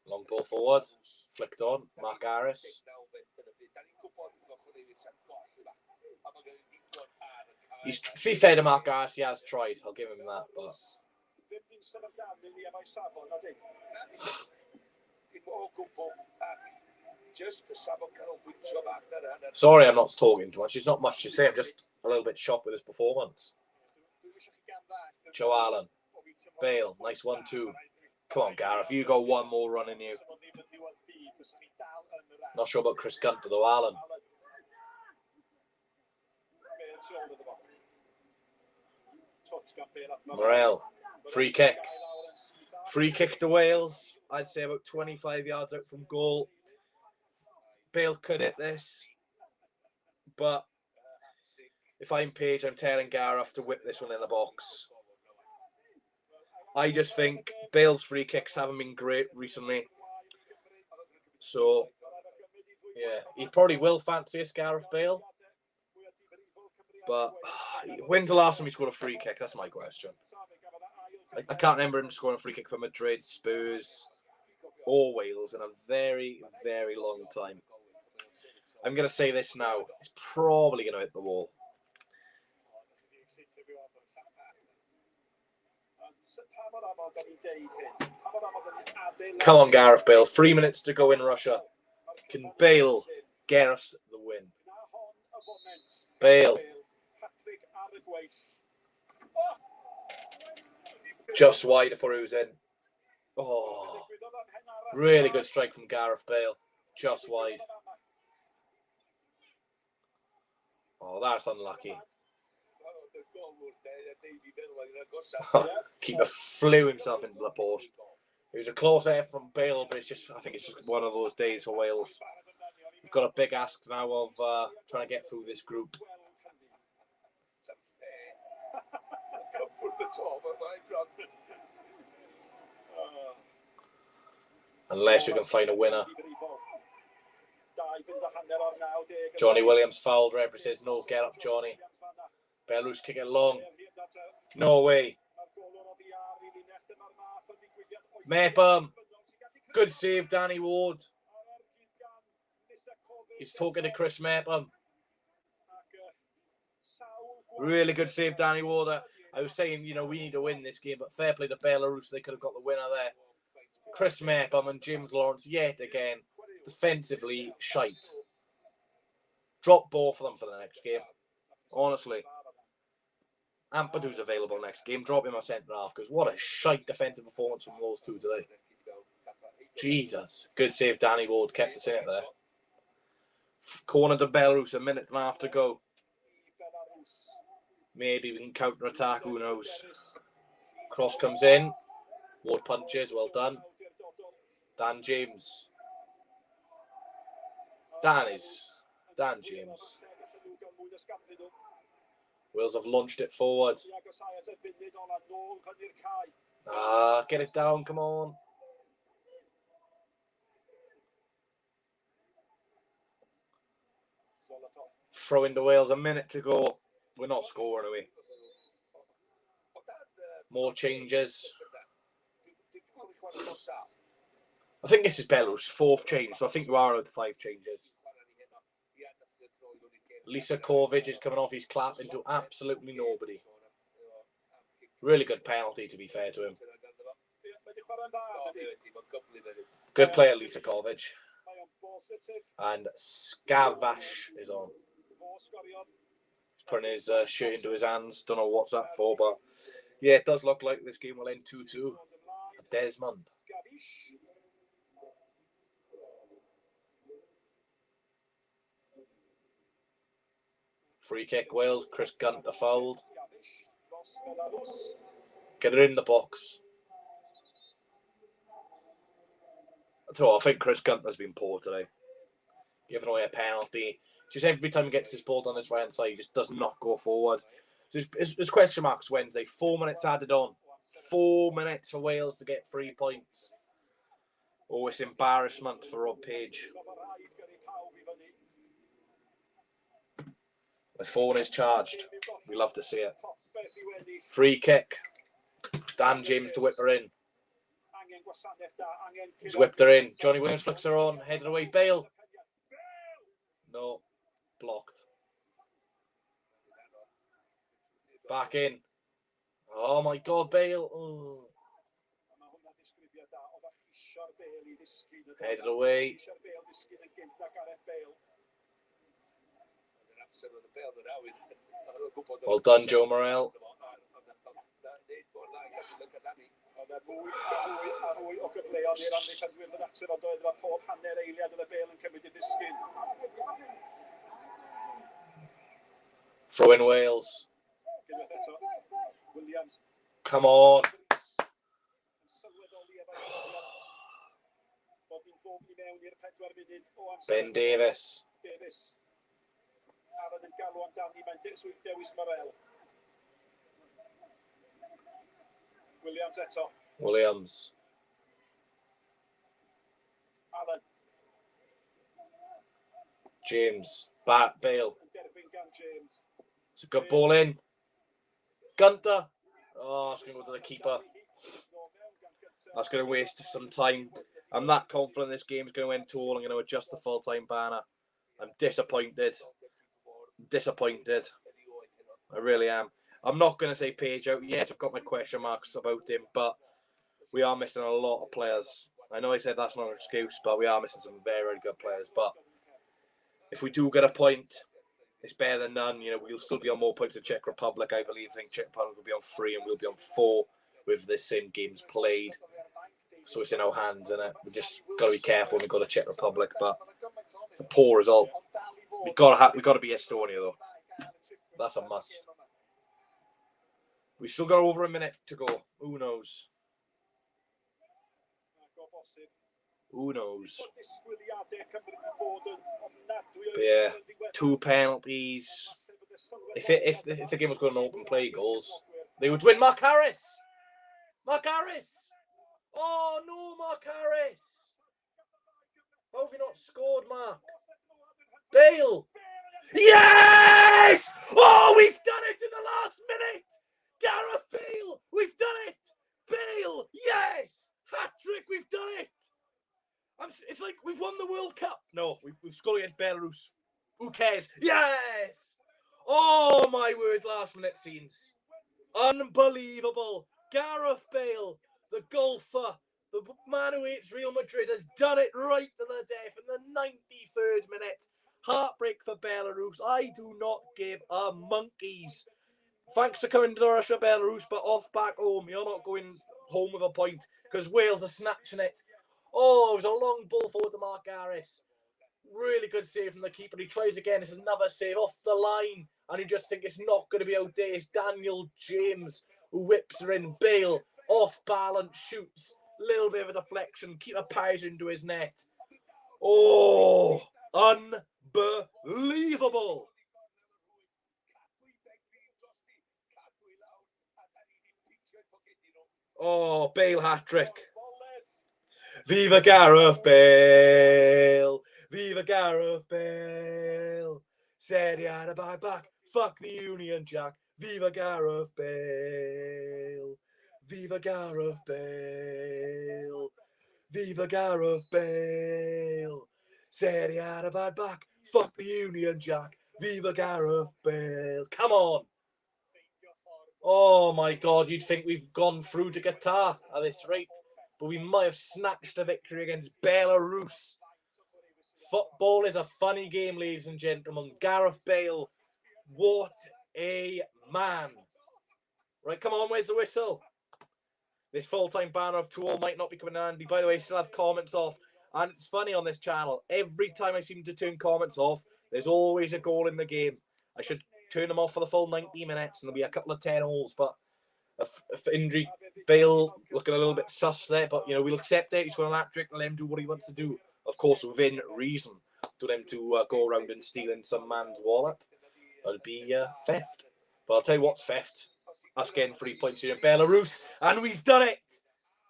Long ball forward, flicked on, Mark Harris. He's, to be fair to Mark Harris, he has tried. I'll give him that, but... Sorry, I'm not talking too much. There's not much to say. I'm just a little bit shocked with his performance. Joe Allen. Bale. Nice 1-2. Come on, Gareth. You got one more run in you. Not sure about Chris Gunter, though. Allen. Morel. Free kick. Free kick to Wales. I'd say about 25 yards out from goal. Bale could hit this. But if I'm Page, I'm telling Gareth to whip this one in the box. I just think Bale's free kicks haven't been great recently. So, yeah, he probably will fancy us, Gareth Bale. But when's the last time he scored a free kick? That's my question. I can't remember him scoring a free kick for Madrid, Spurs, or Wales in a very, very long time. I'm going to say this now. It's probably going to hit the wall. Come on, Gareth Bale. 3 minutes to go in Russia. Can Bale get us the win? Bale. Just wide before he was in. Oh, really good strike from Gareth Bale. Just wide. Oh, that's unlucky. Keeper flew himself into the post. It was a close air from Bale, but I think it's just one of those days for Wales. We've got a big ask now of trying to get through this group. Unless we can find a winner. Johnny Williams fouled. Referee says no. Get up, Johnny. Belarus kick it long. No way. Mepham. Good save, Danny Ward. He's talking to Chris Mepham. Really good save, Danny Ward. I was saying, you know, we need to win this game, but fair play to Belarus. They could have got the winner there. Chris Mepham and James Lawrence, yet again, defensively shite. Drop both of them for the next game. Honestly. Ampadu's available next game. Drop him a centre half, because what a shite defensive performance from those two today. Jesus. Good save, Danny Ward. Kept us in it there. Corner to Belarus, a minute and a half to go. Maybe we can counter-attack, who knows. Cross comes in. Ward punches, well done. Dan James. Dan James. Wales have launched it forward. Get it down, come on. Throw into Wales, a minute to go. We're not scoring, are we? More changes. I think this is Belarus' fourth change, so I think we are at 5 changes. Lisa Kovic is coming off his clap into absolutely nobody. Really good penalty, to be fair to him. Good player, Lisa Kovic. And Skavash is on. He's putting his shirt into his hands. Don't know what's that for, but yeah, it does look like this game will end 2-2. Desmond. Free kick, Wales. Chris Gunter fouled. Get it in the box. I think Chris Gunter's been poor today. Giving away a penalty. Just every time he gets his ball down his right hand side, he just does not go forward. So there's question marks Wednesday. 4 minutes added on. 4 minutes for Wales to get 3 points. Oh, it's embarrassment for Rob Page. The phone is charged. We love to see it. Free kick. Dan James to whip her in. He's whipped her in. Johnny Williams flicks her on. Headed away. Bale. No. Blocked. Back in. Oh my God, Bale. Oh. Headed away. Well done, Joe Morel. Throw in Wales. Come on. Ben Davies. Williams. James. Bale. It's a good ball in. Gunter. Oh, it's going to go to the keeper. That's going to waste some time. I'm that confident this game is going to end 2-all. I'm going to adjust the full-time banner. I'm disappointed. I really am. I'm not going to say Page out. Yes, I've got my question marks about him, but we are missing a lot of players. I know I said that's not an excuse, but we are missing some very, very good players. But if we do get a point, it's better than none. You know, we'll still be on more points than Czech Republic, I believe. I think Czech Republic will be on 3 and we'll be on 4 with the same games played. So it's in our hands, and we just got to be careful when we go to Czech Republic. But it's a poor result. We got to be Estonia though. That's a must. We still got over a minute to go. Who knows? Who knows? But yeah, 2 penalties. If the game was going to open play goals, they would win. Mark Harris. Oh no, Mark Harris. How have you not scored, Mark? Bale. Yes! Oh, we've done it in the last minute. Gareth Bale. We've done it. Bale. Yes. Hat-trick. We've done it. It's like we've won the World Cup. No, we've scored against Belarus. Who cares? Yes! Oh, my word, last minute scenes. Unbelievable. Gareth Bale, the golfer, the man who hates Real Madrid, has done it right to the death in the 93rd minute. Heartbreak for Belarus. I do not give a monkeys. Thanks for coming to Russia, Belarus, but off back home. You're not going home with a point because Wales are snatching it. Oh, it was a long ball forward to Mark Harris. Really good save from the keeper. He tries again. It's another save off the line. And you just think it's not going to be out there. It's Daniel James who whips her in. Bale, off balance, shoots. Little bit of a deflection. Keeper parries into his net. Oh, unbelievable. Oh, Bale hat-trick. Viva Gareth Bale! Viva Gareth Bale! Said he had a bad back. Fuck the Union Jack. Viva Gareth Bale! Viva Gareth Bale! Viva Gareth Bale! Said he had a bad back. Fuck the Union Jack. Viva Gareth Bale! Come on! Oh my God, you'd think we've gone through to Qatar at this rate. But we might have snatched a victory against Belarus. Football is a funny game, ladies and gentlemen. Gareth Bale, what a man. Right, come on, where's the whistle? This full-time banner of 2-all might not be coming in handy. By the way, I still have comments off. And it's funny on this channel. Every time I seem to turn comments off, there's always a goal in the game. I should turn them off for the full 90 minutes, and there'll be a couple of 10-0s. But if injury, Bale looking a little bit sus there, but we'll accept it. He's got an hat-trick and let him do what he wants to do, of course, within reason. To them to go around and stealing some man's wallet, that'd be theft. But I'll tell you what's theft. Us getting 3 points here in Belarus, and we've done it.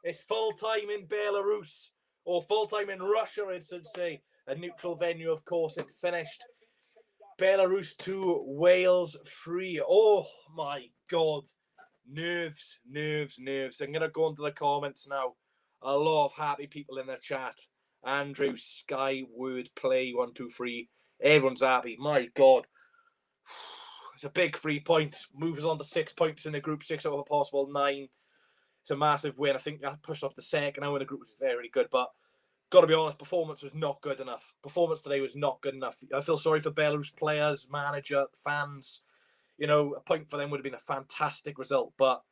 It's full time in Belarus, or full time in Russia, I should say. A neutral venue, of course. It's finished. Belarus 2, Wales 3. Oh my God. Nerves. I'm going to go into the comments now. A lot of happy people in the chat. Andrew, Sky, Word, Play, 123. Everyone's happy. My God. It's a big 3 points. Moves on to 6 points in the group, 6 out of a possible 9. It's a massive win. I think that pushed up to second now in the group, which is very good. But got to be honest, performance was not good enough. Performance today was not good enough. I feel sorry for Belarus players, manager, fans. A point for them would have been a fantastic result. But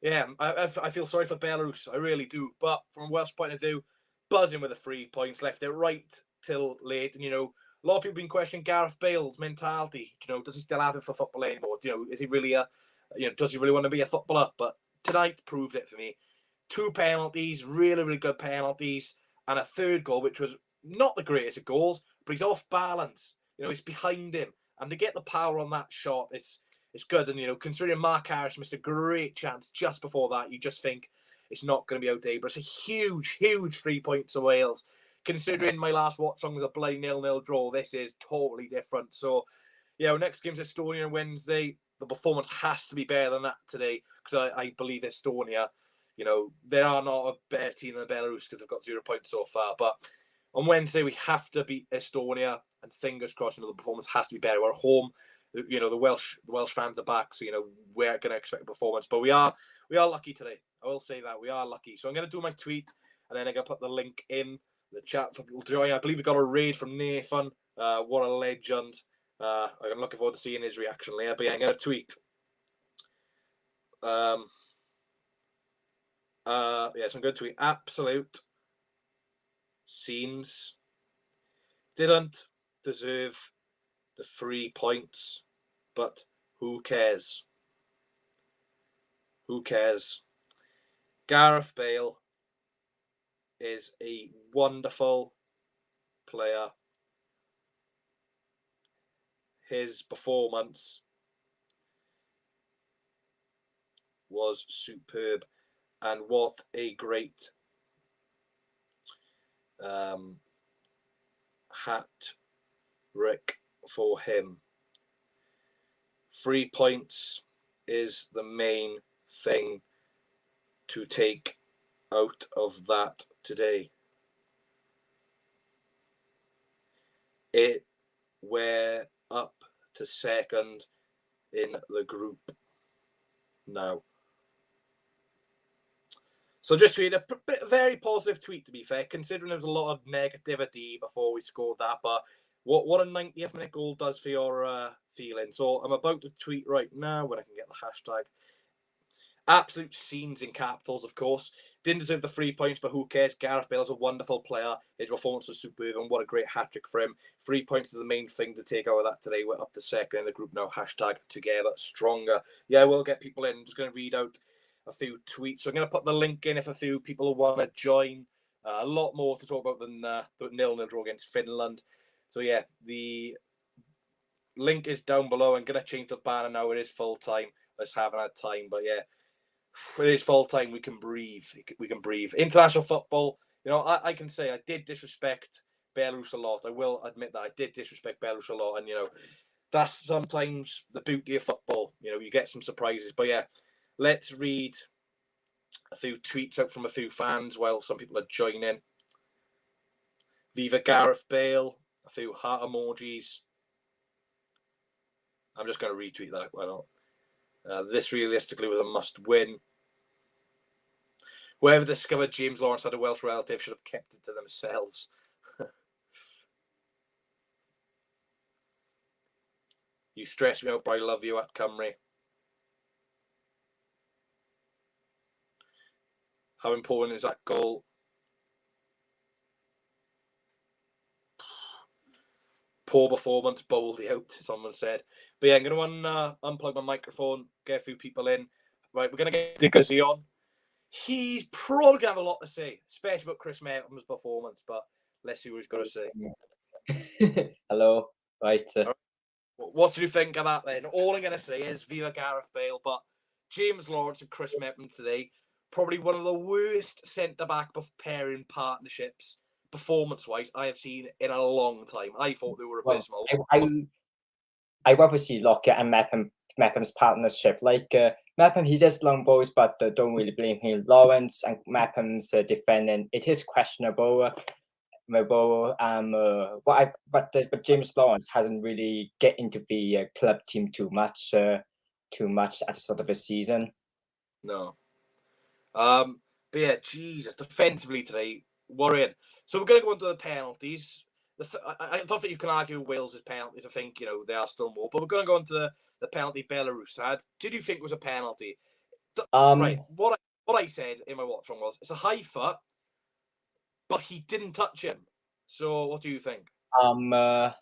yeah, I feel sorry for Belarus. I really do. But from a Welsh point of view, buzzing with the 3 points, left it right till late. And, a lot of people have been questioning Gareth Bale's mentality. Does he still have it for football anymore? Is he really does he really want to be a footballer? But tonight proved it for me. 2 penalties, really, really good penalties, and a third goal, which was not the greatest of goals, but he's off balance. He's behind him. And to get the power on that shot, it's good. And, considering Mark Harris missed a great chance just before that, you just think it's not going to be outdated. But it's a huge, huge 3 points of Wales. Considering my last watch song was a bloody 0-0 draw, this is totally different. So, next game's Estonia on Wednesday. The performance has to be better than that today, because I believe Estonia, they are not a better team than Belarus because they've got 0 points so far. But on Wednesday, we have to beat Estonia, and fingers crossed, the performance has to be better. We're at home. The Welsh fans are back, so we're going to expect a performance. But we are lucky today. I will say that we are lucky. So I'm going to do my tweet, and then I'm going to put the link in the chat for people to join. I believe we got a raid from Nathan. What a legend! I'm looking forward to seeing his reaction later. But yeah, I'm going to tweet. So I'm going to tweet. Absolute scenes didn't deserve the 3 points, but who cares? Who cares? Gareth Bale is a wonderful player. His performance was superb, and what a great hat-trick for him. 3 points is the main thing to take out of that today. We're up to second in the group now. So just read a very positive tweet, to be fair, considering there was a lot of negativity before we scored that. But what a 90th minute goal does for your feeling. So I'm about to tweet right now when I can get the hashtag. Absolute scenes in capitals, of course. Didn't deserve the 3 points, but who cares? Gareth Bale is a wonderful player. His performance was superb, and what a great hat-trick for him. 3 points is the main thing to take out of that today. We're up to second in the group now. Hashtag together stronger. Yeah, we'll get people in. I'm just going to read out a few tweets. So I'm going to put the link in if a few people want to join. A lot more to talk about than the 0-0 draw against Finland. So yeah, the link is down below. I'm going to change the banner now. It is full time. I just haven't had time, but yeah. It is full time. We can breathe. We can breathe. International football. I can say I did disrespect Belarus a lot. I will admit that I did disrespect Belarus a lot, and that's sometimes the beauty of football. You get some surprises. But yeah, let's read a few tweets out from a few fans while some people are joining. Viva Gareth Bale. A few heart emojis. I'm just going to retweet that. Why not? This realistically was a must-win. Whoever discovered James Lawrence had a Welsh relative should have kept it to themselves. You stress me out, but I love you at Cymru. How important is that goal? Poor performance, bowled out, someone said. But yeah, I'm going to unplug my microphone, get a few people in. Right, we're going to get Dickersy on. He's probably going to have a lot to say, especially about Chris Merton's performance, but let's see what he's got to say. Hello. Right. What do you think of that then? All I'm going to say is Viva Gareth Bale, but James Lawrence and Chris Merton today, probably one of the worst centre-back pairing partnerships, performance-wise, I have seen in a long time. I thought they were abysmal. I rather see Lockett and Mapham's partnership. Like Mapham, he does long balls, but don't really blame him. Lawrence and Mapham's defending, it is questionable. But James Lawrence hasn't really get into the club team too much at the start of the season. No. But yeah, Jesus, defensively today, worrying. So we're going to go into the penalties. I don't think you can argue Wales's penalties. I think, they are still more. But we're going to go into the penalty Belarus had. Did you think it was a penalty? Right. What I said in my watch on was, it's a high foot, but he didn't touch him. So what do you think? What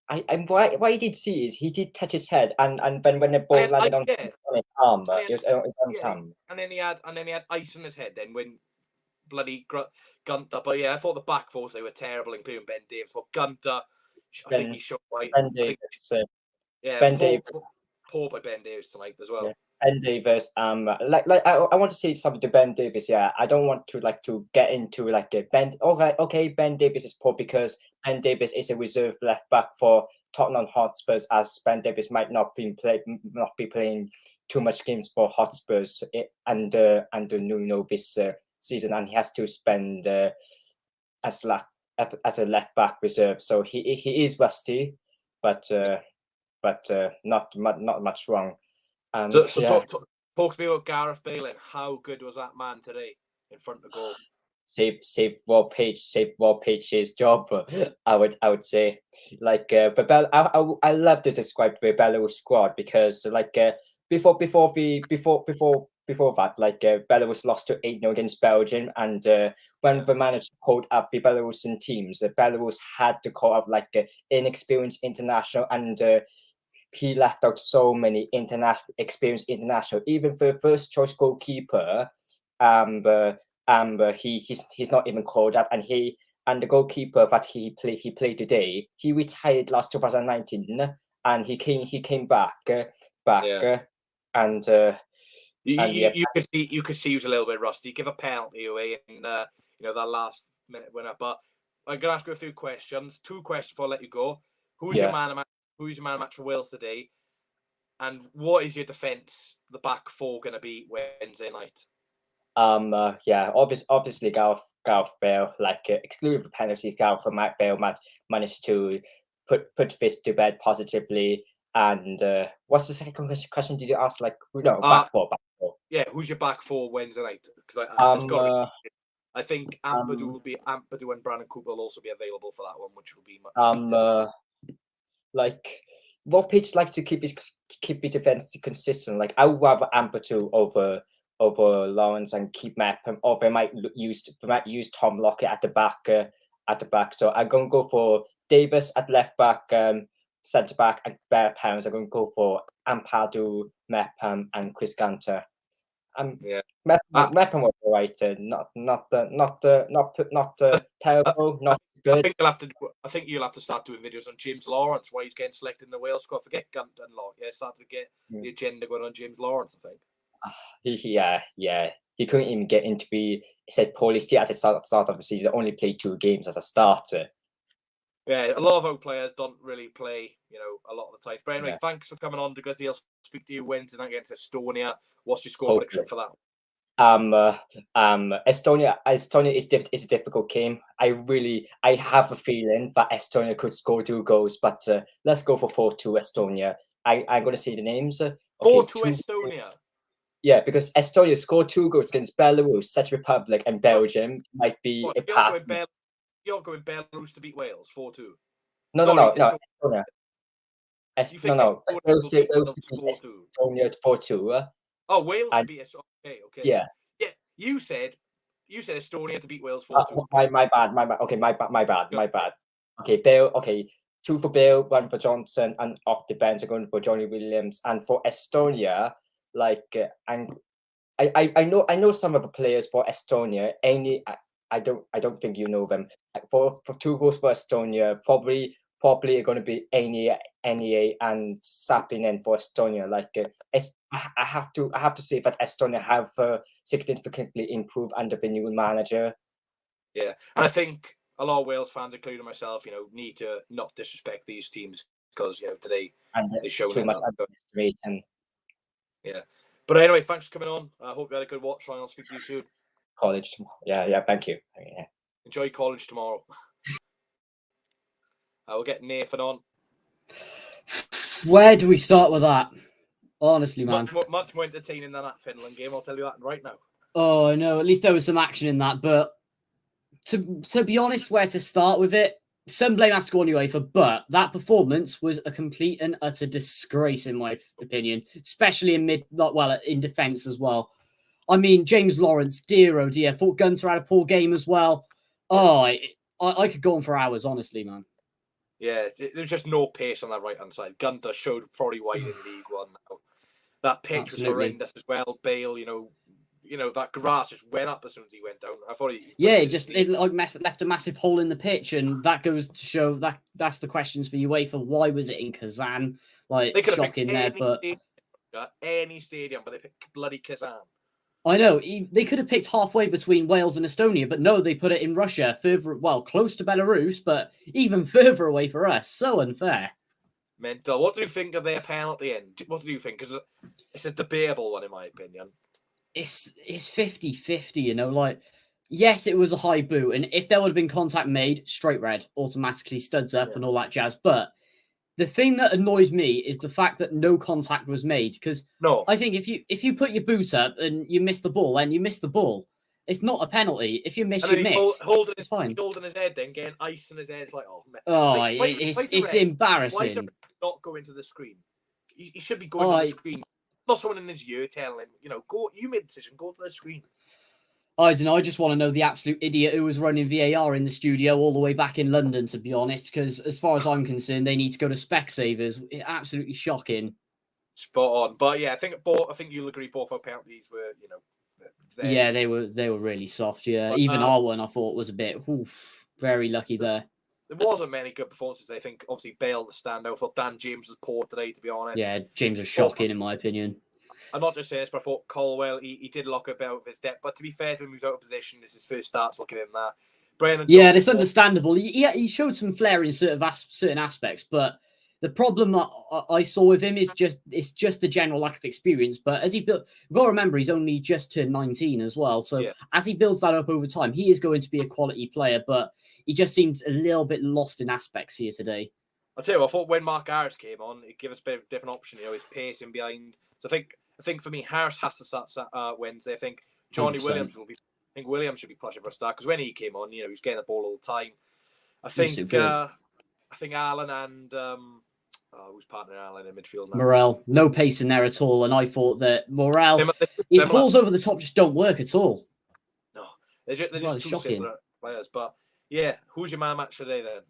I did see is he did touch his head, and then when the ball landed on his arm, it was on his arm. And then he had ice on his head. Then when bloody Gunter, but yeah, I thought the back fours they were terrible, including Ben Davis. But Gunter, I think he shot right. Ben Davis, poor by Ben Davis tonight as well. Yeah. Ben Davis, I want to say something to Ben Davis. Yeah, I don't want to get into Ben. Okay, Ben Davis is poor because Ben Davis is a reserve left back for Tottenham Hotspurs, as Ben Davis might not be playing too much games for Hotspurs under Nuno this season, and he has to spend as a left back reserve. So he is rusty, but not much wrong. So talk to me about Gareth Bale. And how good was that man today in front of goal? Save Rob Page's job. I would say, I love to describe the Belarus squad because before that, Belarus lost to 8-0 against Belgium, and when the manager called up the Belarusian teams, Belarus had to call up inexperienced international, and he left out so many experienced international. Even for the first choice goalkeeper, he's not even called up, and the goalkeeper that he played today, he retired last 2019, and he came back, and you could see he was a little bit rusty. Give a penalty away in that last minute winner. But I'm gonna ask you a few questions. 2 questions before I let you go. Who's your man of match for Wales today? And what is your defence, the back four, going to be Wednesday night? Obviously Gareth Bale, excluding the penalties, Gareth Bale managed to put this to bed positively. And what's the second question? Did you ask? Back four. Yeah, who's your back four Wednesday night? Because I think Ampadu and Brandon Cooper will also be available for that one, which will be much. Rob Page likes to keep his defense consistent. I would rather Ampadu over Lawrence and keep Mapham, or they might use Tom Lockett at the back. So I'm gonna go for Davis at left back, centre back, and bare pounds. I'm gonna go for Ampadu, Mapham, and Chris Gunter. Mapham was alright. Not terrible. Not good. I think you'll have to start doing videos on James Lawrence, why he's getting selected in the Wales squad. Forget Gunter and Lockett. Yeah, start to get the agenda going on James Lawrence, I think. He couldn't even get into the said Paulisti at the start of the season. Only played 2 games as a starter. Yeah, a lot of our players don't really play, a lot of the time. But anyway, thanks for coming on, because he'll speak to you Wednesday night against Estonia. What's your score prediction for that? Estonia is a difficult game. I have a feeling that Estonia could score 2 goals, but let's go for 4-2 Estonia. I'm going to say the names. 4-2 Estonia. Yeah, because Estonia scored 2 goals against Belarus, Czech Republic, and Belgium. Might be a path. You're going Belarus to beat Wales 4-2. No, Estonia. Estonia to 4-2. Oh, Wales to beat Estonia. Okay. Yeah. You said Estonia to beat Wales 4-2. My bad. Okay, my bad. Okay, 2 for Bale, 1 for Johnson, and off the bench, I'm going for Johnny Williams. And for Estonia, and I know some of the players for Estonia. I don't think you know them. For 2 goals for Estonia, probably going to be Ania, and Sapinen for Estonia. I have to say that Estonia have significantly improved under the new manager. Yeah, and I think a lot of Wales fans, including myself, need to not disrespect these teams because today they showed too much underestimation. Yeah, but anyway, thanks for coming on. I hope you had a good watch. I'll speak to you soon. College tomorrow. Yeah. Thank you. Yeah. Enjoy college tomorrow. We'll get Nathan on. Where do we start with that? Honestly, man. Much more entertaining than that Finland game. I'll tell you that right now. Oh no, at least there was some action in that. But to be honest, where to start with it? Some blame has to go on UEFA, but that performance was a complete and utter disgrace, in my opinion, especially in defence as well. I mean, James Lawrence, dear oh dear, thought Gunter had a poor game as well. Oh, I could go on for hours, honestly, man. Yeah, there's just no pace on that right-hand side. Gunter showed probably why in League One now. That pitch was horrendous as well. Bale, that grass just went up as soon as he went down. I thought it left a massive hole in the pitch, and that goes to show that's the questions for UEFA. Why was it in Kazan? They could shocking there, but any stadium, but they picked bloody Kazan. I know they could have picked halfway between Wales and Estonia, but no, they put it in Russia, close to Belarus, but even further away for us. So unfair. Mental. What do you think of their penalty end? What do you think? Because it's a debatable one, in my opinion. It's 50-50, yes, it was a high boot, and if there would have been contact made, straight red, automatically studs up and all that jazz. But the thing that annoys me is the fact that no contact was made, because I think if you put your boot up and you miss the ball, then you miss the ball. It's not a penalty. If you miss, you miss. It's fine. He's holding his head, then getting ice in his head. It's like, it's embarrassing. Why does it not go into the screen? He should be going to the screen. Not someone in his ear telling him, go. You made the decision. Go to the screen. I don't know. I just want to know the absolute idiot who was running VAR in the studio all the way back in London, to be honest, because as far as I'm concerned, they need to go to Specsavers. Absolutely shocking. Spot on. But yeah, I think you'll agree both our penalties were, yeah, they were really soft. Yeah, but, even our one I thought was a bit very lucky there. There wasn't many good performances. I think obviously Bale the standout. I thought Dan James was poor today, to be honest. Yeah, James was shocking in my opinion. I'm not just saying this, but I thought Colwell, he did look a bit of his depth. But to be fair to him, he was out of position. This is his first start, so look at him there. Brennan Johnson, it's understandable. He showed some flair in certain aspects, but the problem that I saw with him is just the general lack of experience. But as he built, you've got to remember he's only just turned 19 as well. So as he builds that up over time, he is going to be a quality player. But he just seems a little bit lost in aspects here today. I'll tell you what, I thought when Mark Harris came on, it gave us a bit of a different option. His pacing behind. So I think for me, Harris has to start Wednesday. I think Johnny 100%. Williams will be. I think Williams should be pushing for a start because when he came on, he was getting the ball all the time. I think Alan and who's partnering Alan in midfield now? Morel, no pace in there at all, and I thought that Morel, his balls over the top just don't work at all. No, they're just too similar players. But yeah, who's your man match today then?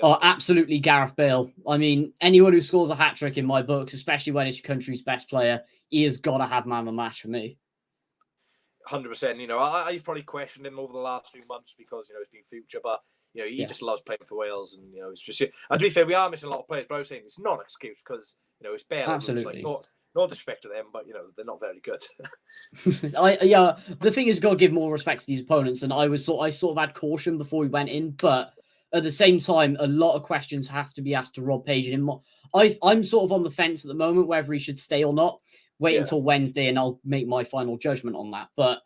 Absolutely Gareth Bale. I mean, anyone who scores a hat-trick in my books, especially when it's your country's best player, he has got to have man of the match for me. 100%. I've probably questioned him over the last few months because, it's been future, but, he just loves playing for Wales and, it's just... And to be fair, we are missing a lot of players, but I was saying it's not an excuse because, it's Bale. Absolutely. No disrespect to them, but, they're not very good. The thing is, you've got to give more respect to these opponents, and I sort of had caution before we went in, but... At the same time, a lot of questions have to be asked to Rob Page. And I'm sort of on the fence at the moment whether he should stay or not. Wait until Wednesday and I'll make my final judgment on that. But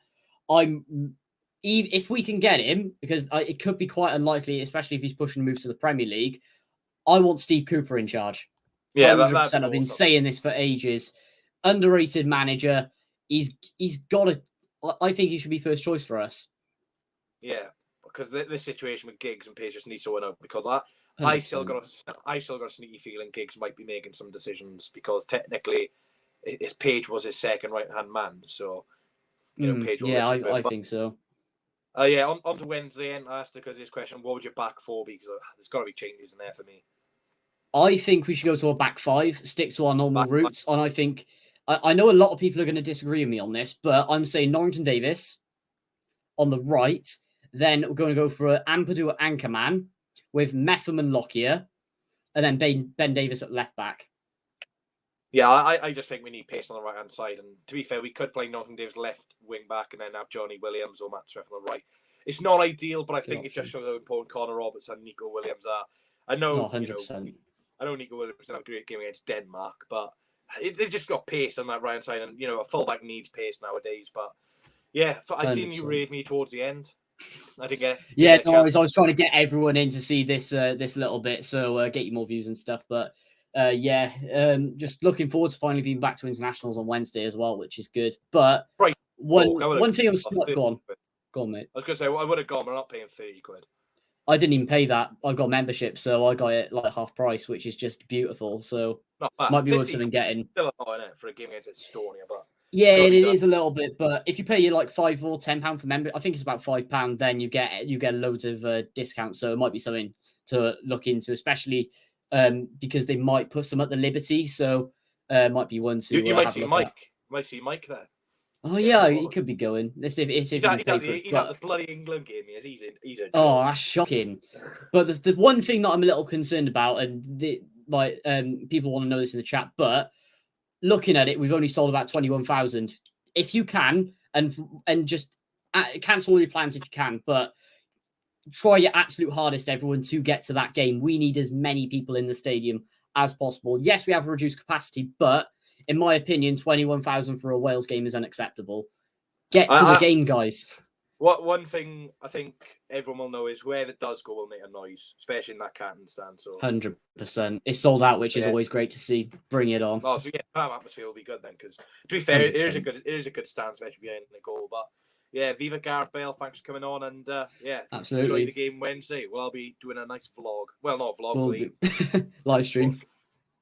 if we can get him, because it could be quite unlikely, especially if he's pushing to move to the Premier League, I want Steve Cooper in charge. Yeah, 100%. I've been saying this for ages. Underrated manager. He's got to... I think he should be first choice for us. Yeah. Because this situation with Giggs and Page just needs someone out. Because I still got a sneaky feeling Giggs might be making some decisions because technically, Page was his second right hand man. So, Page. I think so. On to Wednesday, and I asked because his question, what would your back four be? Because there's got to be changes in there for me. I think we should go to a back five, stick to our normal routes. And I think, I know a lot of people are going to disagree with me on this, but I'm saying Norrington Davis on the right. Then we're going to go for Ampadu Anchorman with Metham and Lockyer. And then Ben Davis at left back. Yeah, I just think we need pace on the right hand side. And to be fair, we could play Norton Davis left wing back and then have Johnny Williams or Matt Smith on the right. It's not ideal, but I think it just shows how important Connor Roberts and Nico Williams are. I know, 100%. I know Nico Williams had a great game against Denmark, but they've just got pace on that right hand side, and a fullback needs pace nowadays. But yeah, I seen you rave me towards the end. I didn't get. Yeah, no worries. I was trying to get everyone in to see this little bit, so get you more views and stuff. But just looking forward to finally being back to internationals on Wednesday as well, which is good. But one thing I'm stuck on. Go on, mate. I was going to say, I would have gone, but I'm not paying £30. I didn't even pay that. I got membership, so I got it like half price, which is just beautiful. So might be worth something getting. Still a lot in it for a game against Estonia, but yeah, it is a little bit. But if you pay you like £5 or £10 for member, I think it's about £5. Then you get loads of discounts. So it might be something to look into, especially because they might put some at the Liberty. So might be one to. You might see Mike. Might see Mike there. Oh yeah, he could be going. Let's see if he's at the bloody England game. He's a oh, that's shocking. But the one thing that I'm a little concerned about, and people want to know this in the chat, but looking at it, we've only sold about 21,000. If you can, and just cancel all your plans if you can, but try your absolute hardest, everyone, to get to that game. We need as many people in the stadium as possible. Yes, we have a reduced capacity, but in my opinion, 21,000 for a Wales game is unacceptable. Get to the game, guys. One thing I think everyone will know is where it does go will make a noise, especially in that canton stand. So 100%, it's sold out, which is always great to see. Bring it on. Oh, so yeah, that atmosphere will be good then. Because to be fair, it is a good stand, especially behind the goal. But yeah, Viva Gareth Bale, thanks for coming on, and absolutely enjoy the game Wednesday. Well, I'll be doing a nice vlog. Well, not a vlog, live stream.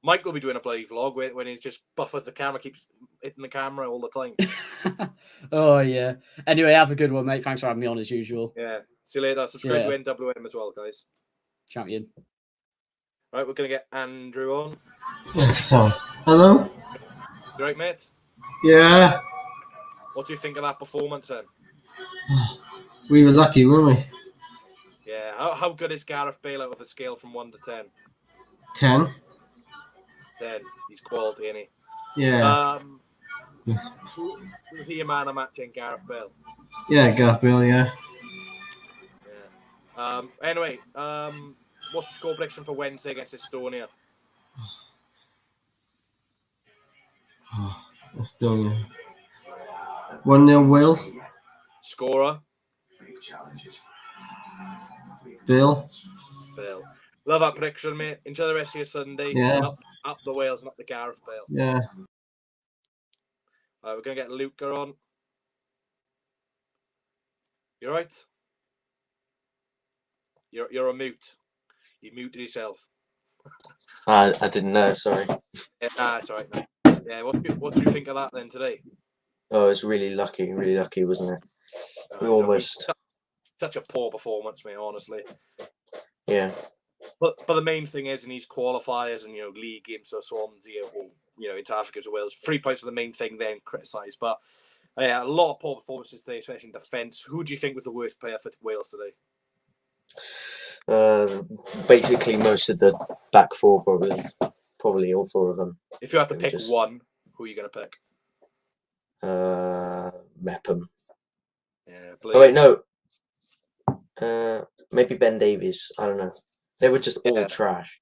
Mike will be doing a bloody vlog when he just buffers the camera, keeps hitting the camera all the time. Oh, yeah. Anyway, have a good one, mate. Thanks for having me on as usual. Yeah. See you later. Subscribe to NWM as well, guys. Champion. Right, we're going to get Andrew on. Yes, sir. Hello? You right, mate? Yeah. What do you think of that performance, then? We were lucky, weren't we? Yeah. How good is Gareth Bale out of a scale from 1 to 10? 10. 10. He's quality, isn't he? Yeah. Who's he a man of matching Gareth Bale? Yeah, Gareth Bale, yeah. Yeah. Anyway, what's the score prediction for Wednesday against Estonia? Estonia. 1-0 Wales. Scorer? Bale. Love that prediction, mate. Enjoy the rest of your Sunday. Yeah. Up the Wales and up the Gareth Bale. Yeah. We're going to get Luca on. You right? You're a mute. You muted yourself. I didn't know, sorry. Yeah, that's all right, mate. Yeah, what do you think of that then today? Oh, it was really lucky, wasn't it? We almost... Such a poor performance, mate, honestly. Yeah. But the main thing is in these qualifiers and league games, so Swansea or international games of Wales, 3 points are the main thing then criticised. But yeah, a lot of poor performances today, especially in defence. Who do you think was the worst player for Wales today? Basically, most of the back four, probably all 4 of them. If you had to pick one, who are you going to pick? Mepham. Yeah. Oh wait, no. Maybe Ben Davies. I don't know. They were just all trash.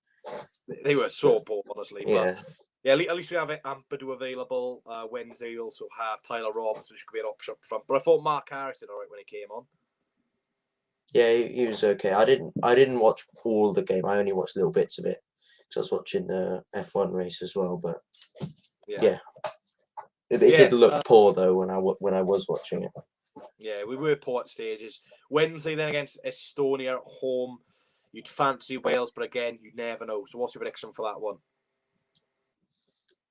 They were so poor, honestly. Yeah. But yeah, at least we have Ampadu available. Wednesday we also have Tyler Roberts, which could be an option up front. But I thought Mark Harris did all right when he came on. Yeah, he was okay. I didn't watch all the game. I only watched little bits of it because I was watching the F1 race as well. But yeah. It did look poor though when I was watching it. Yeah, we were poor at stages. Wednesday then against Estonia at home. You'd fancy Wales, but again, you never know. So what's your prediction for that one?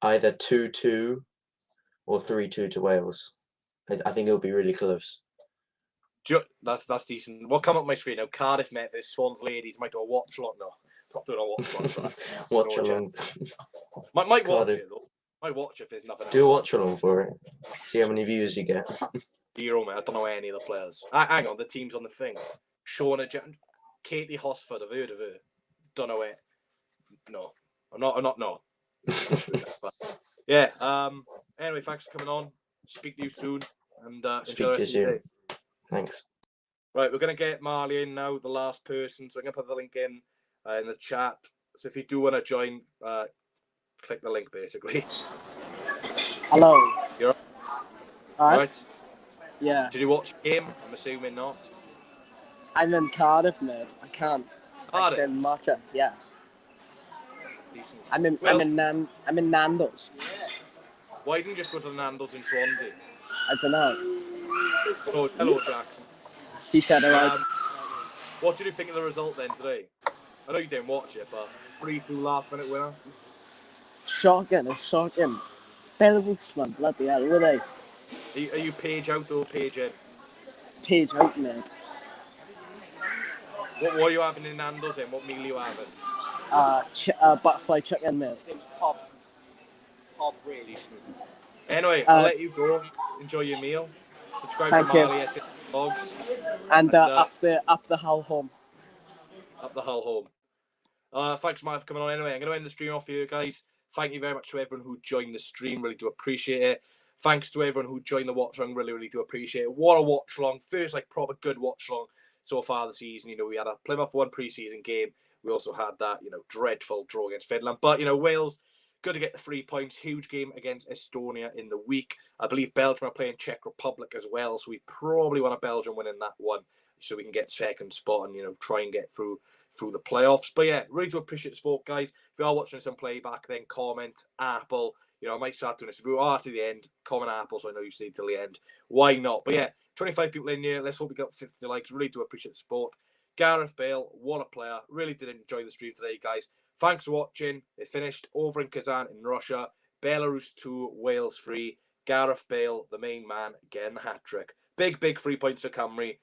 Either 2-2 or 3-2 to Wales. I think it'll be really close. That's decent. What come up on my screen now? Cardiff Memphis, Swans Ladies might do a watch lot now. Not doing a watch along, but Watch no along. Might watch Cardiff. it though. Might watch if there's nothing else. Do a watch along for it. See how many views you get. Zero, mate. I don't know any of the players. Hang on, the team's on the thing. Shauna, Katie Hosford. I've heard of her. Don't know it. No, I'm not. No. But, yeah. Anyway, thanks for coming on. Speak to you soon, and Speak enjoy the to you rest of your soon. day. Thanks. Right, we're gonna get Marley in now, the last person. So I'm gonna put the link in the chat. So if you do want to join, click the link basically. Hello. You're Alright. right. Yeah. Did you watch the game? I'm assuming not. I'm in Cardiff, mate. I can't. Cardiff? I'm in Matcha. Yeah. Decent. I'm in Nando's. Why didn't you just go to the Nando's in Swansea? I don't know. Hello, Jackson. He said alright. What did you think of the result then today? I know you didn't watch it, but 3-2 last minute winner. Shocking. It's shocking. Belarus, man. Bloody hell, were they? Are you page out or page in? Page out, mate. What were you having in Nando's then? What meal are you having? Butterfly chicken, mate. Pop really. Anyway, I'll let you go. Enjoy your meal. Subscribe to Marley S Vlogs. And up the Hull home. Up the Hull home. Thanks, Mark, for coming on anyway. I'm going to end the stream off for you guys. Thank you very much to everyone who joined the stream. Really do appreciate it. Thanks to everyone who joined the watch along. Really do appreciate it. What a watch along. First, proper good watch along so far this season. We had a Plymouth 1 pre-season game. We also had that, dreadful draw against Finland. But, Wales, good to get the 3 points. Huge game against Estonia in the week. I believe Belgium are playing Czech Republic as well. So we probably want a Belgium winning that one so we can get second spot and, try and get through the playoffs. But yeah, really do appreciate the support, guys. If you are watching some playback, then comment Apple. I might start doing this. If you are to the end, comment Apple so I know you stayed till the end. Why not? But yeah, 25 people in here. Let's hope we got 50 likes. Really do appreciate the support. Gareth Bale, what a player. Really did enjoy the stream today, guys. Thanks for watching. It finished over in Kazan in Russia. Belarus 2, Wales 3. Gareth Bale, the main man, getting the hat-trick. Big 3 points for Cymru.